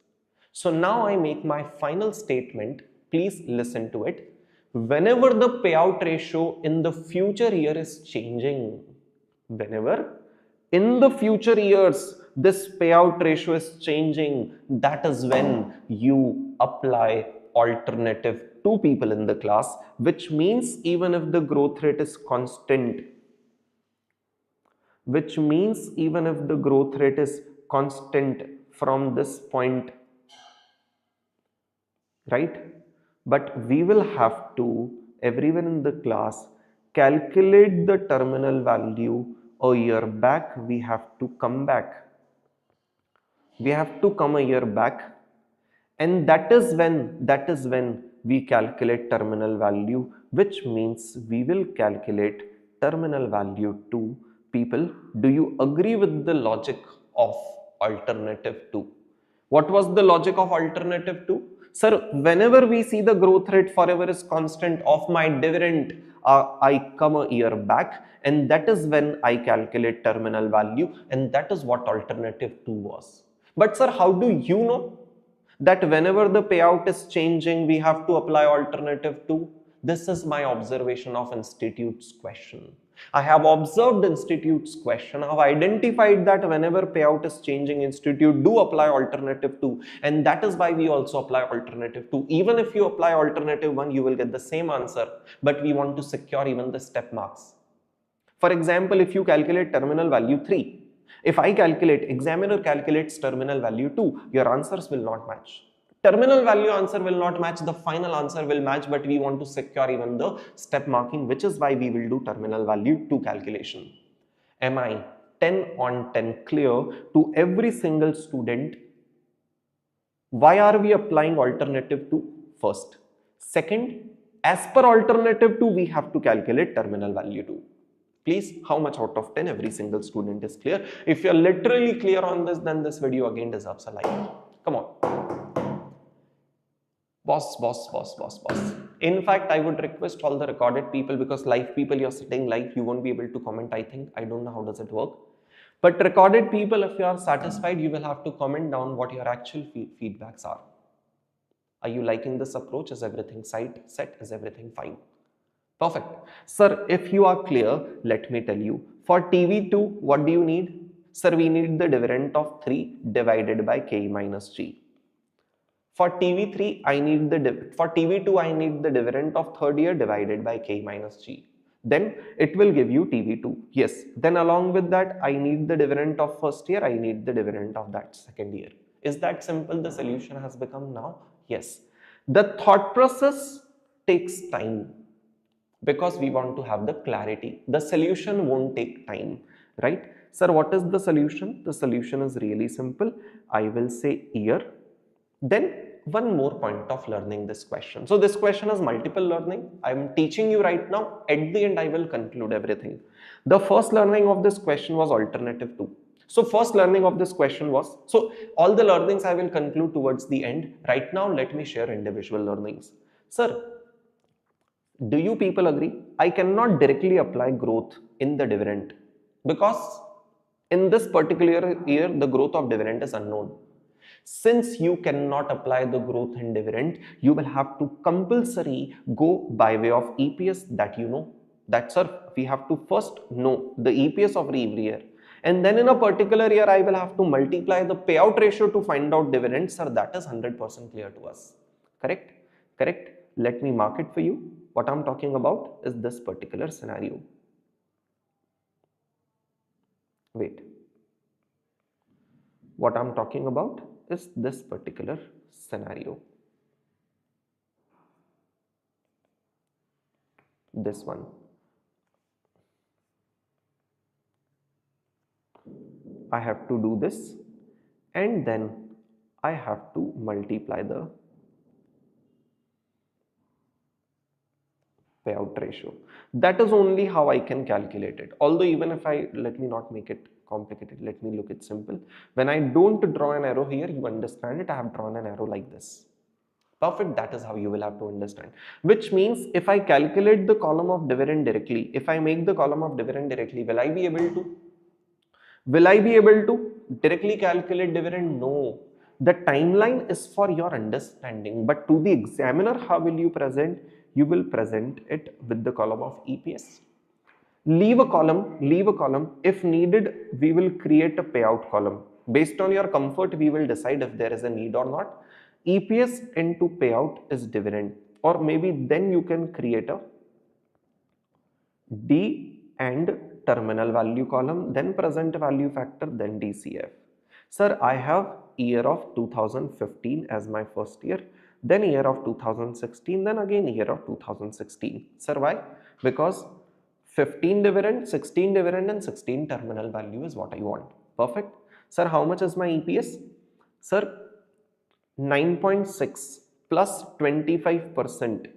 So now I make my final statement. Please listen to it. Whenever the payout ratio in the future year is changing, whenever in the future years this payout ratio is changing, that is when you apply alternative to people in the class, which means even if the growth rate is constant, which means even if the growth rate is constant from this point, right? But we will have to, everyone in the class, calculate the terminal value a year back. We have to come back. We have to come a year back, and that is when we calculate terminal value, which means we will calculate terminal value to people. Do you agree with the logic of alternative 2? What was the logic of alternative 2? Sir, whenever we see the growth rate forever is constant of my dividend, I come a year back, and that is when I calculate terminal value, and that is what alternative 2 was. But sir, how do you know that whenever the payout is changing, we have to apply alternative 2? This is my observation of institute's question. I have observed institute's question. I have identified that whenever payout is changing, institute do apply alternative 2, and that is why we also apply alternative 2. Even if you apply alternative 1, you will get the same answer, but we want to secure even the step marks. For example, if you calculate terminal value 3, if I calculate, examiner calculates terminal value 2, your answers will not match. Terminal value answer will not match, the final answer will match, but we want to secure even the step marking, which is why we will do terminal value 2 calculation. Am I 10 on 10 clear to every single student? Why are we applying alternative 2? First. Second, as per alternative 2, we have to calculate terminal value 2. Please, how much out of 10 every single student is clear? If you're literally clear on this, then this video again deserves a like. Come on. Boss. In fact, I would request all the recorded people, because live people, you're sitting live, you won't be able to comment, I think. I don't know how does it work. But recorded people, if you are satisfied, you will have to comment down what your actual feedbacks are. Are you liking this approach? Is everything set? Is everything fine? Perfect. Sir, if you are clear, let me tell you. For TV2, what do you need? Sir, we need the dividend of 3 divided by k minus g. For TV2, I need the dividend of third year divided by k minus g. Then it will give you TV2. Yes. Then along with that, I need the dividend of first year. I need the dividend of that second year. Is that simple? The solution has become now? Yes. The thought process takes time, because we want to have the clarity. The solution won't take time, right? Sir, what is the solution? The solution is really simple. I will say year. Then one more point of learning this question. So this question has multiple learning. I am teaching you right now. At the end, I will conclude everything. The first learning of this question was alternative 2. So first learning of this question was, so all the learnings I will conclude towards the end. Right now, let me share individual learnings. Sir, do you people agree? I cannot directly apply growth in the dividend, because in this particular year, the growth of dividend is unknown. Since you cannot apply the growth in dividend, you will have to compulsory go by way of EPS that you know. That's sir, we have to first know the EPS of every year. And then in a particular year, I will have to multiply the payout ratio to find out dividends. Sir, that is 100% clear to us. Correct? Correct? Let me mark it for you. What I'm talking about is this particular scenario. Wait. What I'm talking about is this particular scenario. This one. I have to do this, and then I have to multiply the payout ratio. That is only how I can calculate it. Although even if let me not make it complicated, let me look it simple. When I don't draw an arrow here, you understand it, I have drawn an arrow like this. Perfect, that is how you will have to understand. Which means if I calculate the column of dividend directly, if I make the column of dividend directly, will I be able to? Will I be able to directly calculate dividend? No. The timeline is for your understanding, but to the examiner, how will you present? You will present it with the column of EPS. Leave a column. If needed, we will create a payout column. Based on your comfort, we will decide if there is a need or not. EPS into payout is dividend, or maybe then you can create a D and terminal value column, then present value factor, then DCF. Sir, I have year of 2015 as my first year, then year of 2016, then again year of 2016. Sir, why? Because 15 dividend, 16 dividend and 16 terminal value is what I want. Perfect. Sir, how much is my EPS? Sir, 9.6 plus 25%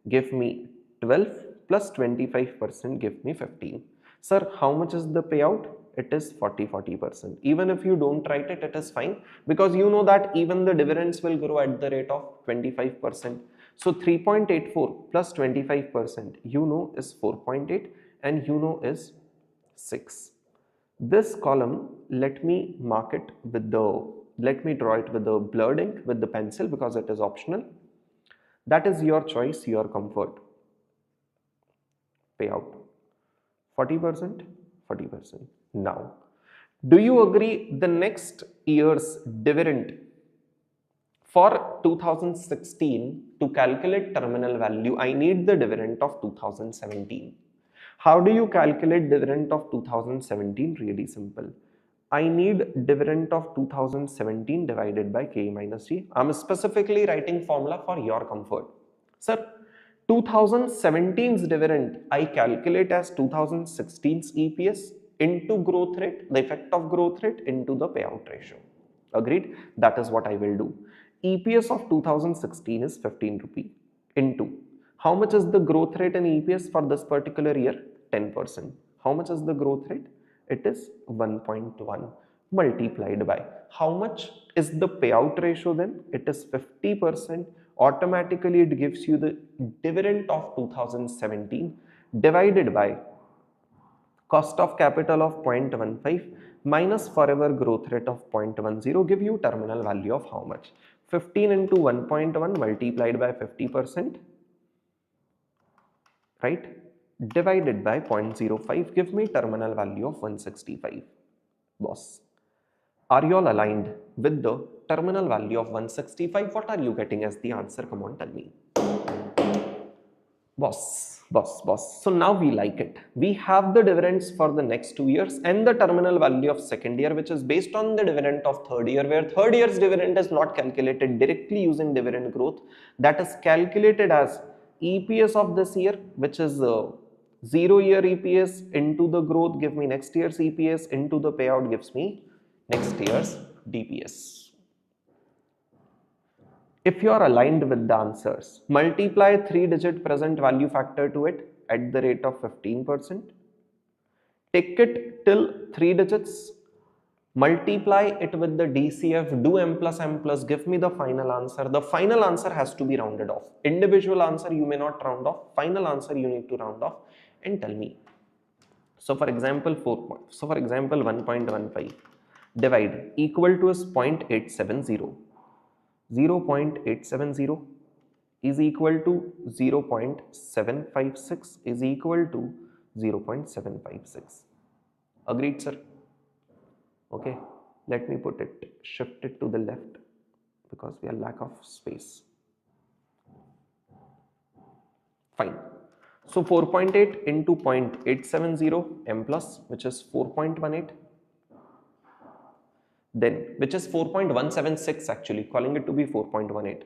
give me 12 plus 25% give me 15. Sir, how much is the payout? It is 40%. Even if you don't write it, it is fine, because you know that even the dividends will grow at the rate of 25%. So 3.84 plus 25% you know is 4.8 and you know is 6. This column, let me mark it with let me draw it with the blurred ink with the pencil because it is optional. That is your choice, your comfort. Payout 40%, 40%. Now, do you agree the next year's dividend for 2016 to calculate terminal value, I need the dividend of 2017. How do you calculate dividend of 2017? Really simple. I need dividend of 2017 divided by K minus G. I'm specifically writing formula for your comfort. Sir, 2017's dividend I calculate as 2016's EPS into growth rate, the effect of growth rate into the payout ratio. Agreed? That is what I will do. EPS of 2016 is 15 rupee into how much is the growth rate in EPS for this particular year? 10%. How much is the growth rate? It is 1.1 multiplied by how much is the payout ratio then? It is 50%. Automatically it gives you the dividend of 2017 divided by cost of capital of 0.15 minus forever growth rate of 0.10 give you terminal value of how much? 15 into 1.1 multiplied by 50%, right, divided by 0.05 give me terminal value of 165. Boss, are you all aligned with the terminal value of 165? What are you getting as the answer? Come on, tell me. Boss. So now we like it. We have the dividends for the next 2 years and the terminal value of second year, which is based on the dividend of third year, where third year's dividend is not calculated directly using dividend growth. That is calculated as EPS of this year, which is 0 year EPS into the growth give me next year's EPS into the payout gives me next year's DPS. If you are aligned with the answers, multiply 3-digit present value factor to it at the rate of 15%. Take it till 3 digits, multiply it with the DCF, do m plus, give me the final answer. The final answer has to be rounded off. Individual answer you may not round off, final answer you need to round off and tell me. So for example, 1.15 divide equal to is 0.870. 0.870 is equal to 0.756 is equal to 0.756. Agreed, sir? Okay, let me put it, shift it to the left because we are lack of space. Fine. So 4.8 into 0.870 m plus, which is 4.18. Then, which is 4.176 actually, calling it to be 4.18.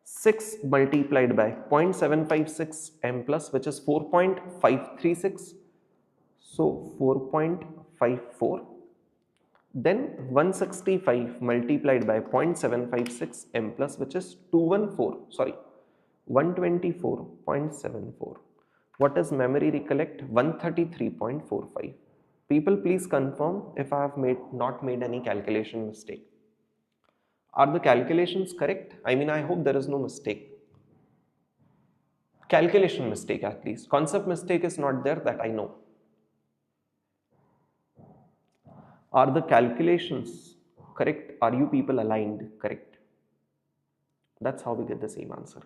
6 multiplied by 0.756 m plus, which is 4.536. So 4.54. Then 165 multiplied by 0.756 m plus, which is 124.74. What is memory recollect? 133.45. People, please confirm if I have not made any calculation mistake. Are the calculations correct? I mean, I hope there is no mistake. Calculation mistake at least. Concept mistake is not there that I know. Are the calculations correct? Are you people aligned correct? That's how we get the same answer.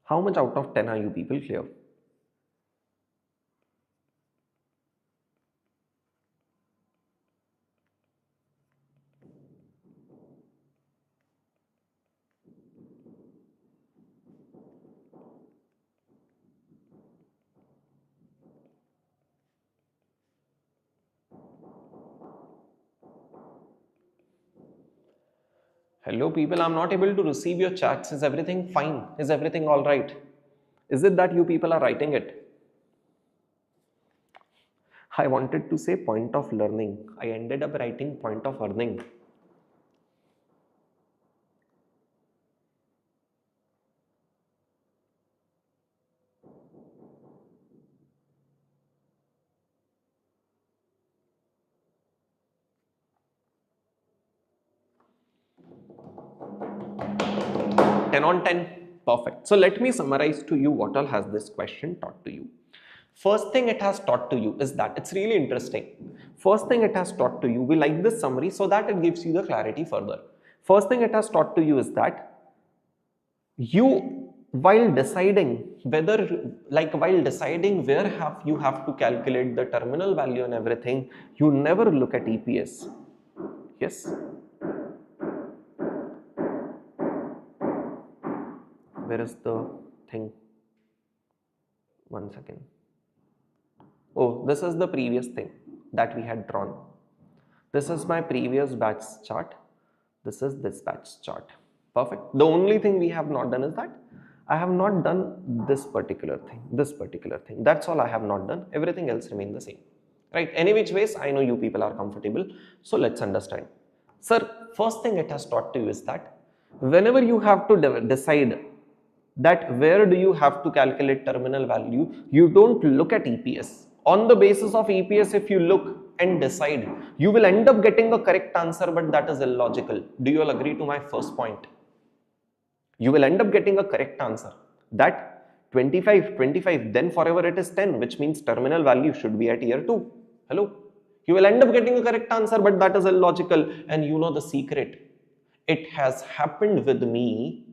How much out of 10 are you people clear? Hello people, I'm not able to receive your chats. Is everything fine? Is everything alright? Is it that you people are writing it? I wanted to say point of learning. I ended up writing point of earning. Ten on 10. Perfect. So let me summarize to you what all has this question taught to you. First thing it has taught to you is that it's really interesting. First thing it has taught to you, we like this summary so that it gives you the clarity further. First thing it has taught to you is that you, while deciding whether, like while deciding where you have to calculate the terminal value and everything, you never look at EPS. Yes. Where is the thing? One second. Oh, this is the previous thing that we had drawn. This is my previous batch chart. This is this batch chart. Perfect. The only thing we have not done is that I have not done this particular thing. That's all I have not done. Everything else remains the same. Right? Any which ways, I know you people are comfortable. So let's understand. Sir, first thing it has taught to you is that whenever you have to decide that where do you have to calculate terminal value, you don't look at EPS. On the basis of EPS, if you look and decide, you will end up getting a correct answer, but that is illogical. Do you all agree to my first point? You will end up getting a correct answer. That 25, 25, then forever it is 10, which means terminal value should be at year 2. Hello? You will end up getting a correct answer, but that is illogical. And you know the secret. It has happened with me.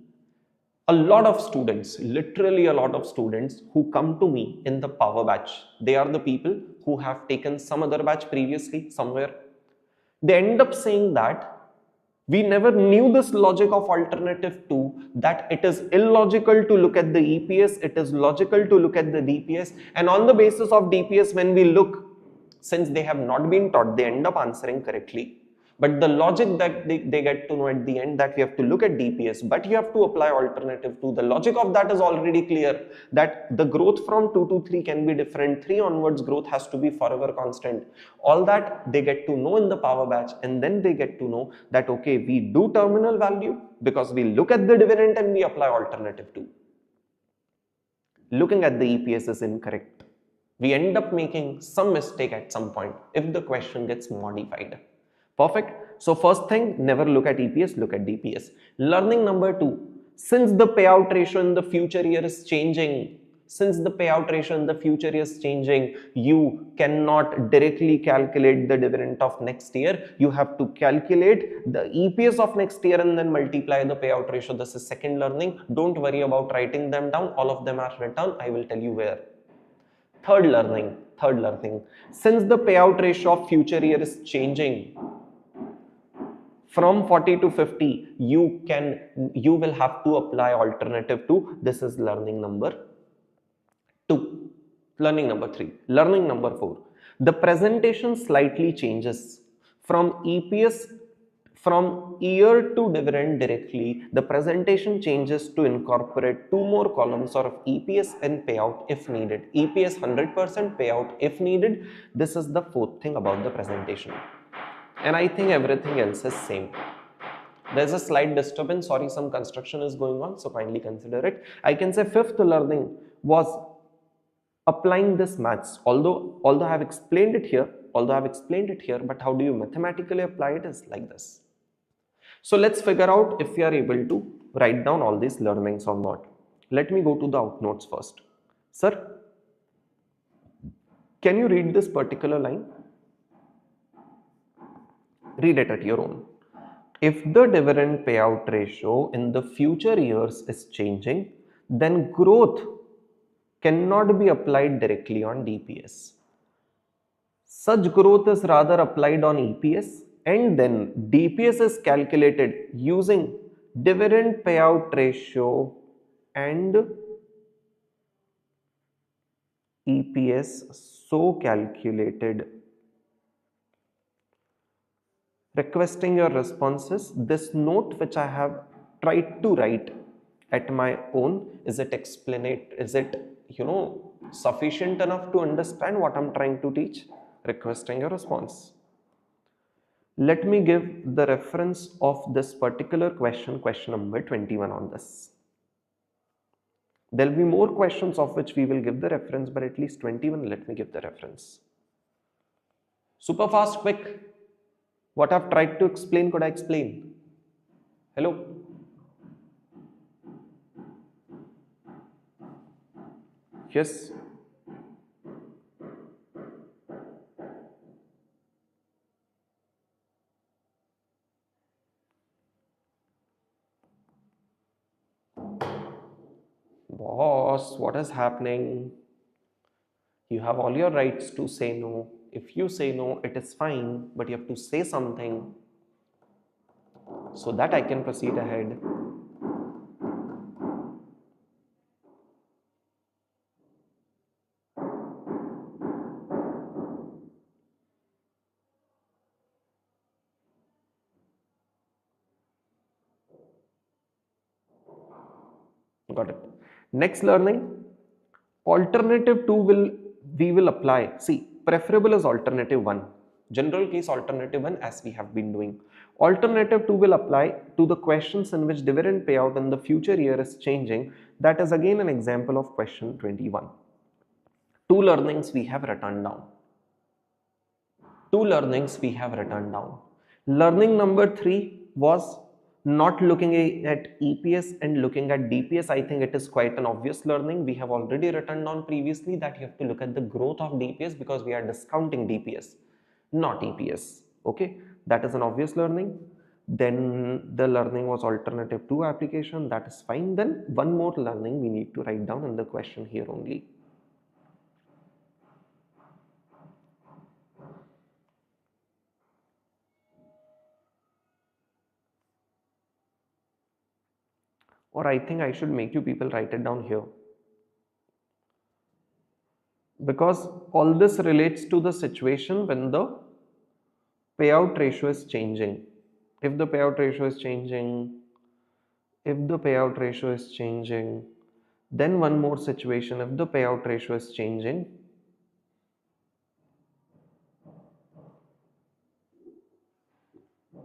A lot of students, literally a lot of students who come to me in the power batch, they are the people who have taken some other batch previously somewhere. They end up saying that we never knew this logic of alternative 2, that it is illogical to look at the EPS, it is logical to look at the DPS, and on the basis of DPS, when we look, since they have not been taught, they end up answering correctly. But the logic that they get to know at the end, that we have to look at DPS, but you have to apply alternative 2. The logic of that is already clear, that the growth from 2 to 3 can be different. 3 onwards growth has to be forever constant. All that they get to know in the power batch, and then they get to know that, okay, we do terminal value because we look at the dividend and we apply alternative 2. Looking at the EPS is incorrect. We end up making some mistake at some point if the question gets modified. Perfect. So first thing, never look at EPS, look at DPS. Learning number 2, since the payout ratio in the future year is changing, you cannot directly calculate the dividend of next year. You have to calculate the EPS of next year and then multiply the payout ratio. This is second learning. Don't worry about writing them down. All of them are written. I will tell you where. Third learning. Since the payout ratio of future year is changing, from 40 to 50, you will have to apply alternative 2. This is learning number 2. Learning number 3. Learning number 4. The presentation slightly changes from EPS From year to dividend directly, the presentation changes to incorporate two more columns of EPS and payout if needed. EPS 100%, payout if needed. This is the fourth thing about the presentation. And I think everything else is same. There's a slight disturbance, sorry, some construction is going on, so kindly consider it. I can say fifth learning was applying this maths. Although I have explained it here, but how do you mathematically apply it is like this. So let's figure out if we are able to write down all these learnings or not. Let me go to the outnotes first. Sir, can you read this particular line? Read it at your own. If the dividend payout ratio in the future years is changing, then growth cannot be applied directly on DPS. Such growth is rather applied on EPS, and then DPS is calculated using dividend payout ratio and EPS so calculated. Requesting your responses. This note which I have tried to write at my own, is it sufficient enough to understand what I'm trying to teach? Requesting your response. Let me give the reference of this particular question number 21 on this. There will be more questions of which we will give the reference, but at least 21 let me give the reference. Super fast, quick. What I've tried to explain, could I explain? Hello? Yes? Boss, what is happening? You have all your rights to say no. If you say no, it is fine, but you have to say something so that I can proceed ahead. Got it. Next learning, alternative 2 we will apply. See, preferable is alternative 1. General case alternative 1 as we have been doing. Alternative 2 will apply to the questions in which dividend payout in the future year is changing. That is again an example of question 21. Two learnings we have written down. Learning number 3 was not looking at EPS and looking at DPS. I think it is quite an obvious learning. We have already written down previously that you have to look at the growth of DPS because we are discounting DPS, not EPS. Okay, that is an obvious learning. Then the learning was alternative 2 application. That is fine. Then one more learning we need to write down in the question here only. Or I think I should make you people write it down here, because all this relates to the situation when the payout ratio is changing. If the payout ratio is changing, then one more situation, if the payout ratio is changing,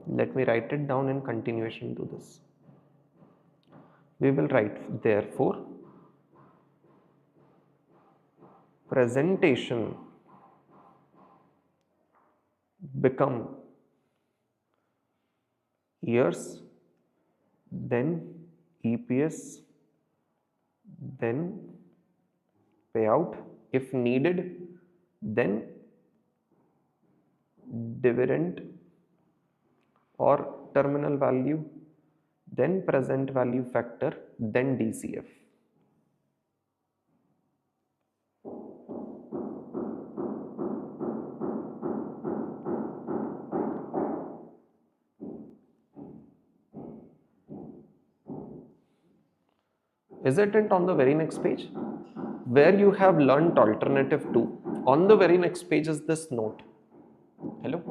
let me write it down in continuation to this. We will write, therefore, presentation become years, then EPS, then payout if needed, then dividend or terminal value, then present value factor, then DCF. Isn't it on the very next page? Where you have learnt alternative 2. On the very next page is this note. Hello?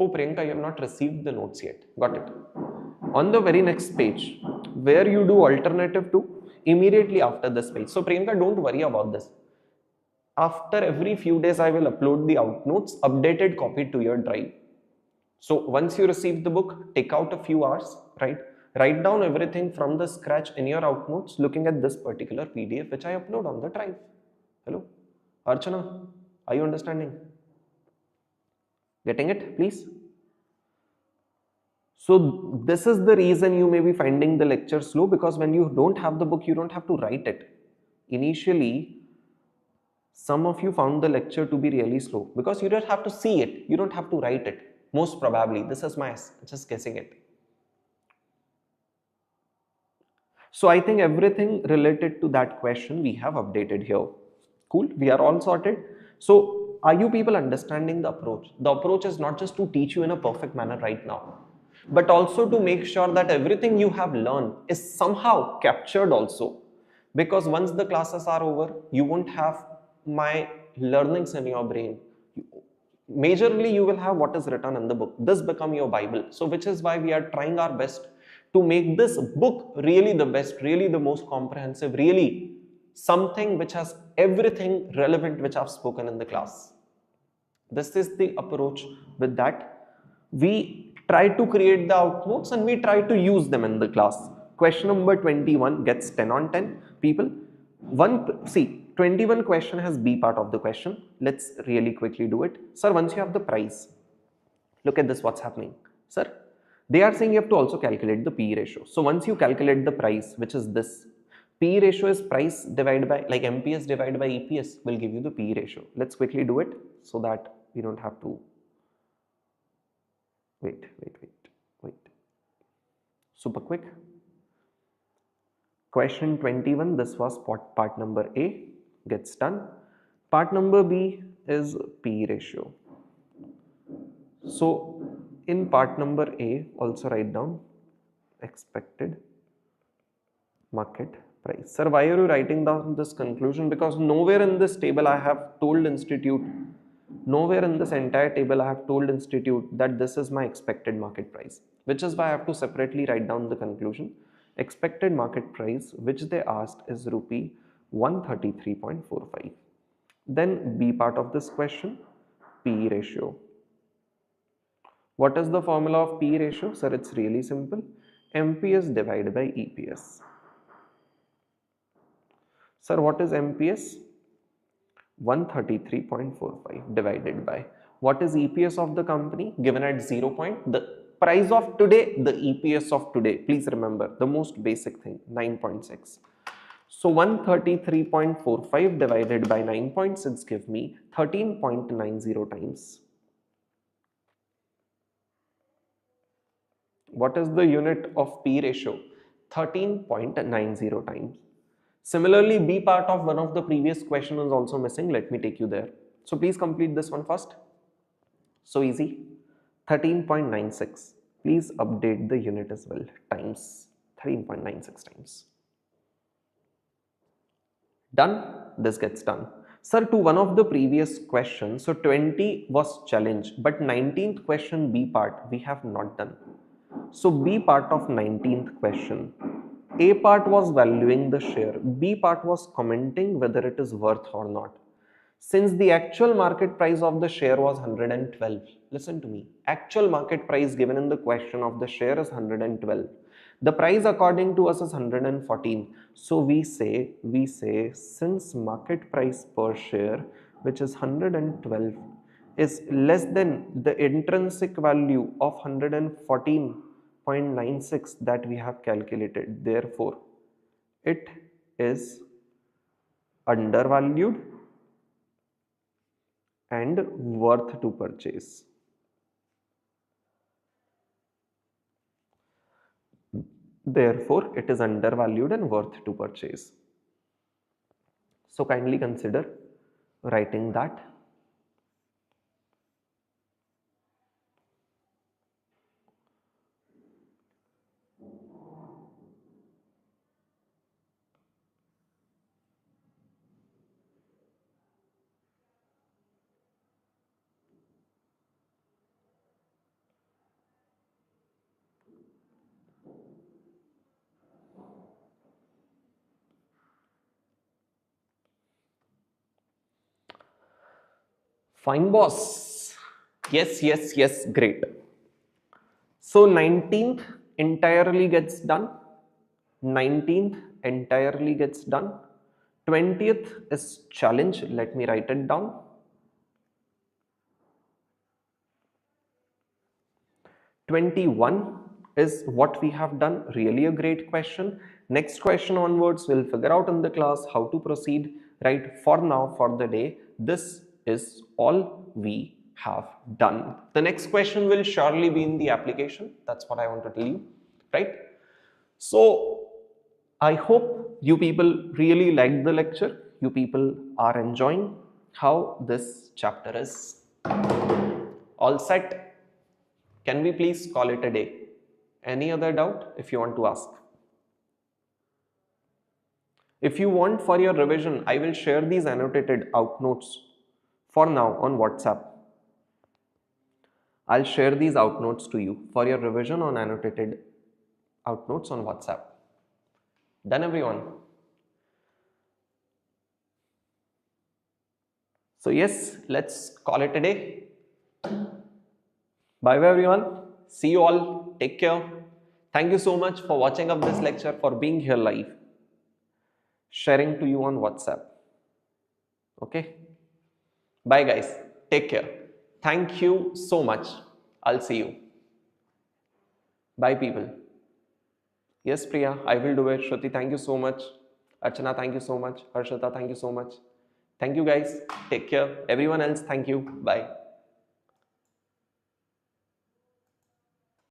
Oh, Priyanka, you have not received the notes yet. Got it. On the very next page, where you do alternative to, immediately after this page. So, Priyanka, don't worry about this. After every few days, I will upload the out notes, updated copy to your drive. So once you receive the book, take out a few hours, right? Write down everything from the scratch in your out notes, looking at this particular PDF which I upload on the drive. Hello, Archana, are you understanding? Getting it, please? So this is the reason you may be finding the lecture slow, because when you don't have the book, you don't have to write it. Initially, some of you found the lecture to be really slow because you don't have to see it, you don't have to write it. Most probably, this is my just guessing it. So I think everything related to that question we have updated here. Cool, we are all sorted. So are you people understanding the approach? The approach is not just to teach you in a perfect manner right now, but also to make sure that everything you have learned is somehow captured also. Because once the classes are over, you won't have my learnings in your brain. Majorly you will have what is written in the book. This become your Bible. So which is why we are trying our best to make this book really the best, really the most comprehensive, really something which has everything relevant which I've spoken in the class. This is the approach. With that, we try to create the outnotes and we try to use them in the class. Question number 21 gets 10 on 10. People, see, 21 question has B part of the question. Let's really quickly do it. Sir, once you have the price, look at this, what's happening. Sir, they are saying you have to also calculate the P ratio. So once you calculate the price, which is this, P ratio is price divided by, like MPS divided by EPS will give you the P ratio. Let's quickly do it so that we don't have to wait. Super quick. Question 21, this was part number A, gets done. Part number B is P ratio. So in part number A, also write down expected market price. Sir, why are you writing down this conclusion? Because nowhere in this table I have told institute, nowhere in this entire table I have told institute that this is my expected market price, which is why I have to separately write down the conclusion. Expected market price which they asked is rupee 133.45. Then B part of this question, P ratio. What is the formula of P ratio? Sir, it's really simple. MPS divided by EPS. Sir, what is MPS? 133.45 divided by, what is EPS of the company given at 0. The price of today, the EPS of today. Please remember the most basic thing, 9.6. So 133.45 divided by 9.6 give me 13.90 times. What is the unit of P ratio? 13.90 times. Similarly, B part of one of the previous question is also missing. Let me take you there. So please complete this one first. So easy. 13.96. Please update the unit as well. Times 13.96 times. Done? This gets done. Sir, to one of the previous questions, so 20 was challenged, but 19th question B part we have not done. So B part of 19th question, A part was valuing the share, B part was commenting whether it is worth or not. Since the actual market price of the share was 112, listen to me, actual market price given in the question of the share is 112. The price according to us is 114. So we say since market price per share, which is 112, is less than the intrinsic value of 114.96 that we have calculated, therefore it is undervalued and worth to purchase. Therefore, it is undervalued and worth to purchase. So kindly consider writing that. Fine, boss. Yes, yes, yes, great. So 19th entirely gets done. 19th entirely gets done. 20th is challenge. Let me write it down. 21 is what we have done. Really a great question. Next question onwards, we'll figure out in the class how to proceed. Right, for now, for the day, this is all we have done. The next question will surely be in the application. That's what I want to tell you. Right. So I hope you people really liked the lecture. You people are enjoying how this chapter is. All set? Can we please call it a day? Any other doubt if you want to ask? If you want for your revision, I will share these annotated out notes for now on WhatsApp. I'll share these out notes to you for your revision on annotated out notes on WhatsApp. Done, everyone? So yes, let's call it a day. Bye bye everyone. See you all. Take care. Thank you so much for watching up this lecture, for being here live, sharing to you on WhatsApp. Okay. Bye guys. Take care. Thank you so much. I'll see you. Bye people. Yes, Priya, I will do it. Shruti, thank you so much. Archana, thank you so much. Harshita, thank you so much. Thank you guys. Take care. Everyone else, thank you. Bye.